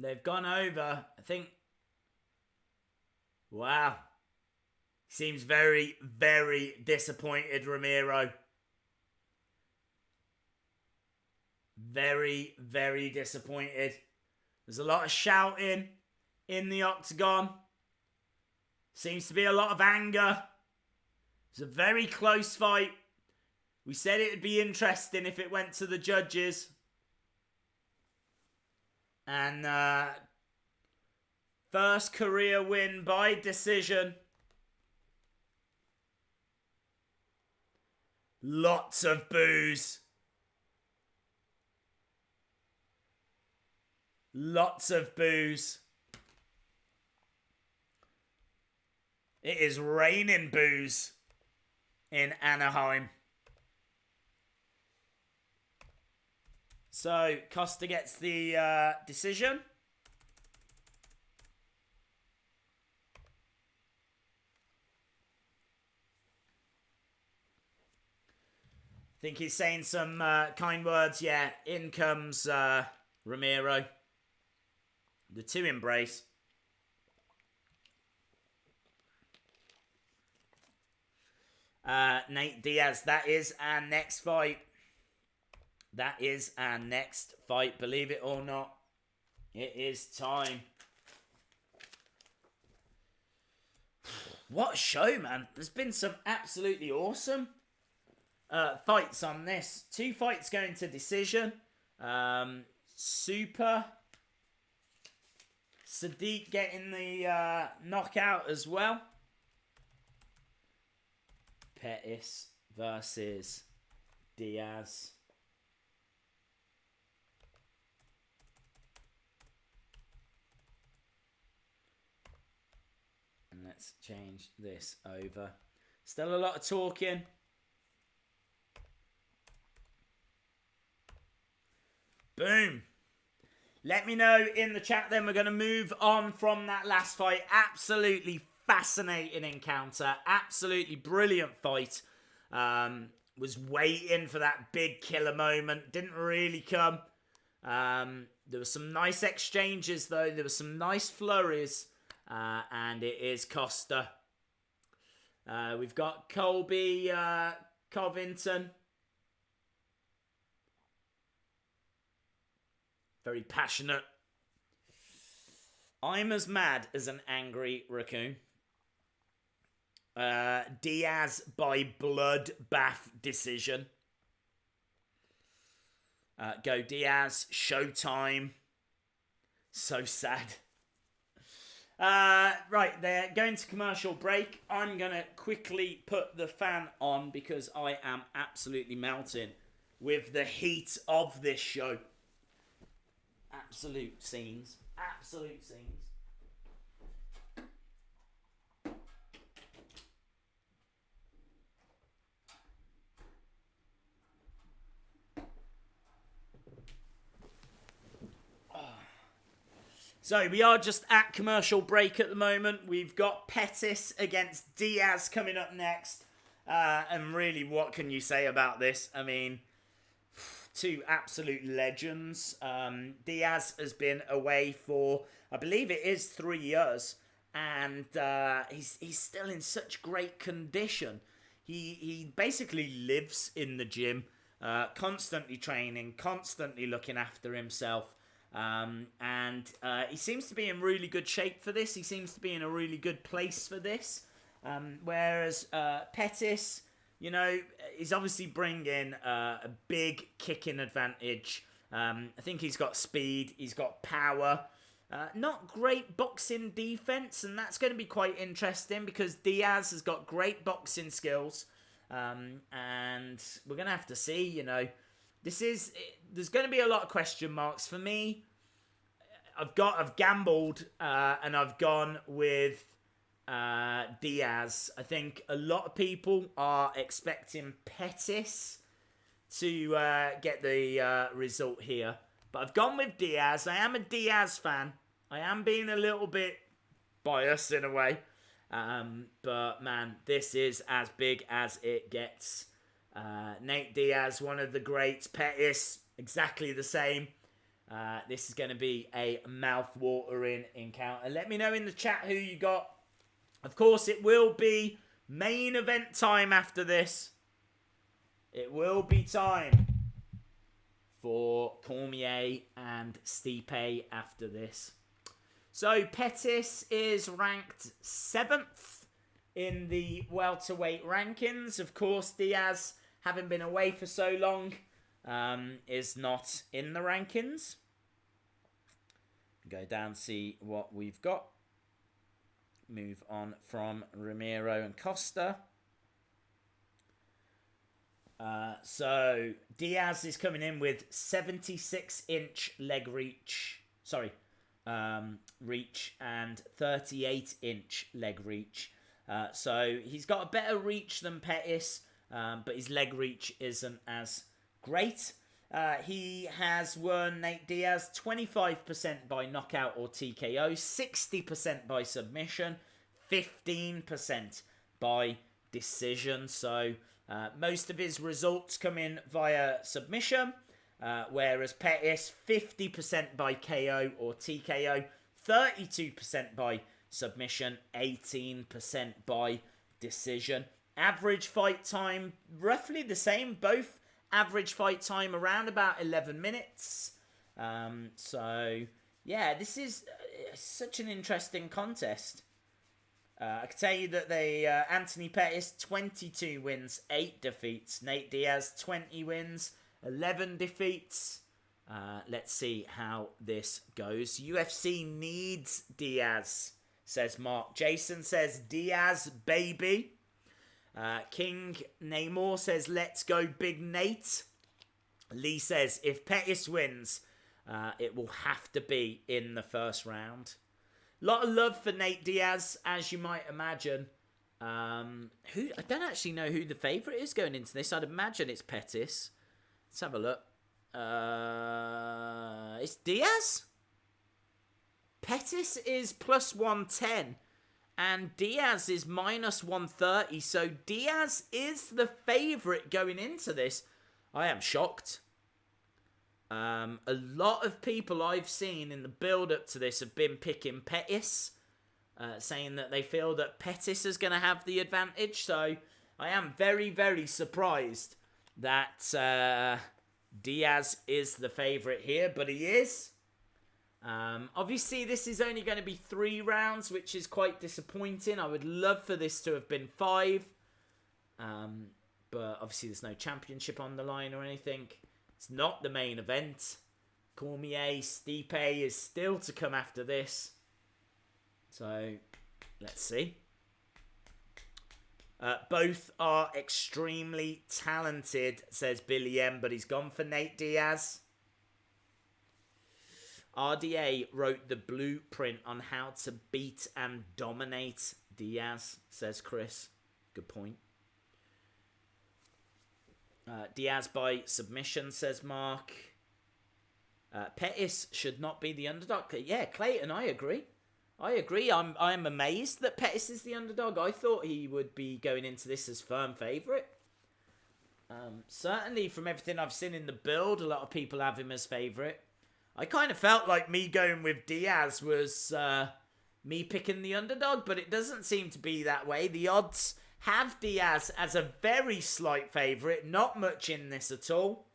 They've gone over, I think. Wow. Seems very, very disappointed, Romero. Very, very disappointed. There's a lot of shouting in the octagon. Seems to be a lot of anger. It's a very close fight. We said it would be interesting if it went to the judges. And first career win by decision. Lots of boos. Lots of boos. It is raining boos in Anaheim. So, Costa gets the decision. I think he's saying some kind words. Yeah, in comes Romero. The two embrace. Nate Diaz, that is our next fight. That is our next fight, believe it or not. It is time. What a show, man. There's been some absolutely awesome fights on this. 2 fights going to decision. Super. Sodiq getting the knockout as well. Pettis versus Diaz. And let's change this over. Still a lot of talking. Boom. Let me know in the chat then. We're going to move on from that last fight. Absolutely fascinating encounter. Absolutely brilliant fight. Was waiting for that big killer moment. Didn't really come. There were some nice exchanges though. There were some nice flurries. And it is Costa. We've got Colby Covington. Very passionate. I'm as mad as an angry raccoon. Diaz by bloodbath decision. Go Diaz. Showtime. So sad. Right, they're going to commercial break. I'm going to quickly put the fan on because I am absolutely melting with the heat of this show. Absolute scenes. Absolute scenes. So we are just at commercial break at the moment. We've got Pettis against Diaz coming up next. And really, what can you say about this? I mean, 2 absolute legends. Diaz has been away for, I believe it is 3 years. And he's still in such great condition. He basically lives in the gym, constantly training, constantly looking after himself. And he seems to be in really good shape for this. He seems to be in a really good place for this. Whereas Pettis, you know, he's obviously bringing a big kicking advantage. I think he's got speed. He's got power. Not great boxing defense. And that's going to be quite interesting because Diaz has got great boxing skills. And we're going to have to see, you know. There's going to be a lot of question marks for me. I've gambled and I've gone with Diaz. I think a lot of people are expecting Pettis to get the result here, but I've gone with Diaz. I am a Diaz fan. I am being a little bit biased in a way, but man, this is as big as it gets. Nate Diaz, one of the greats. Pettis, exactly the same. This is going to be a mouth-watering encounter. Let me know in the chat who you got. Of course, it will be main event time after this. It will be time for Cormier and Stipe after this. So, Pettis is ranked 7th in the welterweight rankings. Of course, Diaz, having been away for so long, is not in the rankings. Go down, see what we've got. Move on from Romero and Costa. So Diaz is coming in with 76-inch leg reach. Reach and 38-inch leg reach. So he's got a better reach than Pettis, but his leg reach isn't as great. He has won Nate Diaz 25% by knockout or TKO, 60% by submission, 15% by decision. So most of his results come in via submission, whereas Pettis 50% by KO or TKO, 32% by submission, 18% by decision. Average fight time roughly the same, both average fight time around about 11 minutes. So yeah, this is such an interesting contest. I can tell you that Anthony Pettis 22 wins, 8 defeats. Nate Diaz 20 wins, 11 defeats. Let's see how this goes. UFC needs Diaz, says Mark. Jason says Diaz, baby. King Namor says, let's go Big Nate. Lee says, if Pettis wins, it will have to be in the first round. A lot of love for Nate Diaz, as you might imagine. I don't actually know who the favourite is going into this. I'd imagine it's Pettis. Let's have a look. It's Diaz? Pettis is plus 110. And Diaz is minus 130. So Diaz is the favourite going into this. I am shocked. A lot of people I've seen in the build-up to this have been picking Pettis. Saying that they feel that Pettis is going to have the advantage. So I am very, very surprised that Diaz is the favourite here. But he is. Obviously, this is only going to be 3 rounds, which is quite disappointing. I would love for this to have been 5. But obviously, there's no championship on the line or anything. It's not the main event. Cormier, Stipe is still to come after this. So, let's see. Both are extremely talented, says Billy M, but he's gone for Nate Diaz. RDA wrote the blueprint on how to beat and dominate Diaz, says Chris. Good point. Diaz by submission, says Mark. Pettis should not be the underdog. Yeah, Clayton, I agree. I'm amazed that Pettis is the underdog. I thought he would be going into this as firm favourite. Certainly from everything I've seen in the build, a lot of people have him as favourite. I kind of felt like me going with Diaz was me picking the underdog, but it doesn't seem to be that way. The odds have Diaz as a very slight favourite, not much in this at all.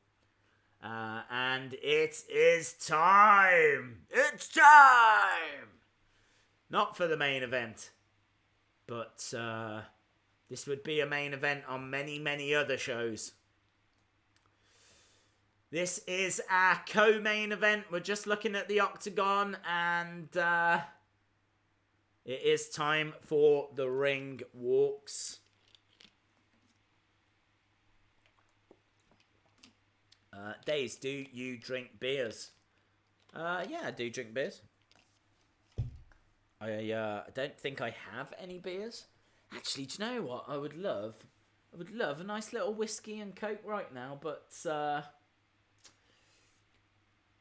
And it is time! It's time! Not for the main event, but this would be a main event on many, many other shows. This is our co-main event. We're just looking at the octagon, and it is time for the ring walks. Days, do you drink beers? Yeah, I do drink beers. I don't think I have any beers. Actually, do you know what? I would love a nice little whiskey and Coke right now, but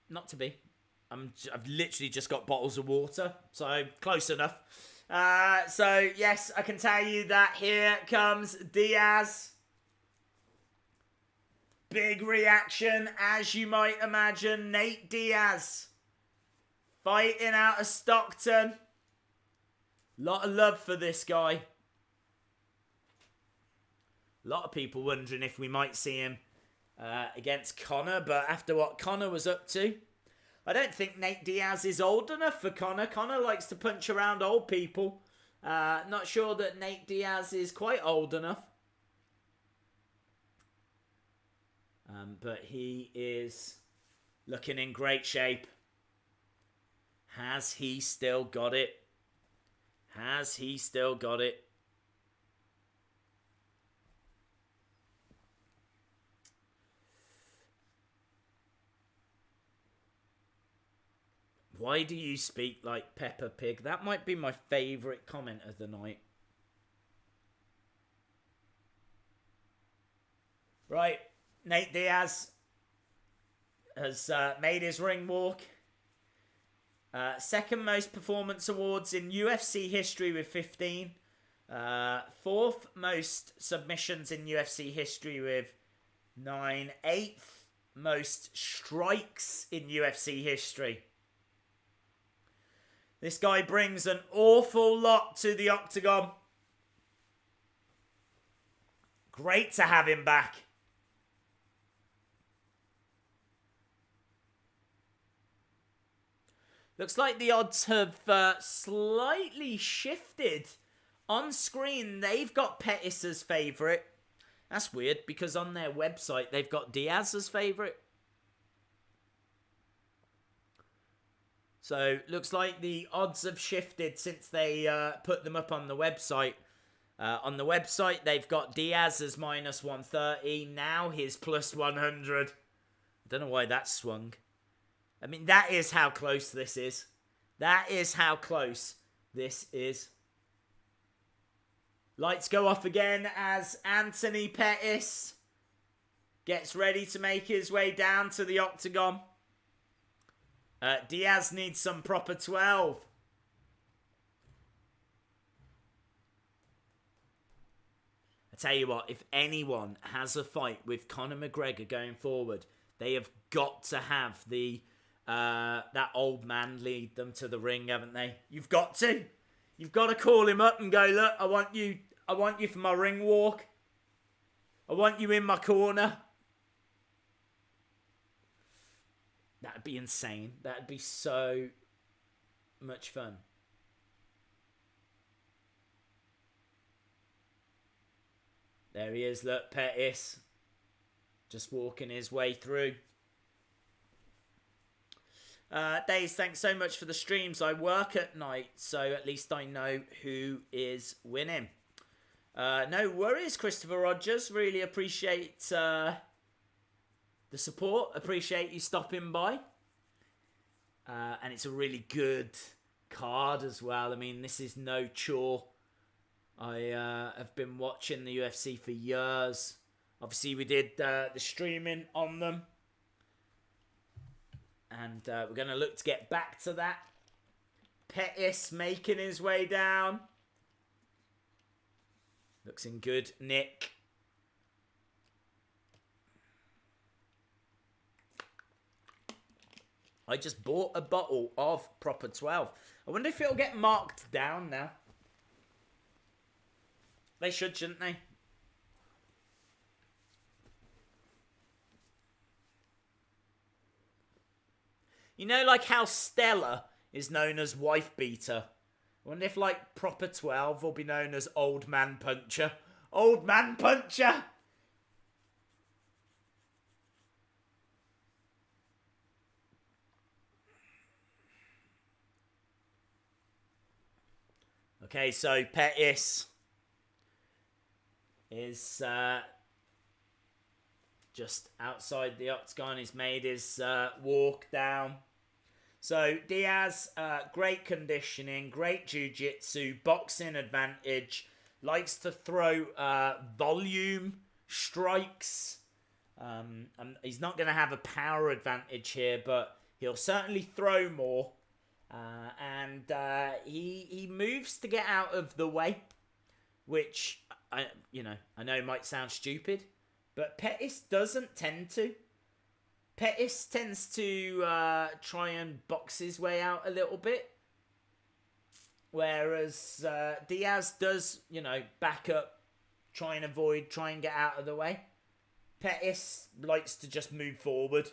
not to be. I've literally just got bottles of water, so close enough. So yes, I can tell you that here comes Diaz. Big reaction, as you might imagine. Nate Diaz fighting out of Stockton. Lot of love for this guy. A lot of people wondering if we might see him against Conor, but after what Conor was up to, I don't think Nate Diaz is old enough for Conor. Conor likes to punch around old people. Not sure that Nate Diaz is quite old enough. But he is looking in great shape. Has he still got it? Has he still got it? Why do you speak like Peppa Pig? That might be my favourite comment of the night. Right, Nate Diaz has made his ring walk. Second most performance awards in UFC history with 15. Fourth most submissions in UFC history with 9. Eighth most strikes in UFC history. This guy brings an awful lot to the octagon. Great to have him back. Looks like the odds have slightly shifted. On screen, they've got Pettis as favourite. That's weird, because on their website, they've got Diaz as favourite. So, looks like the odds have shifted since they put them up on the website. On the website, they've got Diaz as minus 130. Now he's plus 100. I don't know why that swung. I mean, that is how close this is. That is how close this is. Lights go off again as Anthony Pettis gets ready to make his way down to the octagon. Diaz needs some proper 12. I tell you what, if anyone has a fight with Conor McGregor going forward, they have got to have the that old man lead them to the ring, haven't they? You've got to. You've got to call him up and go, look, I want you for my ring walk. I want you in my corner. That'd be insane. That'd be so much fun. There he is, look, Pettis. Just walking his way through. Days, thanks so much for the streams. I work at night, so at least I know who is winning. No worries, Christopher Rogers. Really appreciate the support. Appreciate you stopping by. And it's a really good card as well. I mean, this is no chore. I have been watching the UFC for years. Obviously, we did the streaming on them. And we're going to look to get back to that. Pettis making his way down. Looks in good nick. I just bought a bottle of proper 12. I wonder if it'll get marked down now. They should, shouldn't they? You know, like how Stella is known as wife beater. I wonder if, like, proper 12 will be known as old man puncher. Old man puncher! Okay, so Pettis is just outside the octagon. He's made his walk down. So Diaz, great conditioning, great jiu-jitsu, boxing advantage, likes to throw volume strikes. And he's not going to have a power advantage here, but he'll certainly throw more. And he moves to get out of the way, which I know might sound stupid, but Pettis doesn't tend to. Pettis tends to try and box his way out a little bit, whereas Diaz does, back up, try and avoid, try and get out of the way. Pettis likes to just move forward.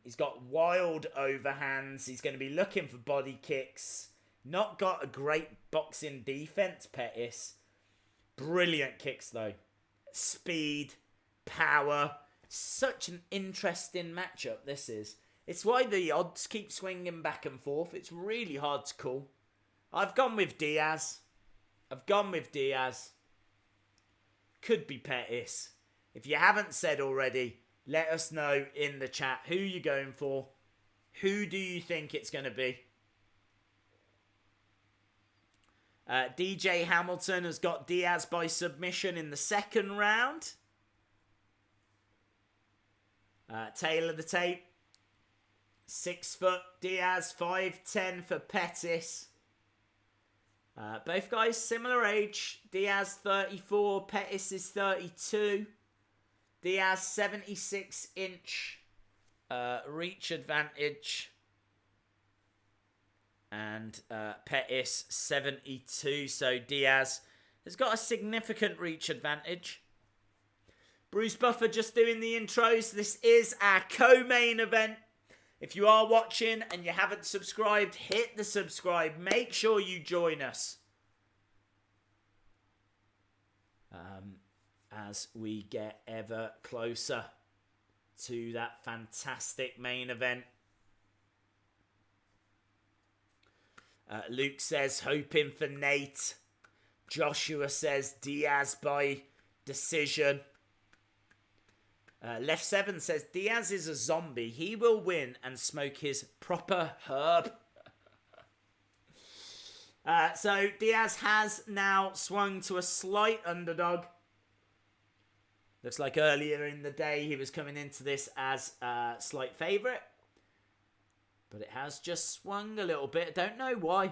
He's got wild overhands. He's going to be looking for body kicks. Not got a great boxing defense, Pettis. Brilliant kicks, though. Speed, power. Such an interesting matchup, this is. It's why the odds keep swinging back and forth. It's really hard to call. I've gone with Diaz. Could be Pettis. If you haven't said already, let us know in the chat who you're going for. Who do you think it's going to be? DJ Hamilton has got Diaz by submission in the second round. Tail of the tape. 6 foot Diaz, 5'10" for Pettis. Both guys similar age. Diaz 34, Pettis is 32. Diaz 76-inch reach advantage. And Pettis 72. So Diaz has got a significant reach advantage. Bruce Buffer just doing the intros. This is our co-main event. If you are watching and you haven't subscribed, hit the subscribe. Make sure you join us. As we get ever closer to that fantastic main event. Luke says, hoping for Nate. Joshua says, Diaz by decision. Left 7 says, Diaz is a zombie. He will win and smoke his proper herb. So Diaz has now swung to a slight underdog. Looks like earlier in the day he was coming into this as a slight favourite. But it has just swung a little bit. Don't know why.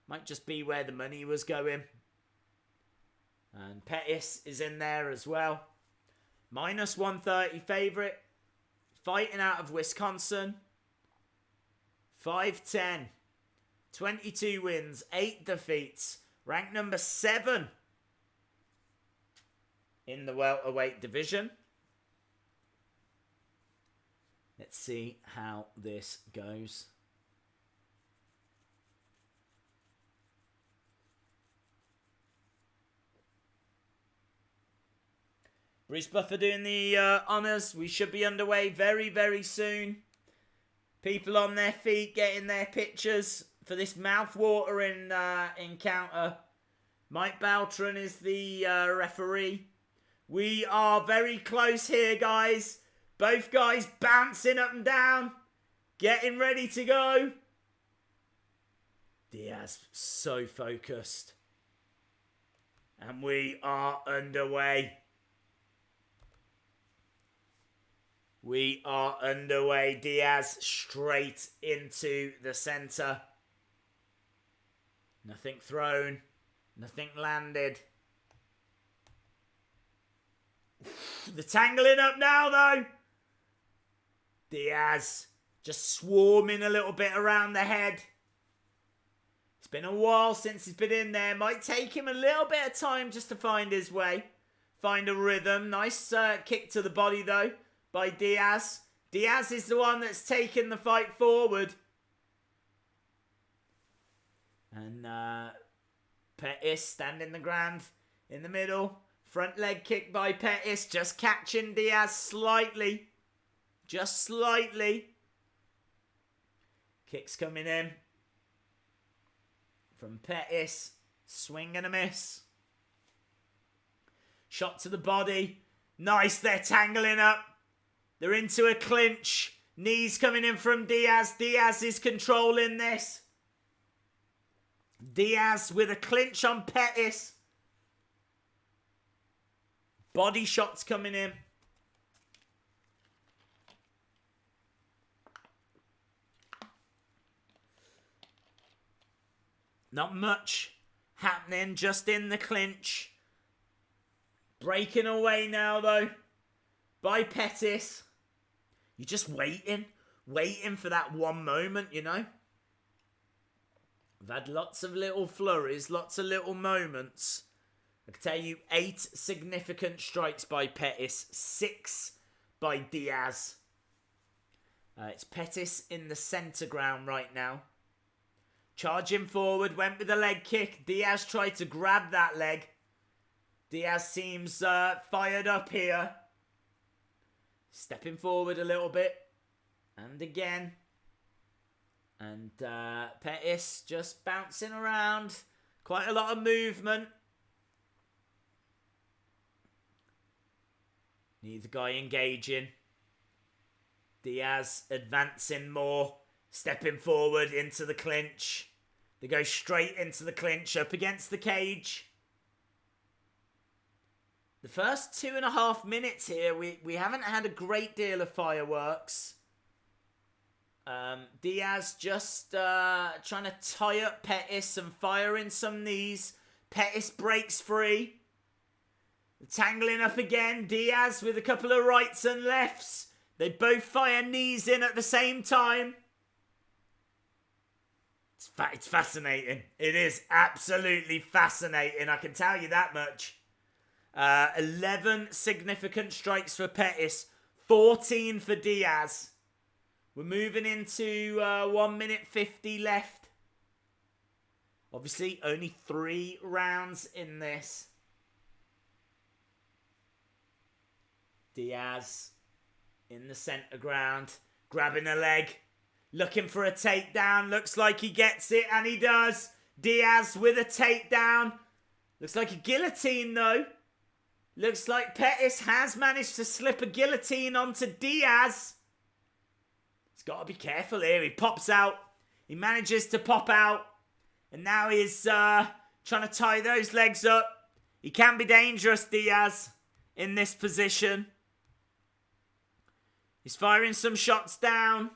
Might just be where the money was going. And Pettis is in there as well. Minus 130 favourite. Fighting out of Wisconsin. 5'10". 22 wins. 8 defeats. Ranked number 7 in the welterweight division. Let's see how this goes. Bruce Buffer doing the honours. We should be underway very, very soon. People on their feet getting their pictures for this mouth-watering encounter. Mike Beltran is the referee. We are very close here, guys. Both guys bouncing up and down. Getting ready to go. Diaz so focused. And we are underway. We are underway. Diaz straight into the centre. Nothing thrown. Nothing landed. The tangling up now, though. Diaz just swarming a little bit around the head. It's been a while since he's been in there. Might take him a little bit of time just to find his way. Find a rhythm. Nice kick to the body, though, by Diaz. Diaz is the one that's taken the fight forward. And Pettis standing the ground in the middle. Front leg kick by Pettis. Just catching Diaz slightly. Just slightly. Kicks coming in from Pettis. Swing and a miss. Shot to the body. Nice, they're tangling up. They're into a clinch. Knees coming in from Diaz. Diaz is controlling this. Diaz with a clinch on Pettis. Body shots coming in. Not much happening, just in the clinch. Breaking away now, though, by Pettis. You're just waiting for that one moment, you know. I've had lots of little flurries, lots of little moments. I can tell you 8 significant strikes by Pettis, 6 by Diaz. It's Pettis in the centre ground right now. Charging forward, went with a leg kick. Diaz tried to grab that leg. Diaz seems fired up here. Stepping forward a little bit. And again. And Pettis just bouncing around. Quite a lot of movement. Neither guy engaging. Diaz advancing more. Stepping forward into the clinch. They go straight into the clinch, up against the cage. The first 2.5 minutes here, we haven't had a great deal of fireworks. Diaz just trying to tie up Pettis and firing some knees. Pettis breaks free. Tangling up again. Diaz with a couple of rights and lefts. They both fire knees in at the same time. It's fascinating. It is absolutely fascinating. I can tell you that much. 11 significant strikes for Pettis. 14 for Diaz. We're moving into 1 minute 50 left. Obviously, only 3 rounds in this. Diaz in the centre ground. Grabbing a leg. Looking for a takedown. Looks like he gets it, and he does. Diaz with a takedown. Looks like a guillotine, though. Looks like Pettis has managed to slip a guillotine onto Diaz. He's got to be careful here. He pops out. He manages to pop out. And now he's trying to tie those legs up. He can be dangerous, Diaz, in this position. He's firing some shots down.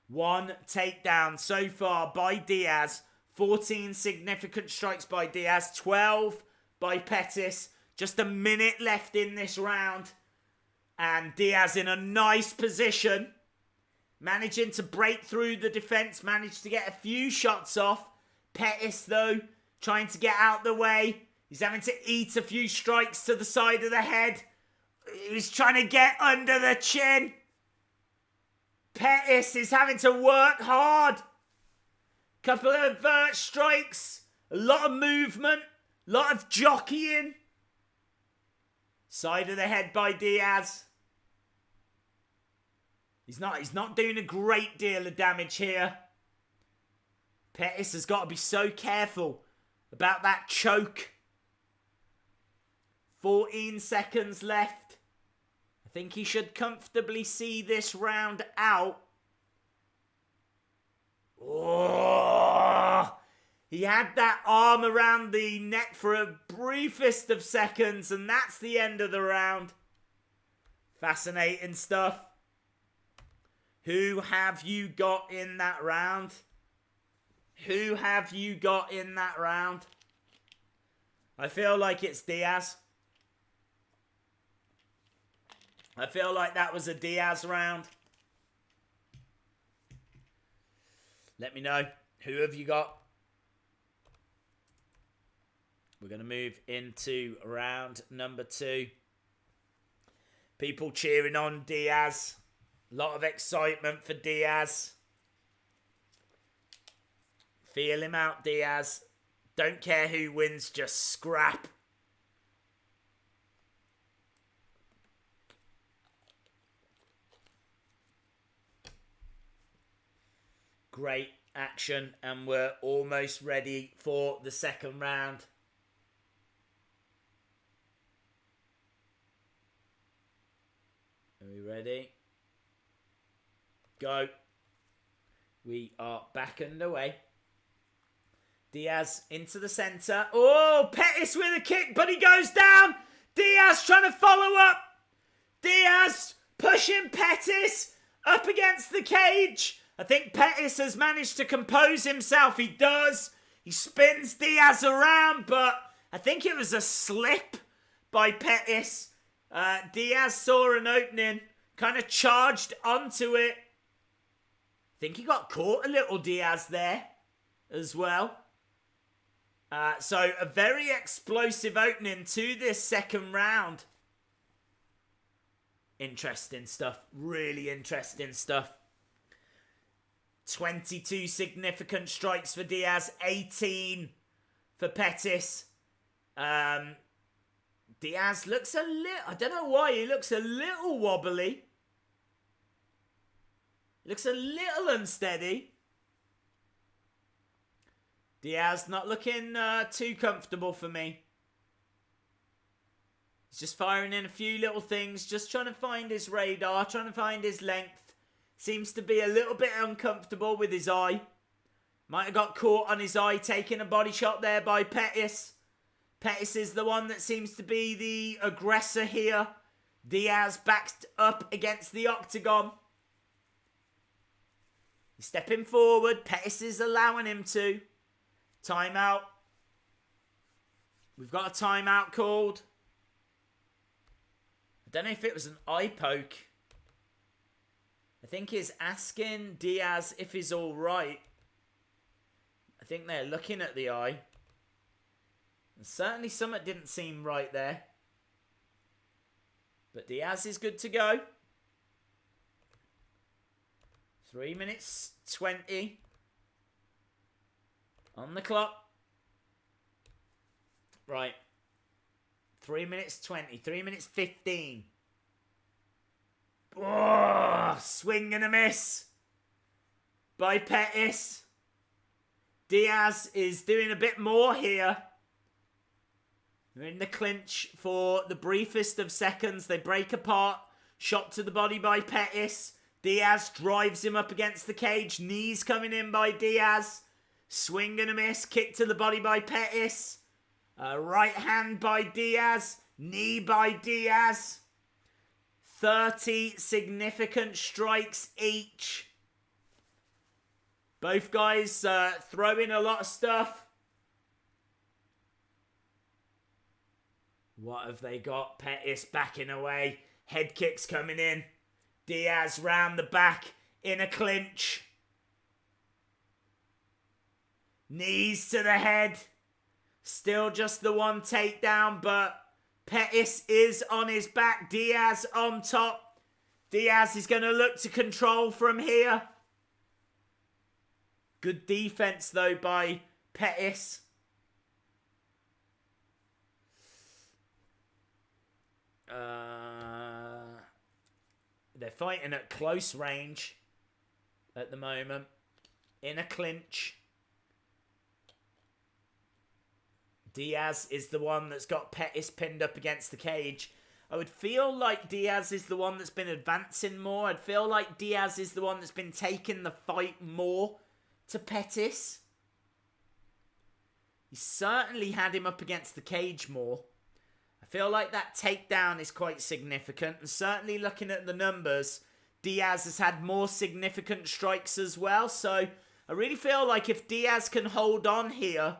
1 takedown so far by Diaz. 14 significant strikes by Diaz. 12 by Pettis. Just a minute left in this round. And Diaz in a nice position. Managing to break through the defense. Managed to get a few shots off. Pettis, though, trying to get out the way. He's having to eat a few strikes to the side of the head. He's trying to get under the chin. Pettis is having to work hard. Couple of strikes. A lot of movement. A lot of jockeying. Side of the head by Diaz. He's not doing a great deal of damage here. Pettis has got to be so careful about that choke. 14 seconds left. I think he should comfortably see this round out. Oh, he had that arm around the neck for a briefest of seconds, and that's the end of the round. Fascinating stuff. Who have you got in that round? Who have you got in that round? I feel like it's Diaz. I feel like that was a Diaz round. Let me know. Who have you got? We're going to move into round number 2. People cheering on Diaz. A lot of excitement for Diaz. Feel him out, Diaz. Don't care who wins, just scrap. Great action, and we're almost ready for the second round. Are we ready? Go. We are back underway. Diaz into the centre. Oh, Pettis with a kick, but he goes down. Diaz trying to follow up. Diaz pushing Pettis up against the cage. I think Pettis has managed to compose himself. He does. He spins Diaz around, but I think it was a slip by Pettis. Diaz saw an opening, kind of charged onto it. I think he got caught a little, Diaz, there as well. So a very explosive opening to this second round. Interesting stuff. Really interesting stuff. 22 significant strikes for Diaz. 18 for Pettis. Diaz looks a little... I don't know why. He looks a little wobbly. Looks a little unsteady. Diaz not looking too comfortable for me. He's just firing in a few little things. Just trying to find his radar. Trying to find his length. Seems to be a little bit uncomfortable with his eye. Might have got caught on his eye. Taking a body shot there by Pettis. Pettis is the one that seems to be the aggressor here. Diaz backed up against the octagon. He's stepping forward. Pettis is allowing him to. Timeout. We've got a timeout called. I don't know if it was an eye poke. I think he's asking Diaz if he's all right. I think they're looking at the eye. And certainly something didn't seem right there. But Diaz is good to go. 3 minutes 20. On the clock. Right. 3 minutes 20. 3 minutes 15. Oh, swing and a miss by Pettis. Diaz is doing a bit more here. They're in the clinch for the briefest of seconds. They break apart. Shot to the body by Pettis. Diaz drives him up against the cage. Knees coming in by Diaz. Swing and a miss. Kick to the body by Pettis. Right hand by Diaz. Knee by Diaz. 30 significant strikes each. Both guys throwing a lot of stuff. What have they got? Pettis backing away. Head kicks coming in. Diaz round the back in a clinch. Knees to the head. Still just the one takedown, but Pettis is on his back. Diaz on top. Diaz is going to look to control from here. Good defense, though, by Pettis. They're fighting at close range at the moment. In a clinch. Diaz is the one that's got Pettis pinned up against the cage. I would feel like Diaz is the one that's been advancing more. I'd feel like Diaz is the one that's been taking the fight more to Pettis. He certainly had him up against the cage more. I feel like that takedown is quite significant. And certainly looking at the numbers, Diaz has had more significant strikes as well. So I really feel like if Diaz can hold on here,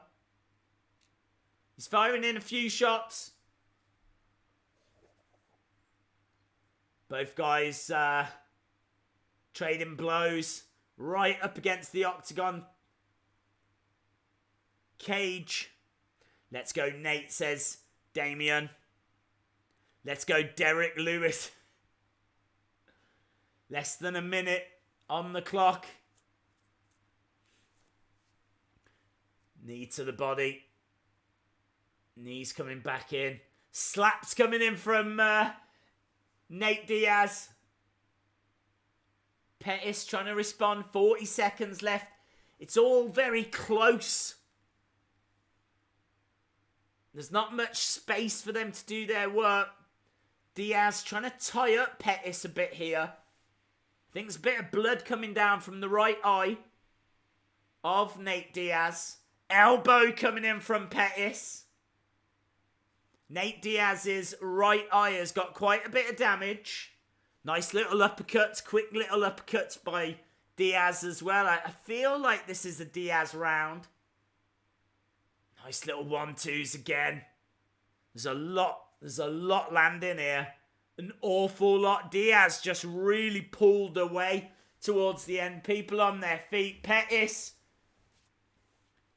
he's firing in a few shots. Both guys trading blows right up against the octagon cage. Let's go, Nate, says Damien. Let's go, Derek Lewis. Less than a minute on the clock. Knee to the body. Knees coming back in. Slaps coming in from Nate Diaz. Pettis trying to respond. 40 seconds left. It's all very close. There's not much space for them to do their work. Diaz trying to tie up Pettis a bit here. I Think there's a bit of blood coming down from the right eye of Nate Diaz. Elbow coming in from Pettis. Nate Diaz's right eye has got quite a bit of damage. Nice little uppercuts, quick little uppercuts by Diaz as well. I feel like this is a Diaz round. Nice little 1-2s again. There's a lot landing here. An awful lot. Diaz just really pulled away towards the end. People on their feet. Pettis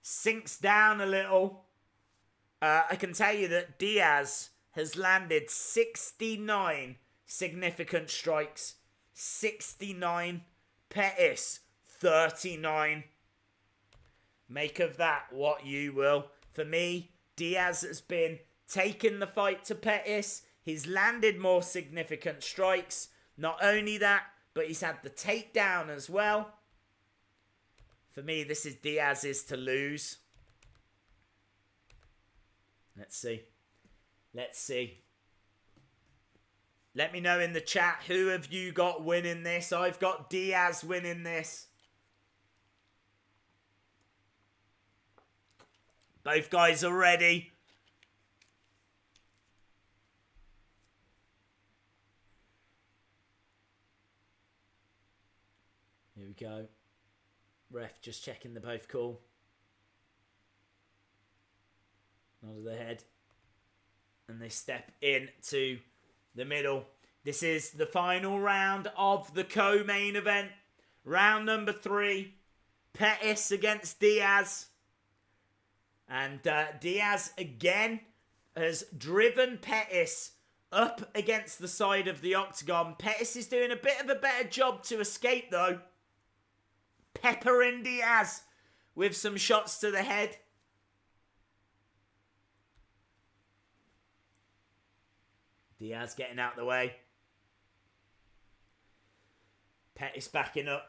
sinks down a little. I can tell you that Diaz has landed 69 significant strikes. 69. Pettis, 39. Make of that what you will. For me, Diaz has been taking the fight to Pettis. He's landed more significant strikes. Not only that, but he's had the takedown as well. For me, this is Diaz's to lose. Let's see. Let's see. Let me know in the chat, who have you got winning this? I've got Diaz winning this. Both guys are ready. Here we go. Ref just checking they're both cool. Nod of the head. And they step into the middle. This is the final round of the co-main event. Round number 3. Pettis against Diaz. And Diaz again has driven Pettis up against the side of the octagon. Pettis is doing a bit of a better job to escape though. Peppering Diaz with some shots to the head. Diaz getting out of the way. Pettis backing up.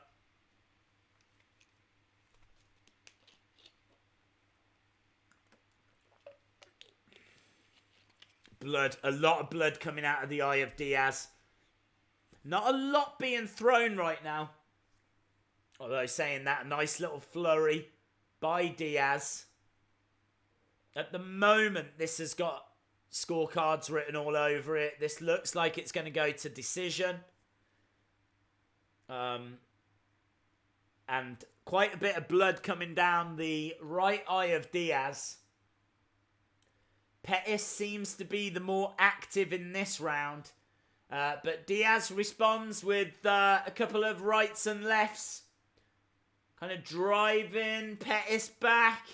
Blood. A lot of blood coming out of the eye of Diaz. Not a lot being thrown right now. Although saying that, a nice little flurry by Diaz. At the moment, this has got scorecards written all over it. This looks like it's going to go to decision. And quite a bit of blood coming down the right eye of Diaz. Pettis seems to be the more active in this round. But Diaz responds with a couple of rights and lefts. Kind of driving Pettis back.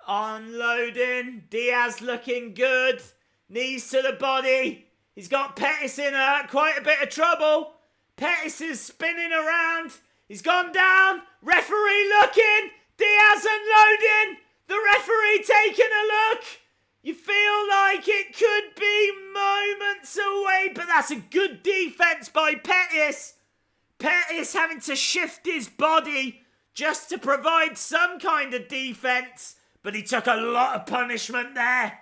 Unloading. Diaz looking good. Knees to the body. He's got Pettis in quite a bit of trouble. Pettis is spinning around. He's gone down. Referee looking. Diaz unloading. The referee taking a look. You feel like it could be moments away, but that's a good defense by Pettis. Pettis having to shift his body just to provide some kind of defense, but he took a lot of punishment there.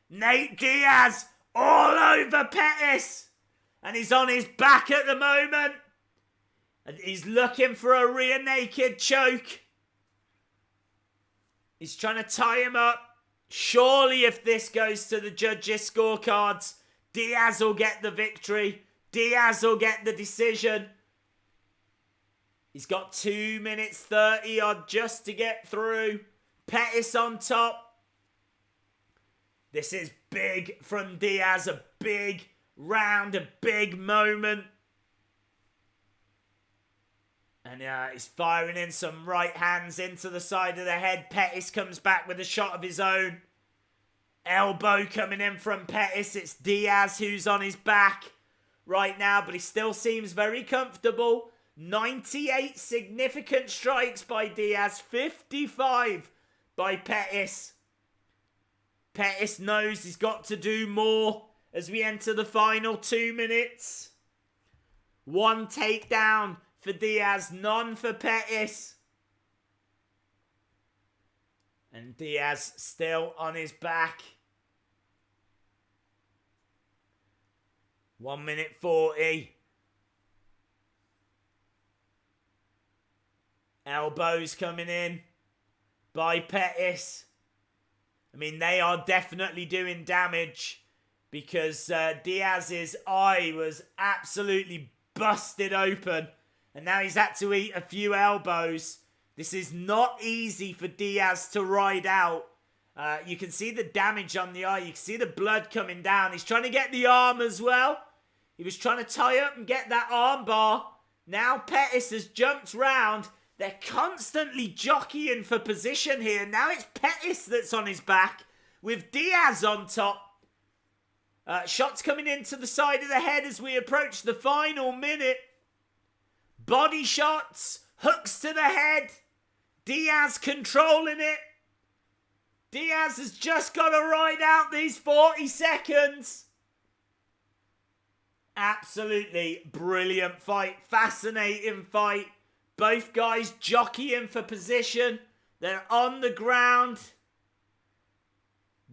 Nate Diaz all over Pettis, and he's on his back at the moment, and he's looking for a rear naked choke. He's trying to tie him up. Surely if this goes to the judges' scorecards, Diaz will get the victory. Diaz will get the decision. He's got 2 minutes 30 odd just to get through. Pettis on top. This is big from Diaz. A big round, a big moment. And he's firing in some right hands into the side of the head. Pettis comes back with a shot of his own. Elbow coming in from Pettis. It's Diaz who's on his back right now, but he still seems very comfortable. 98 significant strikes by Diaz. 55 by Pettis. Pettis knows he's got to do more as we enter the final 2 minutes. 1 takedown for Diaz, none for Pettis. And Diaz still on his back. 1 minute 40. Elbows coming in by Pettis. I mean, they are definitely doing damage because Diaz's eye was absolutely busted open. And now he's had to eat a few elbows. This is not easy for Diaz to ride out. You can see the damage on the eye. You can see the blood coming down. He's trying to get the arm as well. He was trying to tie up and get that arm bar. Now Pettis has jumped round. They're constantly jockeying for position here. Now it's Pettis that's on his back with Diaz on top. Shots coming into the side of the head as we approach the final minute. Body shots, hooks to the head. Diaz controlling it. Diaz has just got to ride out these 40 seconds. Absolutely brilliant fight. Fascinating fight. Both guys jockeying for position. They're on the ground.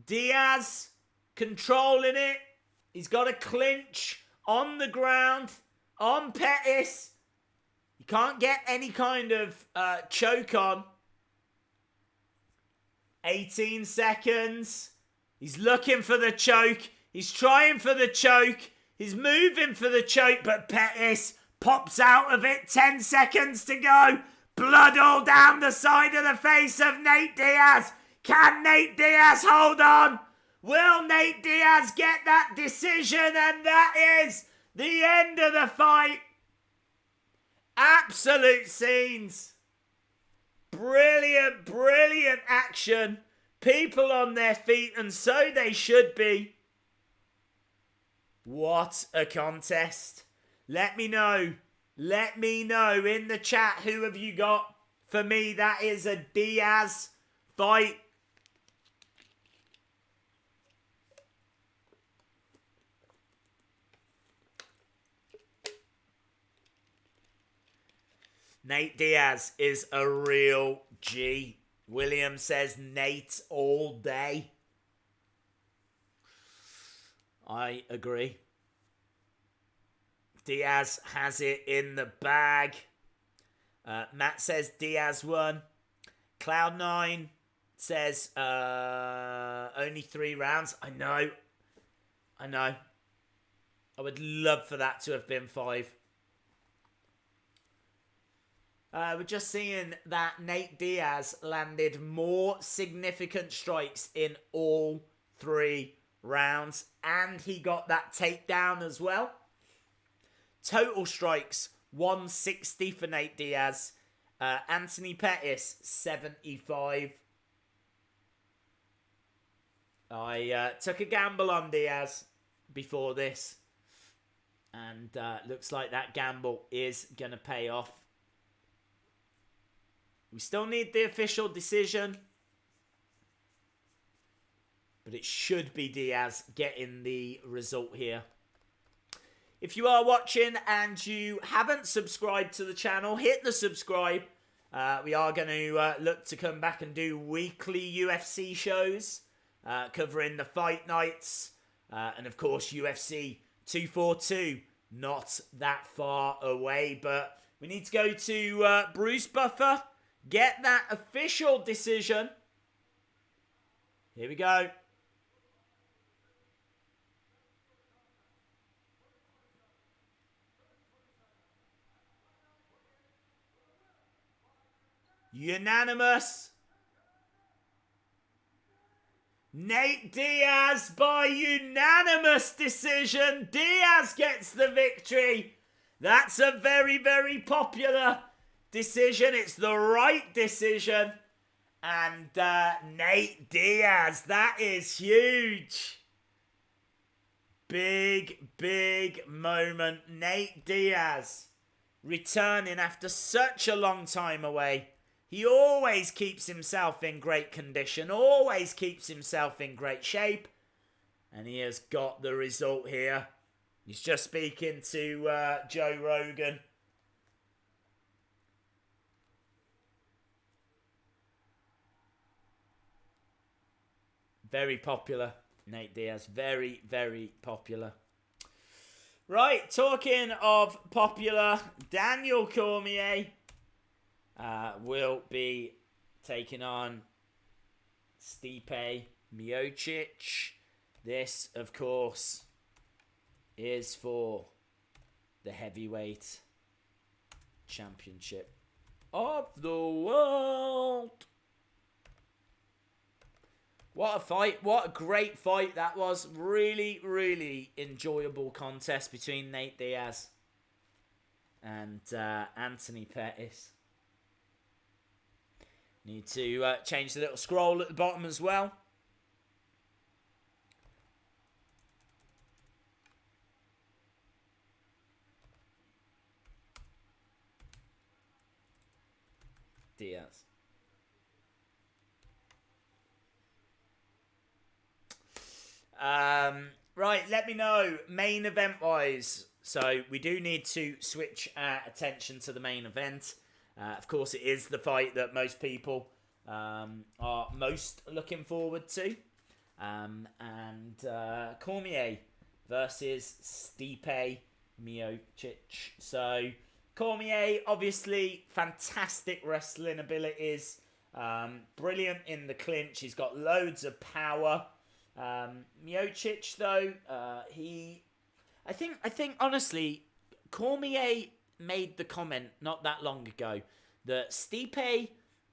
Diaz controlling it. He's got a clinch on the ground on Pettis. You can't get any kind of choke on. 18 seconds. He's looking for the choke. He's trying for the choke. He's moving for the choke, but Pettis pops out of it. 10 seconds to go. Blood all down the side of the face of Nate Diaz. Can Nate Diaz hold on? Will Nate Diaz get that decision? And that is the end of the fight. Absolute scenes. Brilliant, brilliant action. People on their feet, and so they should be. What a contest. Let me know. Let me know in the chat who have you got. For me, that is a Diaz fight. Nate Diaz is a real G. William says Nate all day. I agree. Diaz has it in the bag. Matt says Diaz won. Cloud9 says only 3 rounds. I know. I would love for that to have been 5. We're just seeing that Nate Diaz landed more significant strikes in all 3 rounds. And he got that takedown as well. Total strikes, 160 for Nate Diaz. Anthony Pettis, 75. I took a gamble on Diaz before this. And looks like that gamble is going to pay off. We still need the official decision. But it should be Diaz getting the result here. If you are watching and you haven't subscribed to the channel, hit the subscribe. We are going to look to come back and do weekly UFC shows. Covering the fight nights. And of course UFC 242. Not that far away. But we need to go to Bruce Buffer. Get that official decision. Here we go. Unanimous. Nate Diaz by unanimous decision. Diaz gets the victory. That's a very, very popular decision. It's the right decision. And Nate Diaz, that is huge. Big, big moment. Nate Diaz returning after such a long time away. He always keeps himself in great condition. Always keeps himself in great shape. And he has got the result here. He's just speaking to Joe Rogan. Very popular, Nate Diaz. Very, very popular. Right, talking of popular, Daniel Cormier. will be taking on Stipe Miocic. This, of course, is for the heavyweight championship of the world. What a fight. What a great fight that was. Really, really enjoyable contest between Nate Diaz and Anthony Pettis. Need to change the little scroll at the bottom as well. Diaz. Right, let me know main event wise. So we do need to switch our attention to the main event. Of course, it is the fight that most people are most looking forward to. Cormier versus Stipe Miocic. So Cormier, obviously, fantastic wrestling abilities. Brilliant in the clinch. He's got loads of power. Miocic, though, I think honestly, Cormier made the comment not that long ago that Stipe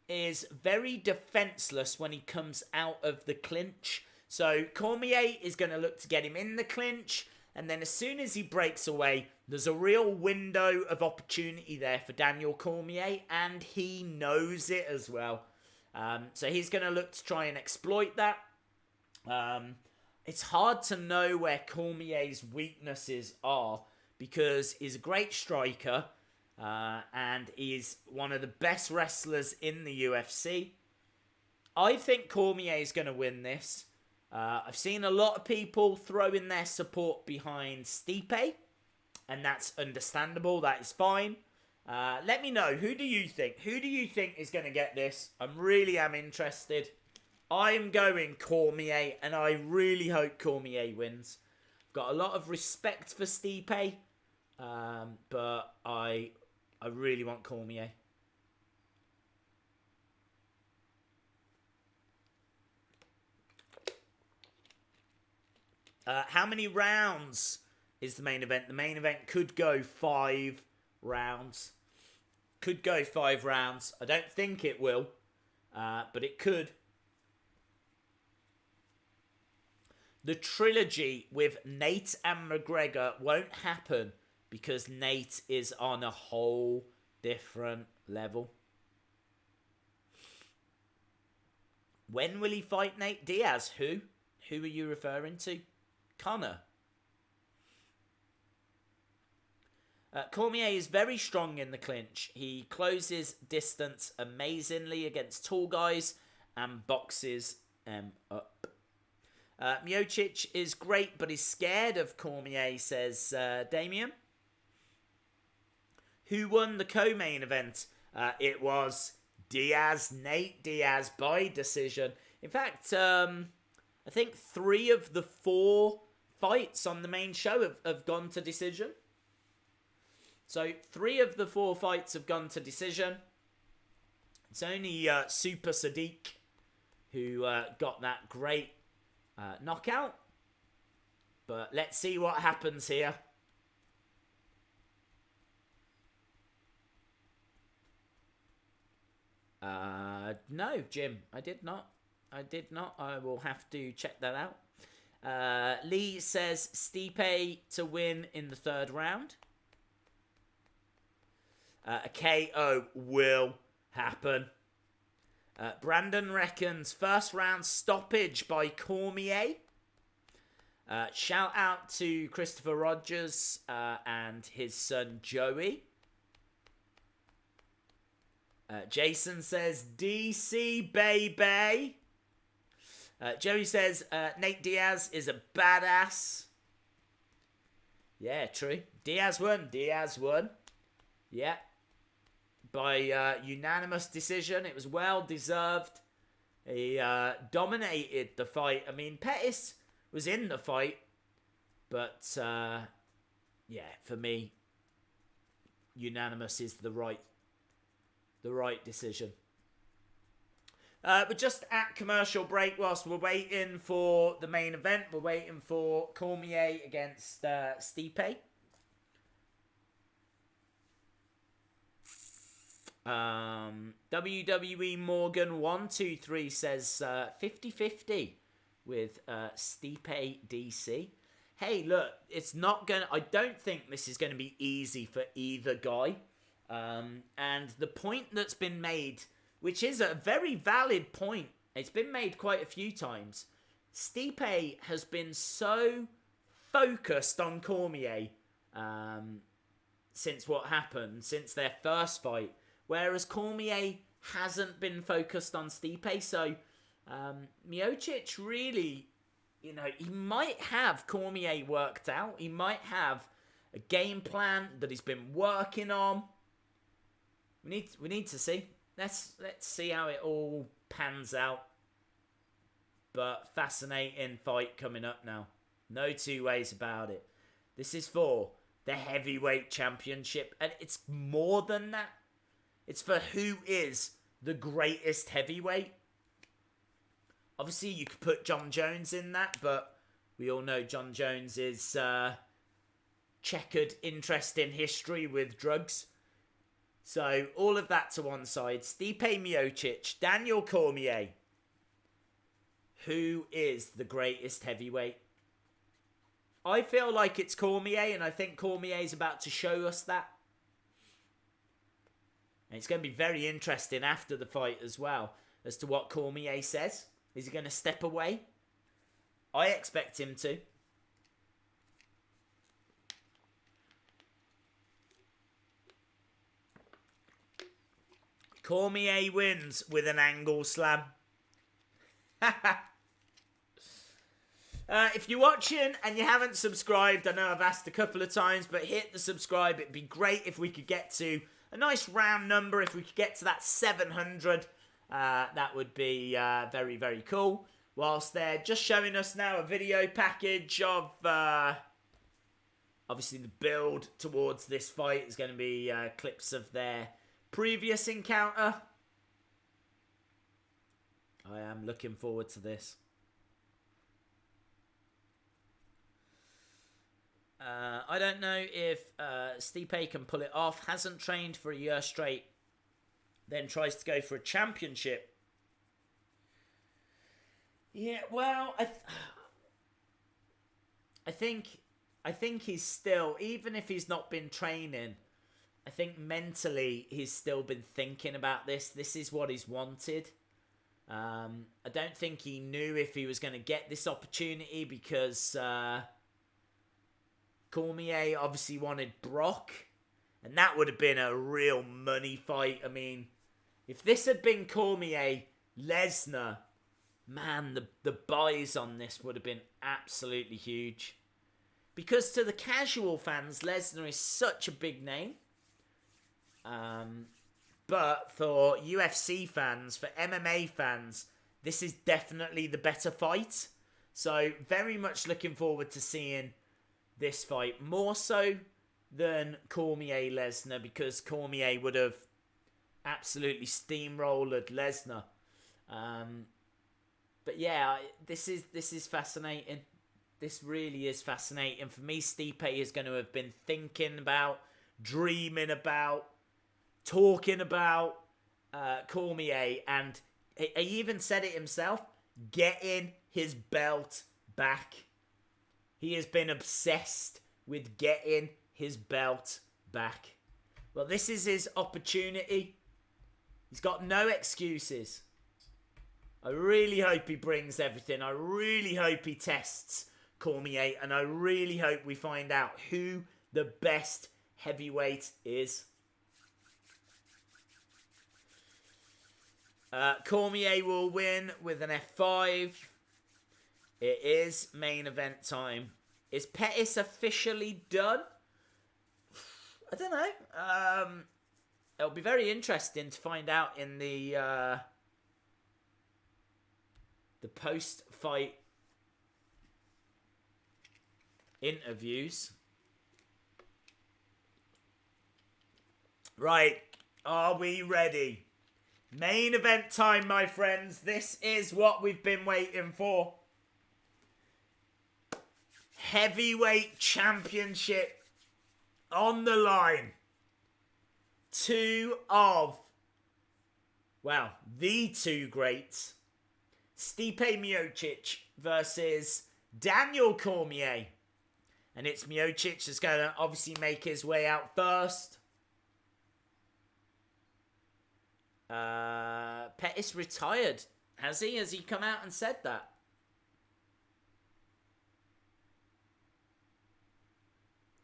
is very defenseless when he comes out of the clinch. So Cormier is going to look to get him in the clinch, and then as soon as he breaks away, there's a real window of opportunity there for Daniel Cormier, and he knows it as well. So he's going to look to try and exploit that. It's hard to know where Cormier's weaknesses are because he's a great striker and he's one of the best wrestlers in the UFC. I think Cormier is going to win this. I've seen a lot of people throwing their support behind Stipe, and that's understandable. That is fine. Let me know. Who do you think? Who do you think is going to get this? I really am interested. I'm going Cormier, and I really hope Cormier wins. I've got a lot of respect for Stipe, but I really want Cormier. How many rounds is the main event? The main event could go 5 rounds. Could go 5 rounds. I don't think it will, but it could. The trilogy with Nate and McGregor won't happen because Nate is on a whole different level. When will he fight Nate Diaz? Who? Who are you referring to? Connor. Cormier is very strong in the clinch. He closes distance amazingly against tall guys and boxes up. Miocic is great, but he's scared of Cormier, says Damien. Who won the co-main event? It was Diaz, Nate Diaz by decision. In fact, I think 3 of the 4 fights on the main show have gone to decision. So 3 of the 4 fights have gone to decision. It's only Super Sodiq who got that great knockout. But let's see what happens here. No, Jim, I did not. I will have to check that out. Lee says Stipe to win in the 3rd round. A KO will happen. Brandon reckons 1st round stoppage by Cormier. Shout out to Christopher Rogers and his son Joey. Jason says DC baby. Joey says Nate Diaz is a badass. Yeah, true. Diaz won. Yeah. By unanimous decision. It was well deserved. He dominated the fight. I mean, Pettis was in the fight. But, yeah, for me, unanimous is the right the right decision. We're just at commercial break whilst we're waiting for the main event. We're waiting for Cormier against Stipe. WWE Morgan 123 says 50-50 with Stipe DC. Hey, look, it's not gonna. I don't think this is gonna be easy for either guy. And the point that's been made, which is a very valid point, it's been made quite a few times. Stipe has been so focused on Cormier since what happened, since their first fight. Whereas Cormier hasn't been focused on Stipe. So Miocic really, you know, he might have Cormier worked out. He might have a game plan that he's been working on. We need to see. Let's see how it all pans out. But fascinating fight coming up now. No two ways about it. This is for the heavyweight championship. And it's more than that. It's for who is the greatest heavyweight. Obviously, you could put John Jones in that, but we all know John Jones is checkered interest in history with drugs. So, all of that to one side. Stipe Miocic, Daniel Cormier. Who is the greatest heavyweight? I feel like it's Cormier, and I think Cormier is about to show us that. And it's going to be very interesting after the fight as well as to what Cormier says. Is he going to step away? I expect him to. Cormier wins with an angle slam. If you're watching and you haven't subscribed, I know I've asked a couple of times, but hit the subscribe. It'd be great if we could get to a nice round number. If we could get to that 700, that would be very, very cool. Whilst they're just showing us now a video package of, obviously the build towards this fight is going to be clips of their previous encounter. I am looking forward to this. I don't know if Stipe can pull it off. Hasn't trained for a year straight. Then tries to go for a championship. Yeah, well, I think he's still, even if he's not been training, I think mentally he's still been thinking about this. This is what he's wanted. I don't think he knew if he was going to get this opportunity because Cormier obviously wanted Brock, and that would have been a real money fight. I mean, if this had been Cormier, Lesnar, man, the buys on this would have been absolutely huge. Because to the casual fans, Lesnar is such a big name. But for UFC fans, for MMA fans, this is definitely the better fight. So very much looking forward to seeing this fight. More so than Cormier Lesnar, because Cormier would have absolutely steamrolled Lesnar. But yeah, this is fascinating. This really is fascinating. For me, Stipe is going to have been thinking about, dreaming about, talking about Cormier, and he even said it himself, getting his belt back. He has been obsessed with getting his belt back. Well, this is his opportunity. He's got no excuses. I really hope he brings everything. I really hope he tests Cormier, and I really hope we find out who the best heavyweight is. Cormier will win with an F5. It is main event time. Is Pettis officially done? I don't know. It'll be very interesting to find out in the post-fight interviews. Right. Are we ready? Main event time, my friends. This is what we've been waiting for. Heavyweight championship on the line. The two greats. Stipe Miocic versus Daniel Cormier. And it's Miocic that's going to obviously make his way out first. Pettis retired. Has he? Has he come out and said that?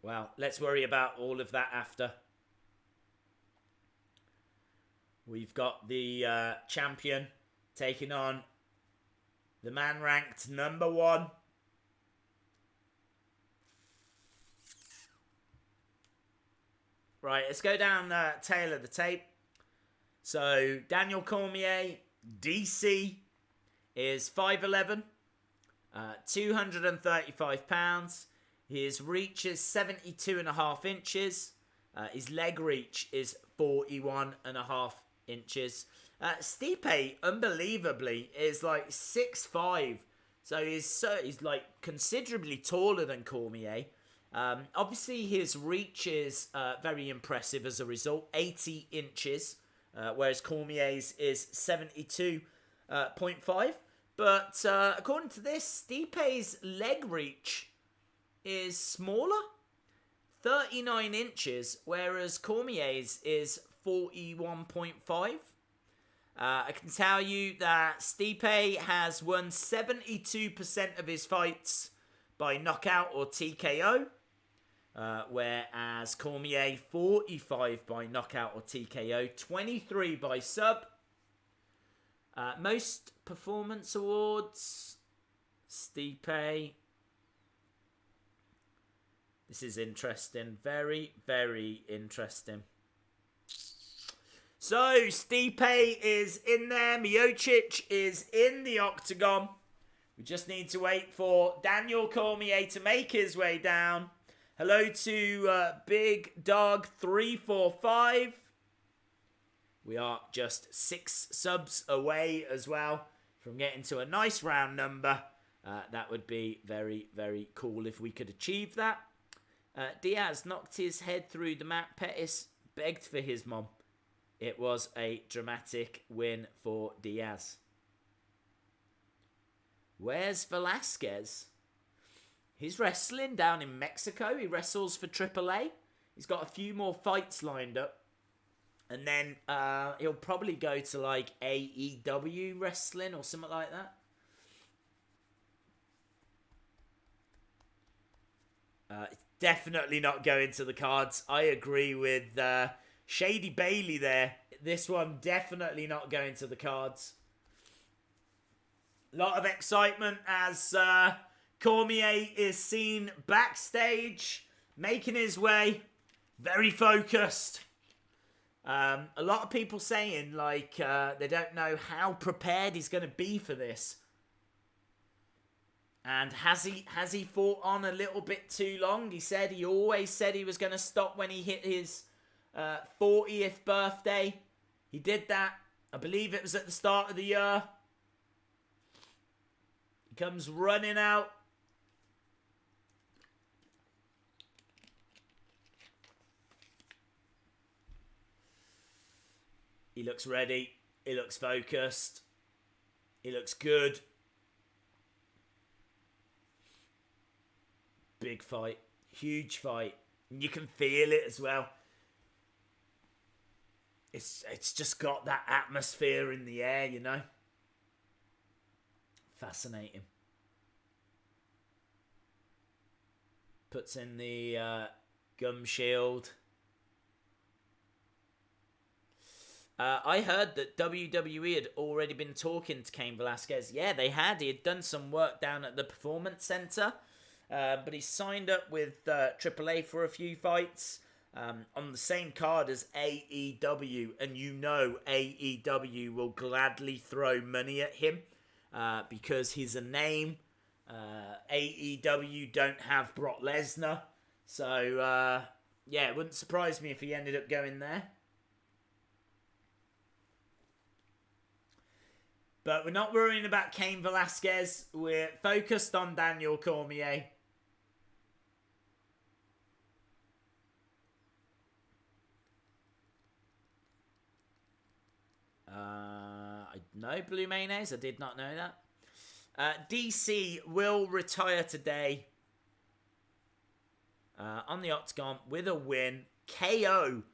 Well, let's worry about all of that after. We've got the champion taking on the man ranked number 1. Right, let's go down the tail of the tape. So, Daniel Cormier, DC, is 5'11", 235 pounds. His reach is 72.5 inches. His leg reach is 41.5 inches. Stipe, unbelievably, is like 6'5". So he's like considerably taller than Cormier. Obviously, his reach is very impressive as a result, 80 inches, whereas Cormier's is 72.5. But according to this, Stipe's leg reach is smaller, 39 inches, whereas Cormier's is 41.5. I can tell you that Stipe has won 72% of his fights by knockout or TKO. Whereas Cormier, 45 by knockout or TKO, 23 by sub. Most performance awards, Stipe. This is interesting. Very, very interesting. So, Stipe is in there. Miocic is in the octagon. We just need to wait for Daniel Cormier to make his way down. Hello to Big Dog 345. We are just 6 subs away as well from getting to a nice round number. That would be very, very cool if we could achieve that. Diaz knocked his head through the mat. Pettis begged for his mom. It was a dramatic win for Diaz. Where's Velasquez? He's wrestling down in Mexico. He wrestles for AAA. He's got a few more fights lined up. And then he'll probably go to like AEW wrestling or something like that. Definitely not going to the cards. I agree with Shady Bailey there. This one definitely not going to the cards. A lot of excitement as Cormier is seen backstage, making his way, very focused. A lot of people saying like they don't know how prepared he's going to be for this. And has he fought on a little bit too long? He always said he was going to stop when he hit his 40th birthday. He did that. I believe it was at the start of the year. He comes running out. He looks ready. He looks focused. He looks good. Big fight. Huge fight. And you can feel it as well. It's just got that atmosphere in the air, you know. Fascinating. Puts in the gum shield. I heard that WWE had already been talking to Cain Velasquez. Yeah, they had. He had done some work down at the Performance Center. But he signed up with AAA for a few fights on the same card as AEW. And you know AEW will gladly throw money at him because he's a name. AEW don't have Brock Lesnar. So, yeah, it wouldn't surprise me if he ended up going there. But we're not worrying about Cain Velasquez. We're focused on Daniel Cormier. No blue mayonnaise. I did not know that. DC will retire today on the octagon with a win. KO.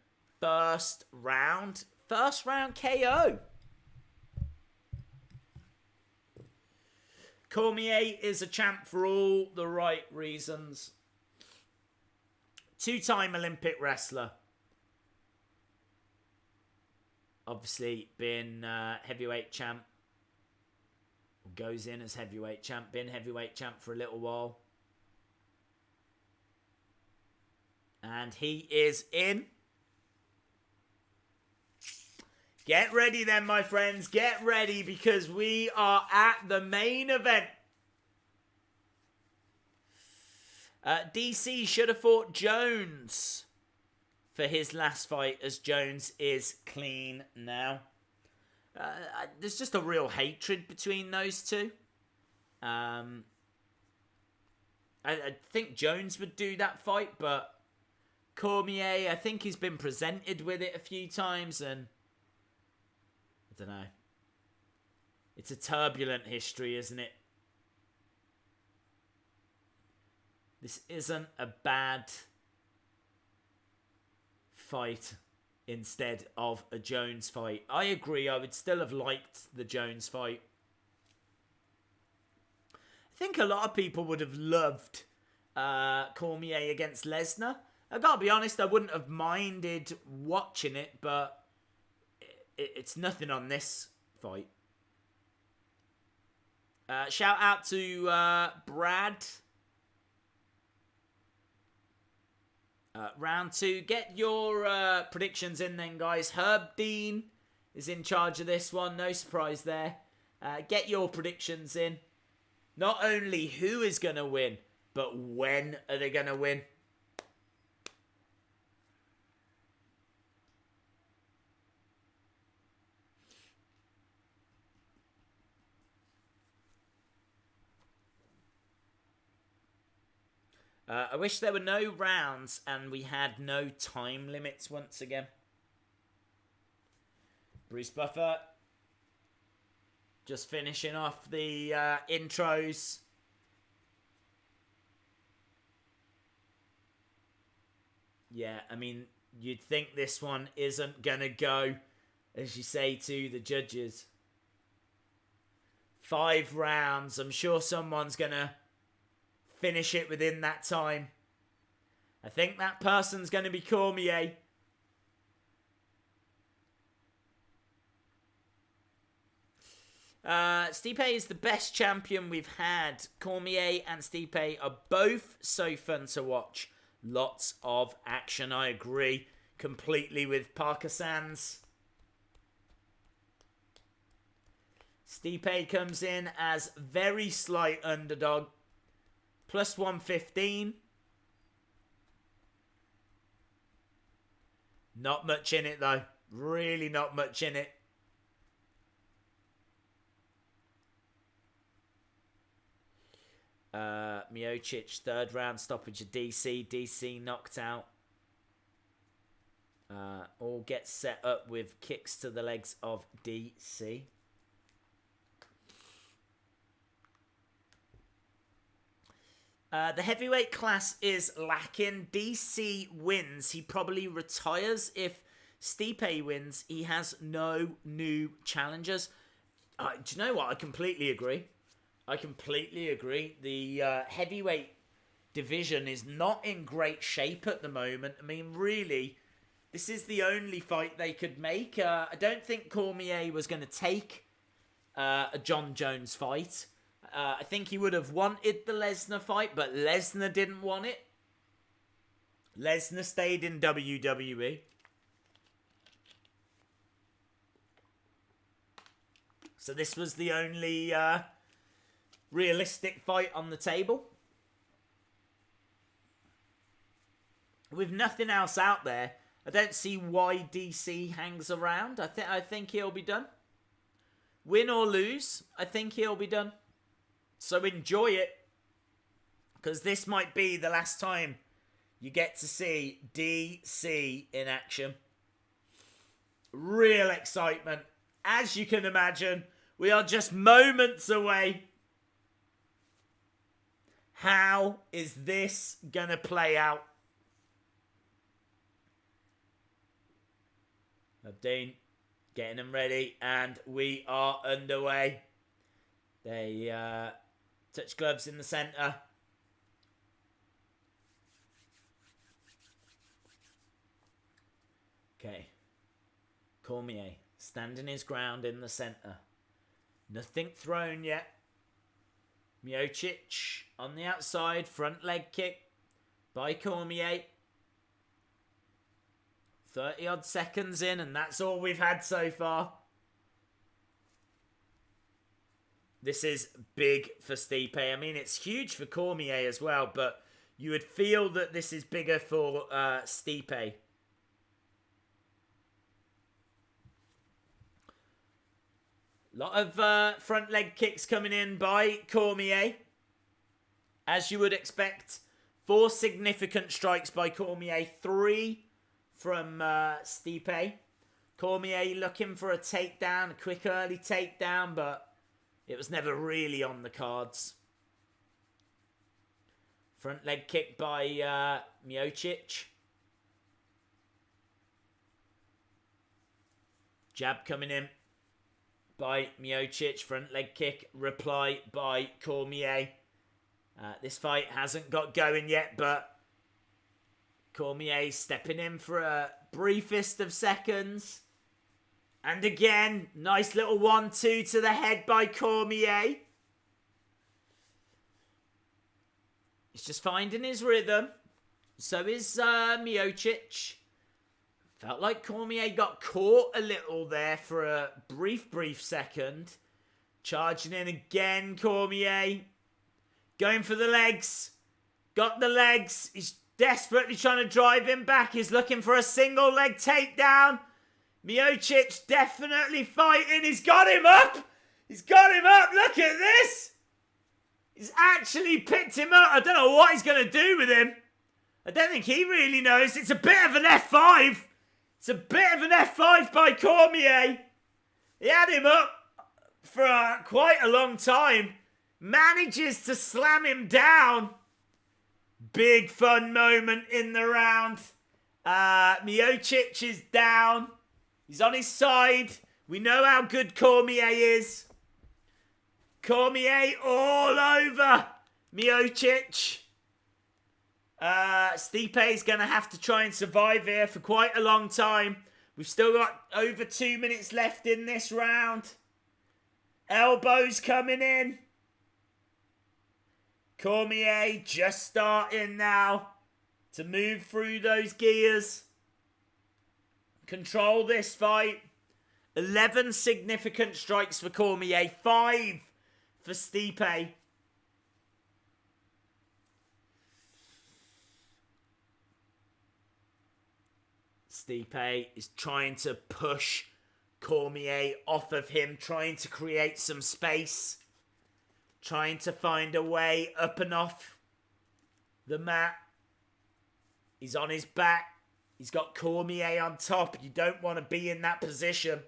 First round. First round KO. Cormier is a champ for all the right reasons. Two-time Olympic wrestler. Obviously been heavyweight champ. Goes in as heavyweight champ. Been heavyweight champ for a little while. And he is in. Get ready then, my friends. Get ready because we are at the main event. DC should have fought Jones for his last fight as Jones is clean now. There's just a real hatred between those two. I think Jones would do that fight, but Cormier, I think he's been presented with it a few times and I don't know. It's a turbulent history, isn't it? This isn't a bad fight instead of a Jones fight. I agree, I would still have liked the Jones fight. I think a lot of people would have loved Cormier against Lesnar. I gotta be honest, I wouldn't have minded watching it, but it's nothing on this fight. Shout out to Brad. Round 2. Get your predictions in then, guys. Herb Dean is in charge of this one. No surprise there. Get your predictions in. Not only who is going to win, but when are they going to win? I wish there were no rounds and we had no time limits once again. Bruce Buffer. Just finishing off the intros. Yeah, I mean, you'd think this one isn't going to go, as you say to the judges. 5 rounds. I'm sure someone's going to finish it within that time. I think that person's going to be Cormier. Stipe is the best champion we've had. Cormier and Stipe are both so fun to watch. Lots of action, I agree completely with Parker Sands. Stipe comes in as very slight underdog. Plus 115. Not much in it, though. Really not much in it. Miocic, 3rd round stoppage of DC. DC knocked out. All gets set up with kicks to the legs of DC. The heavyweight class is lacking. DC wins. He probably retires. If Stipe wins, he has no new challengers. Do you know what? I completely agree. The heavyweight division is not in great shape at the moment. I mean, really, this is the only fight they could make. I don't think Cormier was going to take a John Jones fight. I think he would have wanted the Lesnar fight, but Lesnar didn't want it. Lesnar stayed in WWE. So this was the only realistic fight on the table. With nothing else out there, I don't see why DC hangs around. I think he'll be done. Win or lose, I think he'll be done. So enjoy it, because this might be the last time you get to see DC in action. Real excitement. As you can imagine, we are just moments away. How is this going to play out? Abdeen getting them ready, and we are underway. They touch gloves in the centre. Okay. Cormier standing his ground in the centre. Nothing thrown yet. Miocic on the outside. Front leg kick by Cormier. 30 odd seconds in, and that's all we've had so far. This is big for Stipe. I mean, it's huge for Cormier as well, but you would feel that this is bigger for Stipe. Lot of front leg kicks coming in by Cormier. As you would expect. 4 significant strikes by Cormier. 3 from Stipe. Cormier looking for a takedown. A quick early takedown, but it was never really on the cards. Front leg kick by Miocic. Jab coming in by Miocic. Front leg kick. Reply by Cormier. This fight hasn't got going yet, but Cormier stepping in for a briefest of seconds. And again, nice little 1-2 to the head by Cormier. He's just finding his rhythm. So is Miocic. Felt like Cormier got caught a little there for a brief second. Charging in again, Cormier. Going for the legs. Got the legs. He's desperately trying to drive him back. He's looking for a single leg takedown. Miocic definitely fighting. He's got him up. He's got him up. Look at this. He's actually picked him up. I don't know what he's going to do with him. I don't think he really knows. It's a bit of an F5. It's a bit of an F5 by Cormier. He had him up for quite a long time. Manages to slam him down. Big fun moment in the round. Miocic is down. He's on his side. We know how good Cormier is. Cormier all over Miocic. Stipe is going to have to try and survive here for quite a long time. We've still got over 2 minutes left in this round. Elbows coming in. Cormier just starting now to move through those gears. Control this fight. 11 significant strikes for Cormier. 5 for Stipe. Stipe is trying to push Cormier off of him. Trying to create some space. Trying to find a way up and off the mat. He's on his back. He's got Cormier on top. You don't want to be in that position.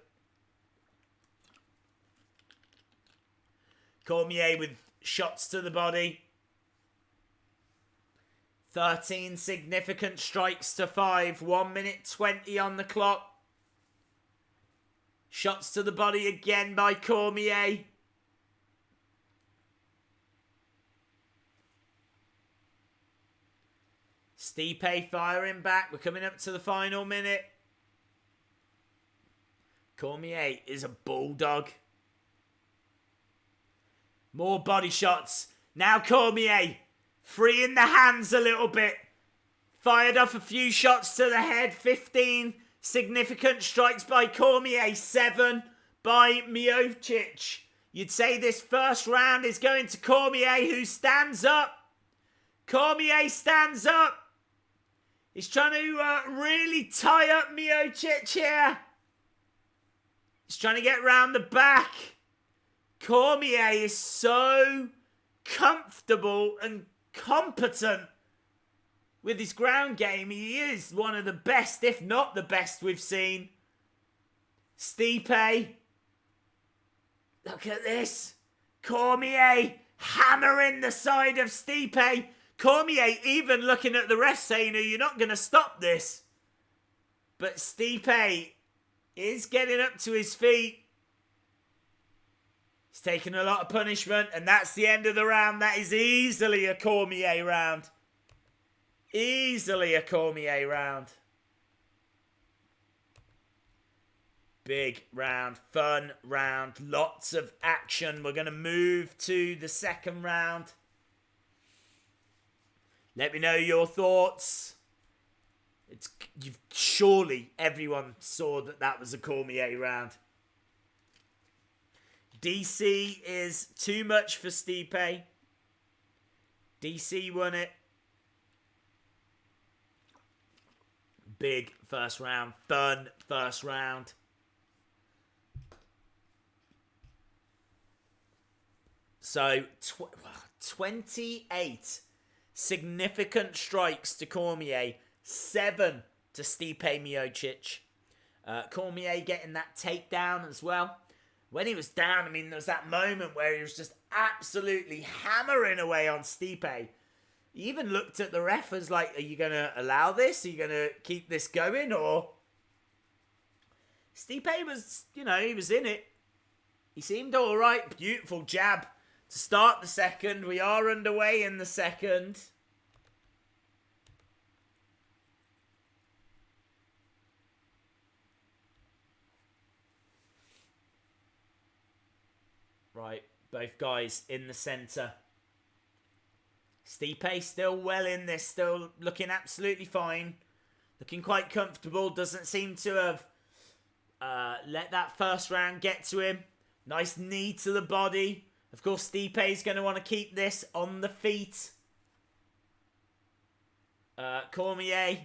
Cormier with shots to the body. 13 significant strikes to 5. 1 minute 20 on the clock. Shots to the body again by Cormier. Stipe firing back. We're coming up to the final minute. Cormier is a bulldog. More body shots. Now Cormier freeing the hands a little bit. Fired off a few shots to the head. 15 significant strikes by Cormier. 7 by Miocic. You'd say this first round is going to Cormier, who stands up. Cormier stands up. He's trying to really tie up Miocic here. He's trying to get round the back. Cormier is so comfortable and competent with his ground game. He is one of the best, if not the best, we've seen. Stipe. Look at this. Cormier hammering the side of Stipe. Cormier even looking at the ref saying, you're not going to stop this. But Stipe is getting up to his feet. He's taking a lot of punishment, and that's the end of the round. That is easily a Cormier round. Easily a Cormier round. Big round, fun round, lots of action. We're going to move to the second round. Let me know your thoughts. Surely everyone saw that was a Cormier round. DC is too much for Stipe. DC won it. Big first round, fun first round. So, 28 significant strikes to Cormier, 7 to Stipe Miocic. Cormier getting that takedown as well. When he was down, I mean, there was that moment where he was just absolutely hammering away on Stipe. He even looked at the ref as like, are you going to allow this? Are you going to keep this going? Or Stipe was, he was in it. He seemed all right. Beautiful jab to start the second. We are underway in the second. Right, both guys in the centre. Stipe still well in this, still looking absolutely fine. Looking quite comfortable, doesn't seem to have let that first round get to him. Nice knee to the body. Of course, Stipe is going to want to keep this on the feet. Cormier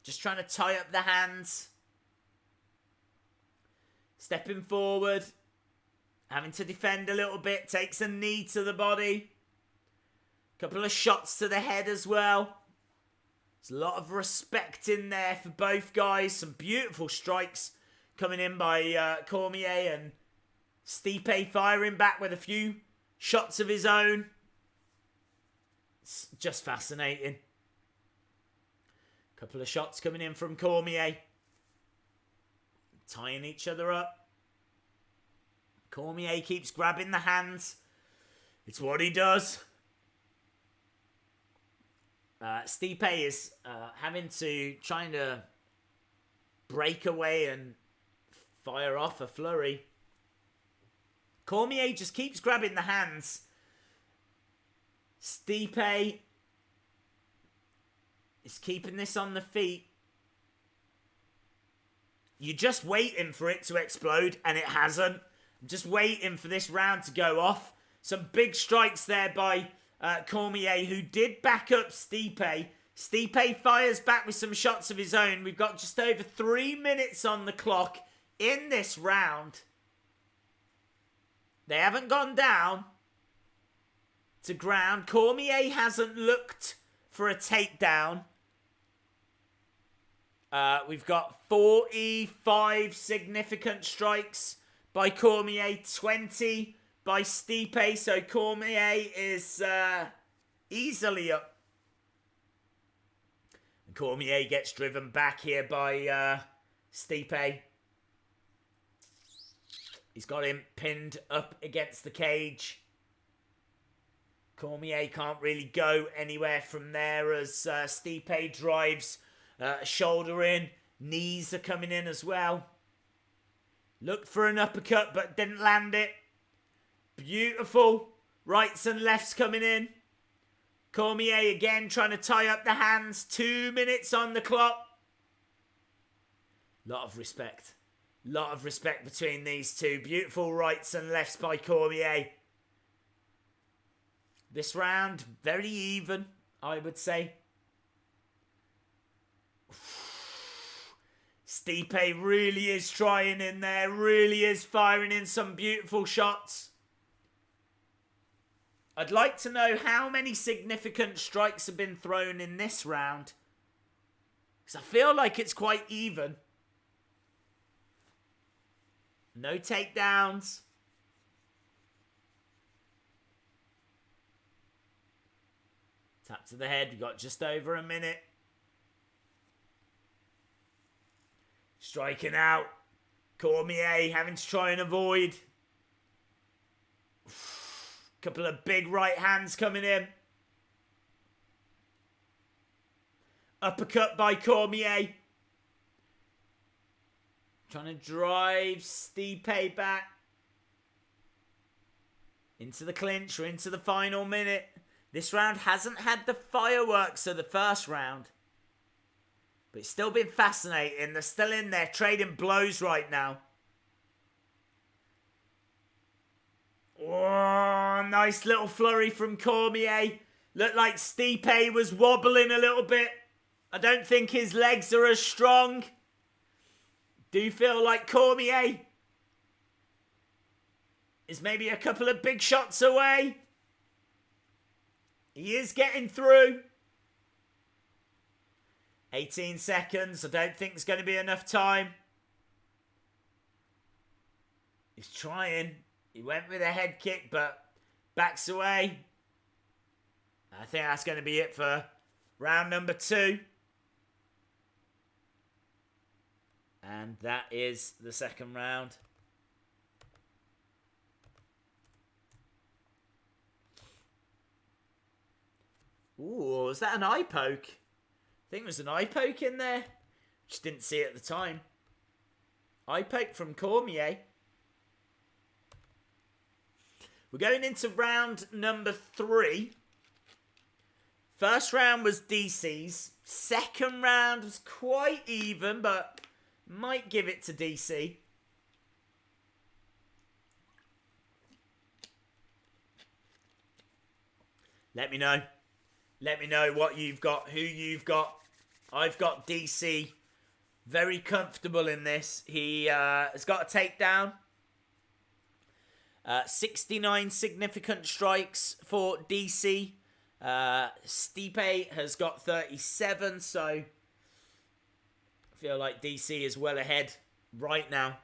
just trying to tie up the hands. Stepping forward. Having to defend a little bit. Takes a knee to the body. Couple of shots to the head as well. There's a lot of respect in there for both guys. Some beautiful strikes coming in by Cormier, and Stipe firing back with a few shots of his own. It's just fascinating. Couple of shots coming in from Cormier. Tying each other up. Cormier keeps grabbing the hands. It's what he does. Stipe is trying to break away and fire off a flurry. Cormier just keeps grabbing the hands. Stipe is keeping this on the feet. You're just waiting for it to explode, and it hasn't. I'm just waiting for this round to go off. Some big strikes there by Cormier, who did back up Stipe. Stipe fires back with some shots of his own. We've got just over 3 minutes on the clock in this round. They haven't gone down to ground. Cormier hasn't looked for a takedown. We've got 45 significant strikes by Cormier, 20 by Stipe. So Cormier is easily up. And Cormier gets driven back here by Stipe. He's got him pinned up against the cage. Cormier can't really go anywhere from there as Stipe drives a shoulder in. Knees are coming in as well. Looked for an uppercut but didn't land it. Beautiful rights and lefts coming in. Cormier again trying to tie up the hands. 2 minutes on the clock. Lot of respect. Lot of respect between these two. Beautiful rights and lefts by Cormier. This round, very even, I would say. Stipe really is trying in there. Really is firing in some beautiful shots. I'd like to know how many significant strikes have been thrown in this round. Because I feel like it's quite even. No takedowns. Tap to the head. We've got just over a minute. Striking out. Cormier having to try and avoid. Couple of big right hands coming in. Uppercut by Cormier. Trying to drive Stipe back. Into the clinch or into the final minute. This round hasn't had the fireworks of the first round. But it's still been fascinating. They're still in there trading blows right now. Oh, nice little flurry from Cormier. Looked like Stipe was wobbling a little bit. I don't think his legs are as strong. Do feel like Cormier is maybe a couple of big shots away. He is getting through. 18 seconds. I don't think it's going to be enough time. He's trying. He went with a head kick, but backs away. I think that's going to be it for round number 2. And that is the second round. Ooh, was that an eye poke? I think it was an eye poke in there. Just didn't see it at the time. Eye poke from Cormier. We're going into round number 3. First round was DC's. Second round was quite even, but might give it to DC. Let me know. Let me know what you've got, who you've got. I've got DC. Very comfortable in this. He has got a takedown. 69 significant strikes for DC. Stipe has got 37, so I feel like DC is well ahead right now.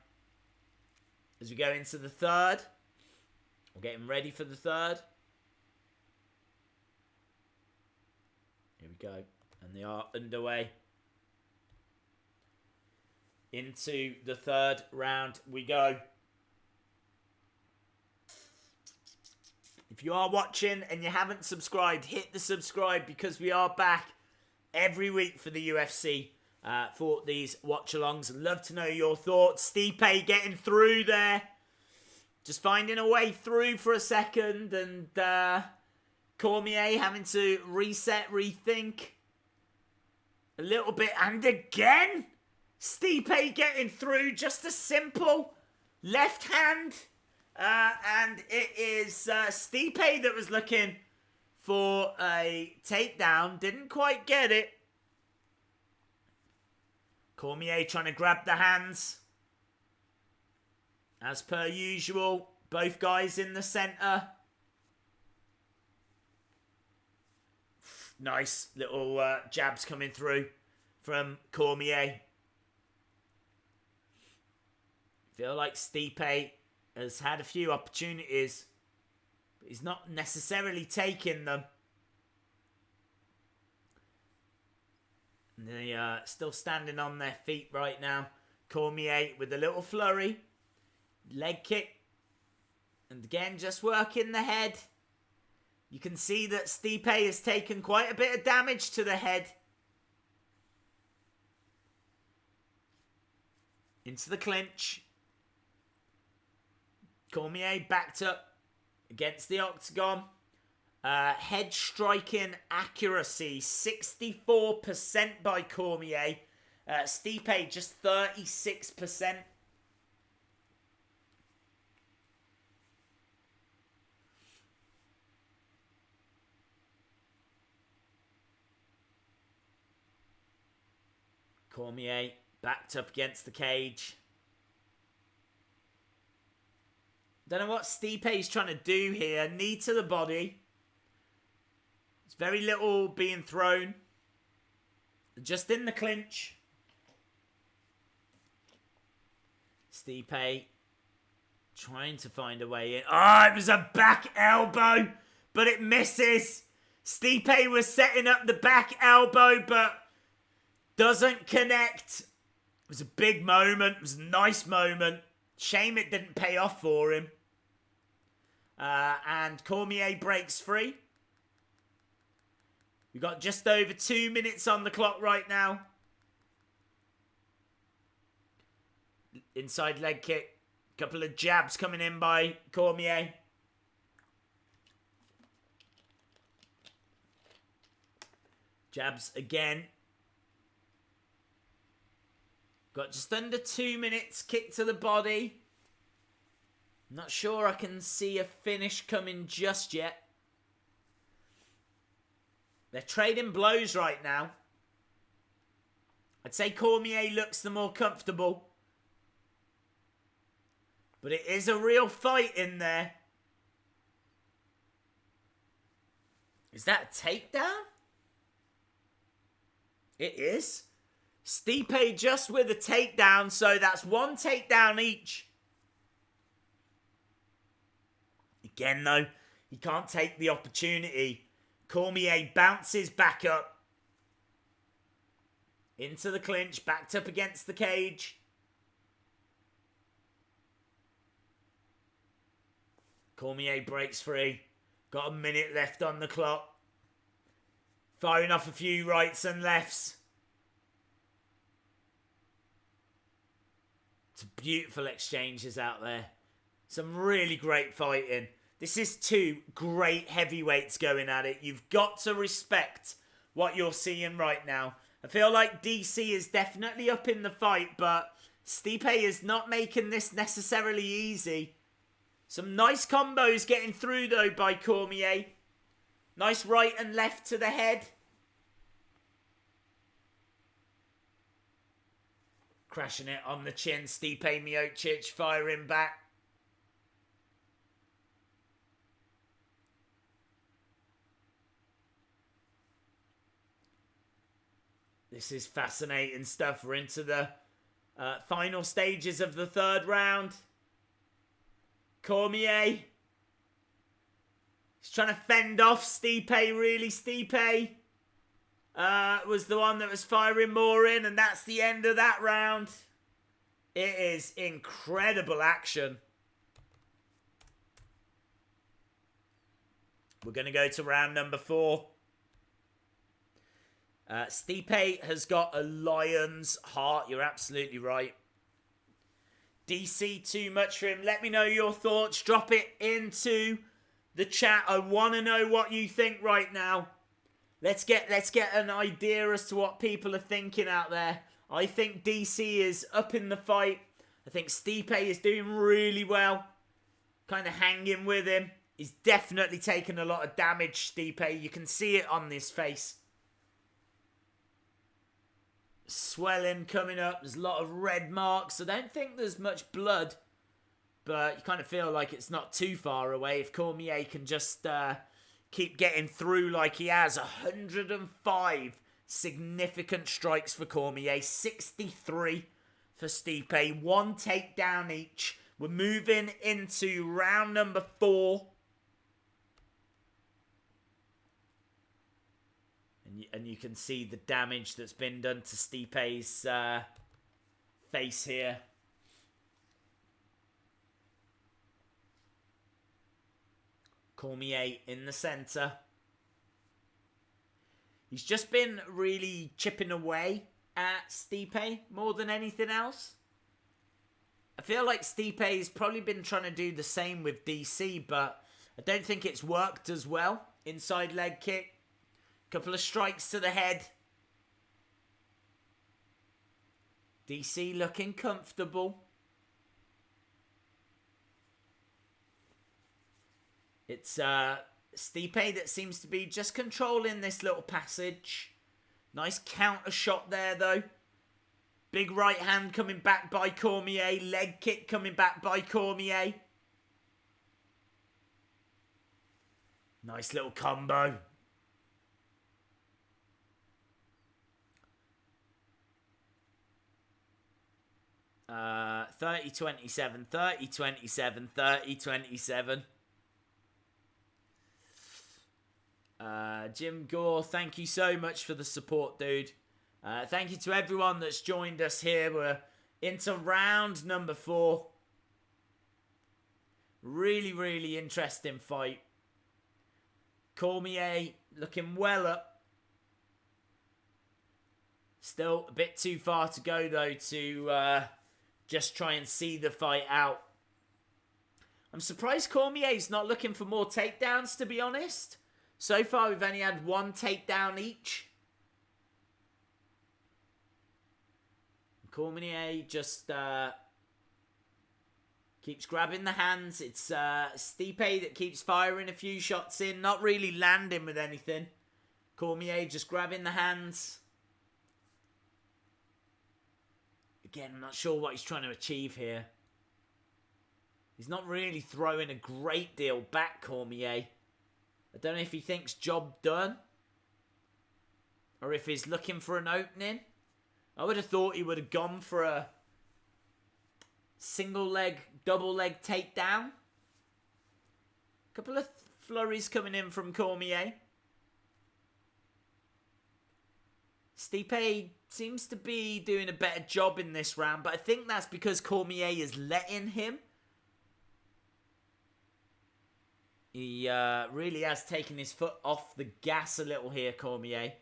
As we go into the third. We're getting ready for the third. Here we go. And they are underway. Into the third round we go. If you are watching and you haven't subscribed, hit the subscribe because we are back every week for the UFC for these watch-alongs. I'd love to know your thoughts. Stipe getting through there. Just finding a way through for a second. And Cormier having to reset, rethink a little bit. And again, Stipe getting through. Just a simple left hand. And it is Stipe that was looking for a takedown. Didn't quite get it. Cormier trying to grab the hands. As per usual, both guys in the centre. Nice little jabs coming through from Cormier. Feel like Stipe has had a few opportunities, but he's not necessarily taking them. And they are still standing on their feet right now. Cormier with a little flurry. Leg kick. And again, just working the head. You can see that Stipe has taken quite a bit of damage to the head. Into the clinch. Cormier backed up against the octagon. Head striking accuracy, 64% by Cormier. Stipe, just 36%. Cormier backed up against the cage. Don't know what Stipe's trying to do here. Knee to the body. There's very little being thrown. Just in the clinch. Stipe trying to find a way in. Oh, it was a back elbow, but it misses. Stipe was setting up the back elbow, but doesn't connect. It was a big moment. It was a nice moment. Shame it didn't pay off for him. And Cormier breaks free. We've got just over 2 minutes on the clock right now. Inside leg kick. Couple of jabs coming in by Cormier. Jabs again. Got just under 2 minutes. Kick to the body. Not sure I can see a finish coming just yet. They're trading blows right now. I'd say Cormier looks the more comfortable. But it is a real fight in there. Is that a takedown? It is. Stipe just with a takedown, so that's one takedown each. Again, though, he can't take the opportunity. Cormier bounces back up. Into the clinch, backed up against the cage. Cormier breaks free. Got a minute left on the clock. Firing off a few rights and lefts. Some beautiful exchanges out there. Some really great fighting. This is two great heavyweights going at it. You've got to respect what you're seeing right now. I feel like DC is definitely up in the fight, but Stipe is not making this necessarily easy. Some nice combos getting through, though, by Cormier. Nice right and left to the head. Crashing it on the chin. Stipe Miocic firing back. This is fascinating stuff. We're into the final stages of the third round. Cormier. He's trying to fend off Stipe, really. Stipe was the one that was firing more in, and that's the end of that round. It is incredible action. We're going to go to round number 4. Stipe has got a lion's heart. You're absolutely right. DC too much for him. Let me know your thoughts. Drop it into the chat. I want to know what you think right now. Let's get an idea as to what people are thinking out there. I think DC is up in the fight. I think Stipe is doing really well. Kind of hanging with him. He's definitely taken a lot of damage, Stipe. You can see it on his face. Swelling coming up. There's a lot of red marks. I don't think there's much blood. But you kind of feel like it's not too far away. If Cormier can just keep getting through like he has. 105 significant strikes for Cormier. 63 for Stipe. 1 takedown each. We're moving into round number 4. And you can see the damage that's been done to Stipe's face here. Cormier in the centre. He's just been really chipping away at Stipe more than anything else. I feel like Stipe's probably been trying to do the same with DC, but I don't think it's worked as well. Inside leg kick. Couple of strikes to the head. DC looking comfortable. It's Stipe that seems to be just controlling this little passage. Nice counter shot there, though. Big right hand coming back by Cormier. Leg kick coming back by Cormier. Nice little combo. 30-27, 30-27, 30-27. Jim Gore, thank you so much for the support, dude. Thank you to everyone that's joined us here. We're into round number 4. Really, really interesting fight. Cormier looking well up. Still a bit too far to go, though, to just try and see the fight out. I'm surprised Cormier's not looking for more takedowns, to be honest. So far, we've only had 1 takedown each. Cormier just keeps grabbing the hands. It's Stipe that keeps firing a few shots in, not really landing with anything. Cormier just grabbing the hands. Again, I'm not sure what he's trying to achieve here. He's not really throwing a great deal back, Cormier. I don't know if he thinks job done, or if he's looking for an opening. I would have thought he would have gone for a single leg, double leg takedown. Couple of flurries coming in from Cormier. Stipe seems to be doing a better job in this round, but I think that's because Cormier is letting him. He really has taken his foot off the gas a little here, Cormier.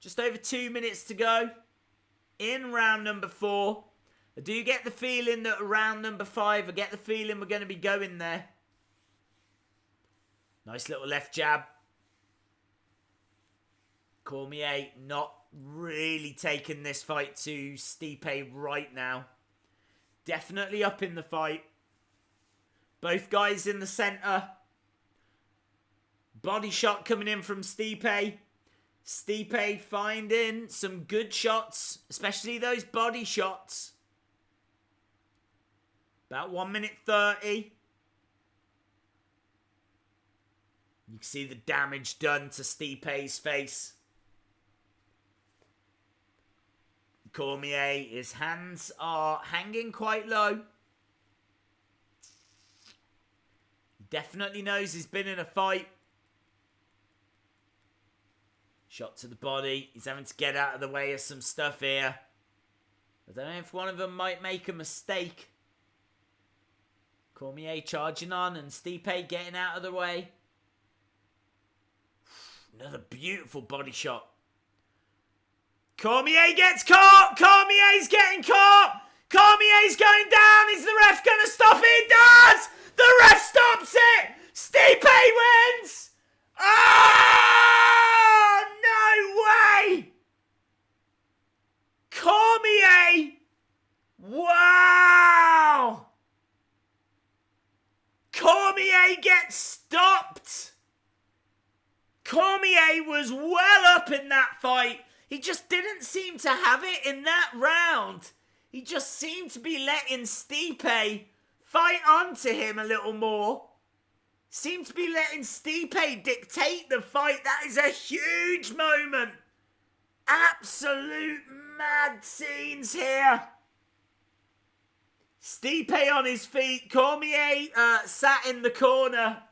Just over 2 minutes to go in round number 4. I do get the feeling that round number 5, I get the feeling we're going to be going there. Nice little left jab. Cormier not really taking this fight to Stipe right now. Definitely up in the fight. Both guys in the centre. Body shot coming in from Stipe. Stipe finding some good shots, especially those body shots. About 1 minute 30. You can see the damage done to Stipe's face. Cormier, his hands are hanging quite low. Definitely knows he's been in a fight. Shot to the body. He's having to get out of the way of some stuff here. I don't know if one of them might make a mistake. Cormier charging on and Stipe getting out of the way. Another beautiful body shot. Cormier gets caught! Cormier's getting caught! Cormier's going down! Is the ref going to stop it? He does! The ref stops it! Stipe wins! Oh! No way! Cormier! Wow! Cormier gets stopped! Cormier was well up in that fight. He just didn't seem to have it in that round. He just seemed to be letting Stipe fight onto him a little more. Seemed to be letting Stipe dictate the fight. That is a huge moment. Absolute mad scenes here. Stipe on his feet. Cormier sat in the corner.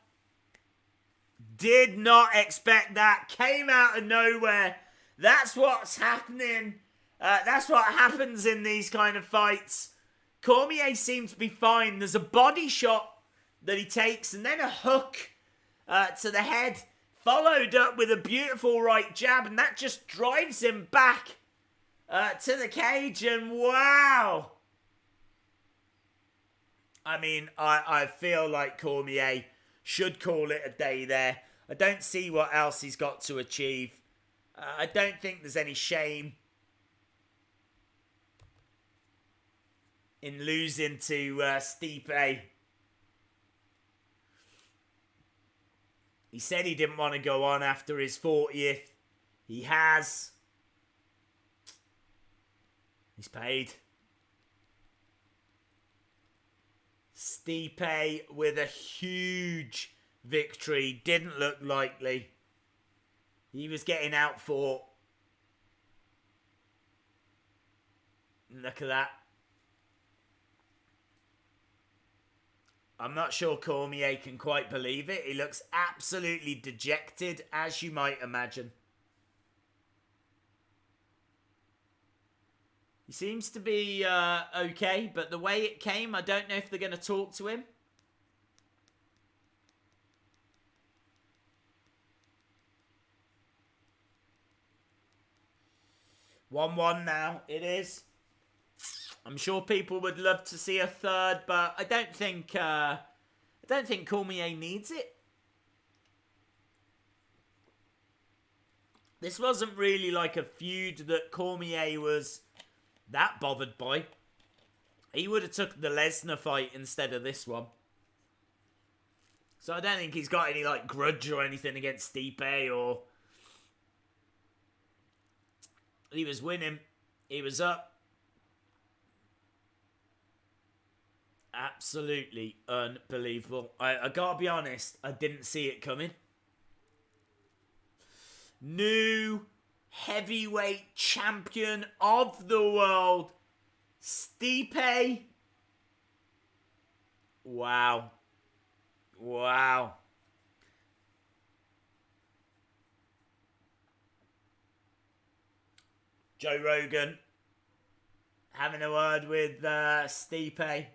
Did not expect that. Came out of nowhere. That's what's happening. That's what happens in these kind of fights. Cormier seems to be fine. There's a body shot that he takes and then a hook to the head, followed up with a beautiful right jab, and that just drives him back to the cage, and wow. I mean, I feel like Cormier should call it a day there. I don't see what else he's got to achieve. I don't think there's any shame in losing to Stipe. He said he didn't want to go on after his 40th. He has. He's paid. Stipe with a huge victory. Didn't look likely. He was getting outfought. Look at that. I'm not sure Cormier can quite believe it. He looks absolutely dejected, as you might imagine. He seems to be okay, but the way it came, I don't know if they're going to talk to him. One now, it is. I'm sure people would love to see a third, but I don't think Cormier needs it. This wasn't really like a feud that Cormier was that bothered by. He would have took the Lesnar fight instead of this one. So I don't think he's got any like grudge or anything against Stipe or... He was winning. He was up. Absolutely unbelievable. I gotta be honest, I didn't see it coming. New heavyweight champion of the world, Stipe. Wow. Wow. Joe Rogan having a word with Stipe.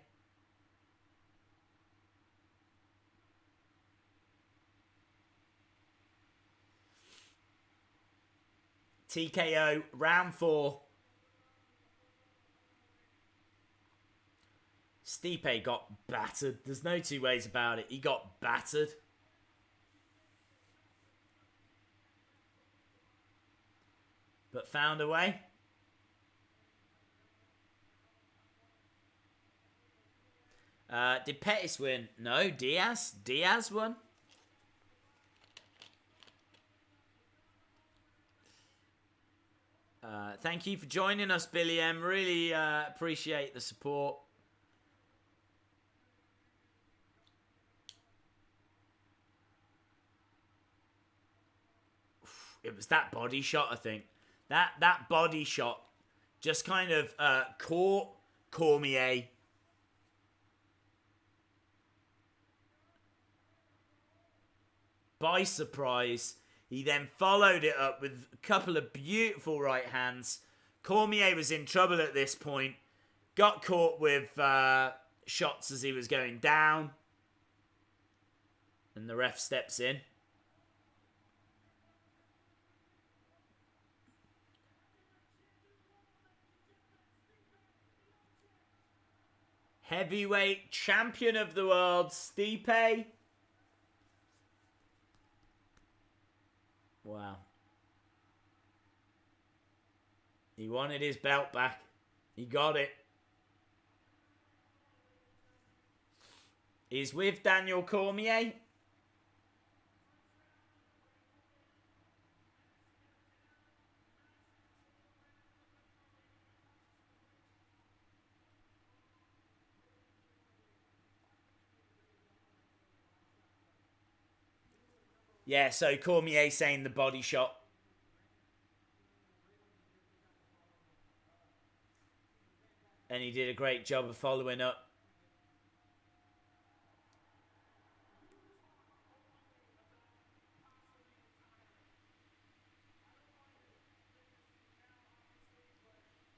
TKO, round 4. Stipe got battered. There's no two ways about it. He got battered. But found a way. Did Pettis win? No, Diaz. Diaz won. Thank you for joining us, Billy M. Really appreciate the support. It was that body shot, I think. That body shot just kind of caught Cormier. By surprise. He then followed it up with a couple of beautiful right hands. Cormier was in trouble at this point. Got caught with shots as he was going down. And the ref steps in. Heavyweight champion of the world, Stipe. Wow. He wanted his belt back. He got it. He's with Daniel Cormier. Yeah, so Cormier saying the body shot. And he did a great job of following up.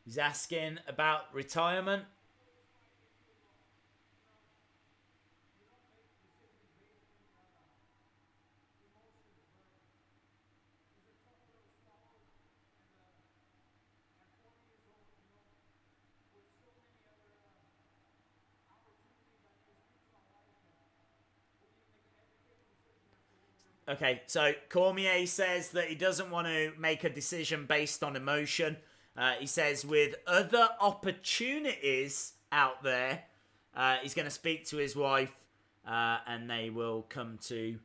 He's asking about retirement. Okay, so Cormier says that he doesn't want to make a decision based on emotion. He says with other opportunities out there, he's going to speak to his wife and they will come to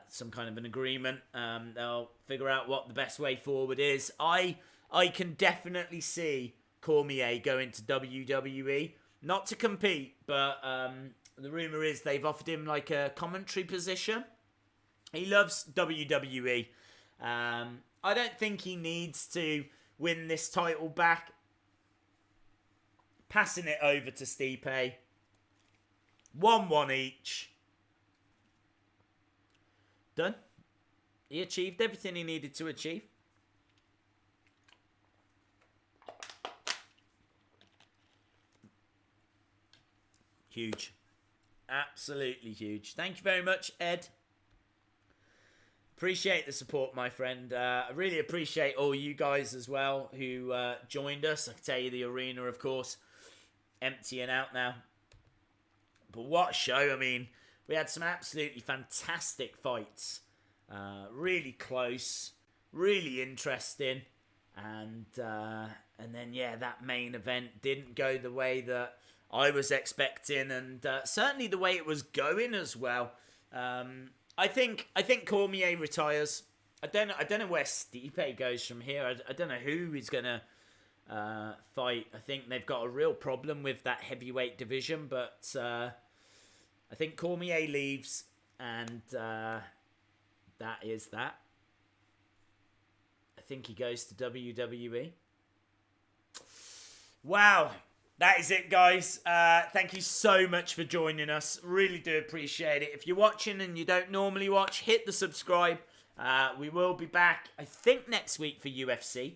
some kind of an agreement. They'll figure out what the best way forward is. I can definitely see Cormier going to WWE. Not to compete, but the rumour is they've offered him like a commentary position. He loves WWE. I don't think he needs to win this title back. Passing it over to Stipe. 1-1 each. Done. He achieved everything he needed to achieve. Huge. Absolutely huge. Thank you very much, Ed. Appreciate the support, my friend. I really appreciate all you guys as well who joined us. I can tell you the arena, of course, emptying out now. But what a show. I mean, we had some absolutely fantastic fights. Really close. Really interesting. And then, yeah, that main event didn't go the way that I was expecting. And certainly the way it was going as well. I think Cormier retires. I don't know where Stipe goes from here. I don't know who he's gonna fight. I think they've got a real problem with that heavyweight division, but I think Cormier leaves, and that is that. I think he goes to WWE. Wow. That is it, guys. Thank you so much for joining us. Really do appreciate it. If you're watching and you don't normally watch, hit the subscribe. We will be back, I think, next week for UFC.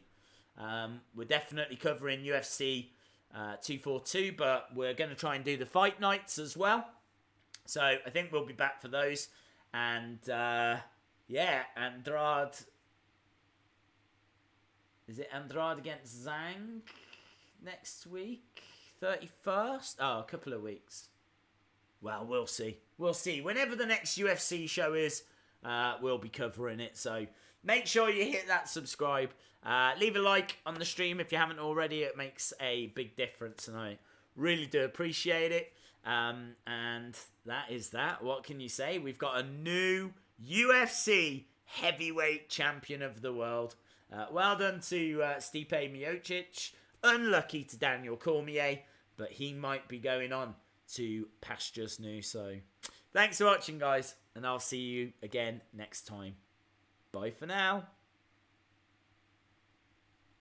We're definitely covering UFC 242, but we're going to try and do the fight nights as well. So I think we'll be back for those. And, yeah, Andrade. Is it Andrade against Zhang next week? 31st? Oh, a couple of weeks. Well, we'll see. We'll see. Whenever the next UFC show is, we'll be covering it. So make sure you hit that subscribe. Leave a like on the stream if you haven't already. It makes a big difference, and I really do appreciate it. And that is that. What can you say? We've got a new UFC heavyweight champion of the world. Well done to Stipe Miocic. Unlucky to Daniel Cormier, but he might be going on to pastures new. So thanks for watching, guys, and I'll see you again next time. Bye for now.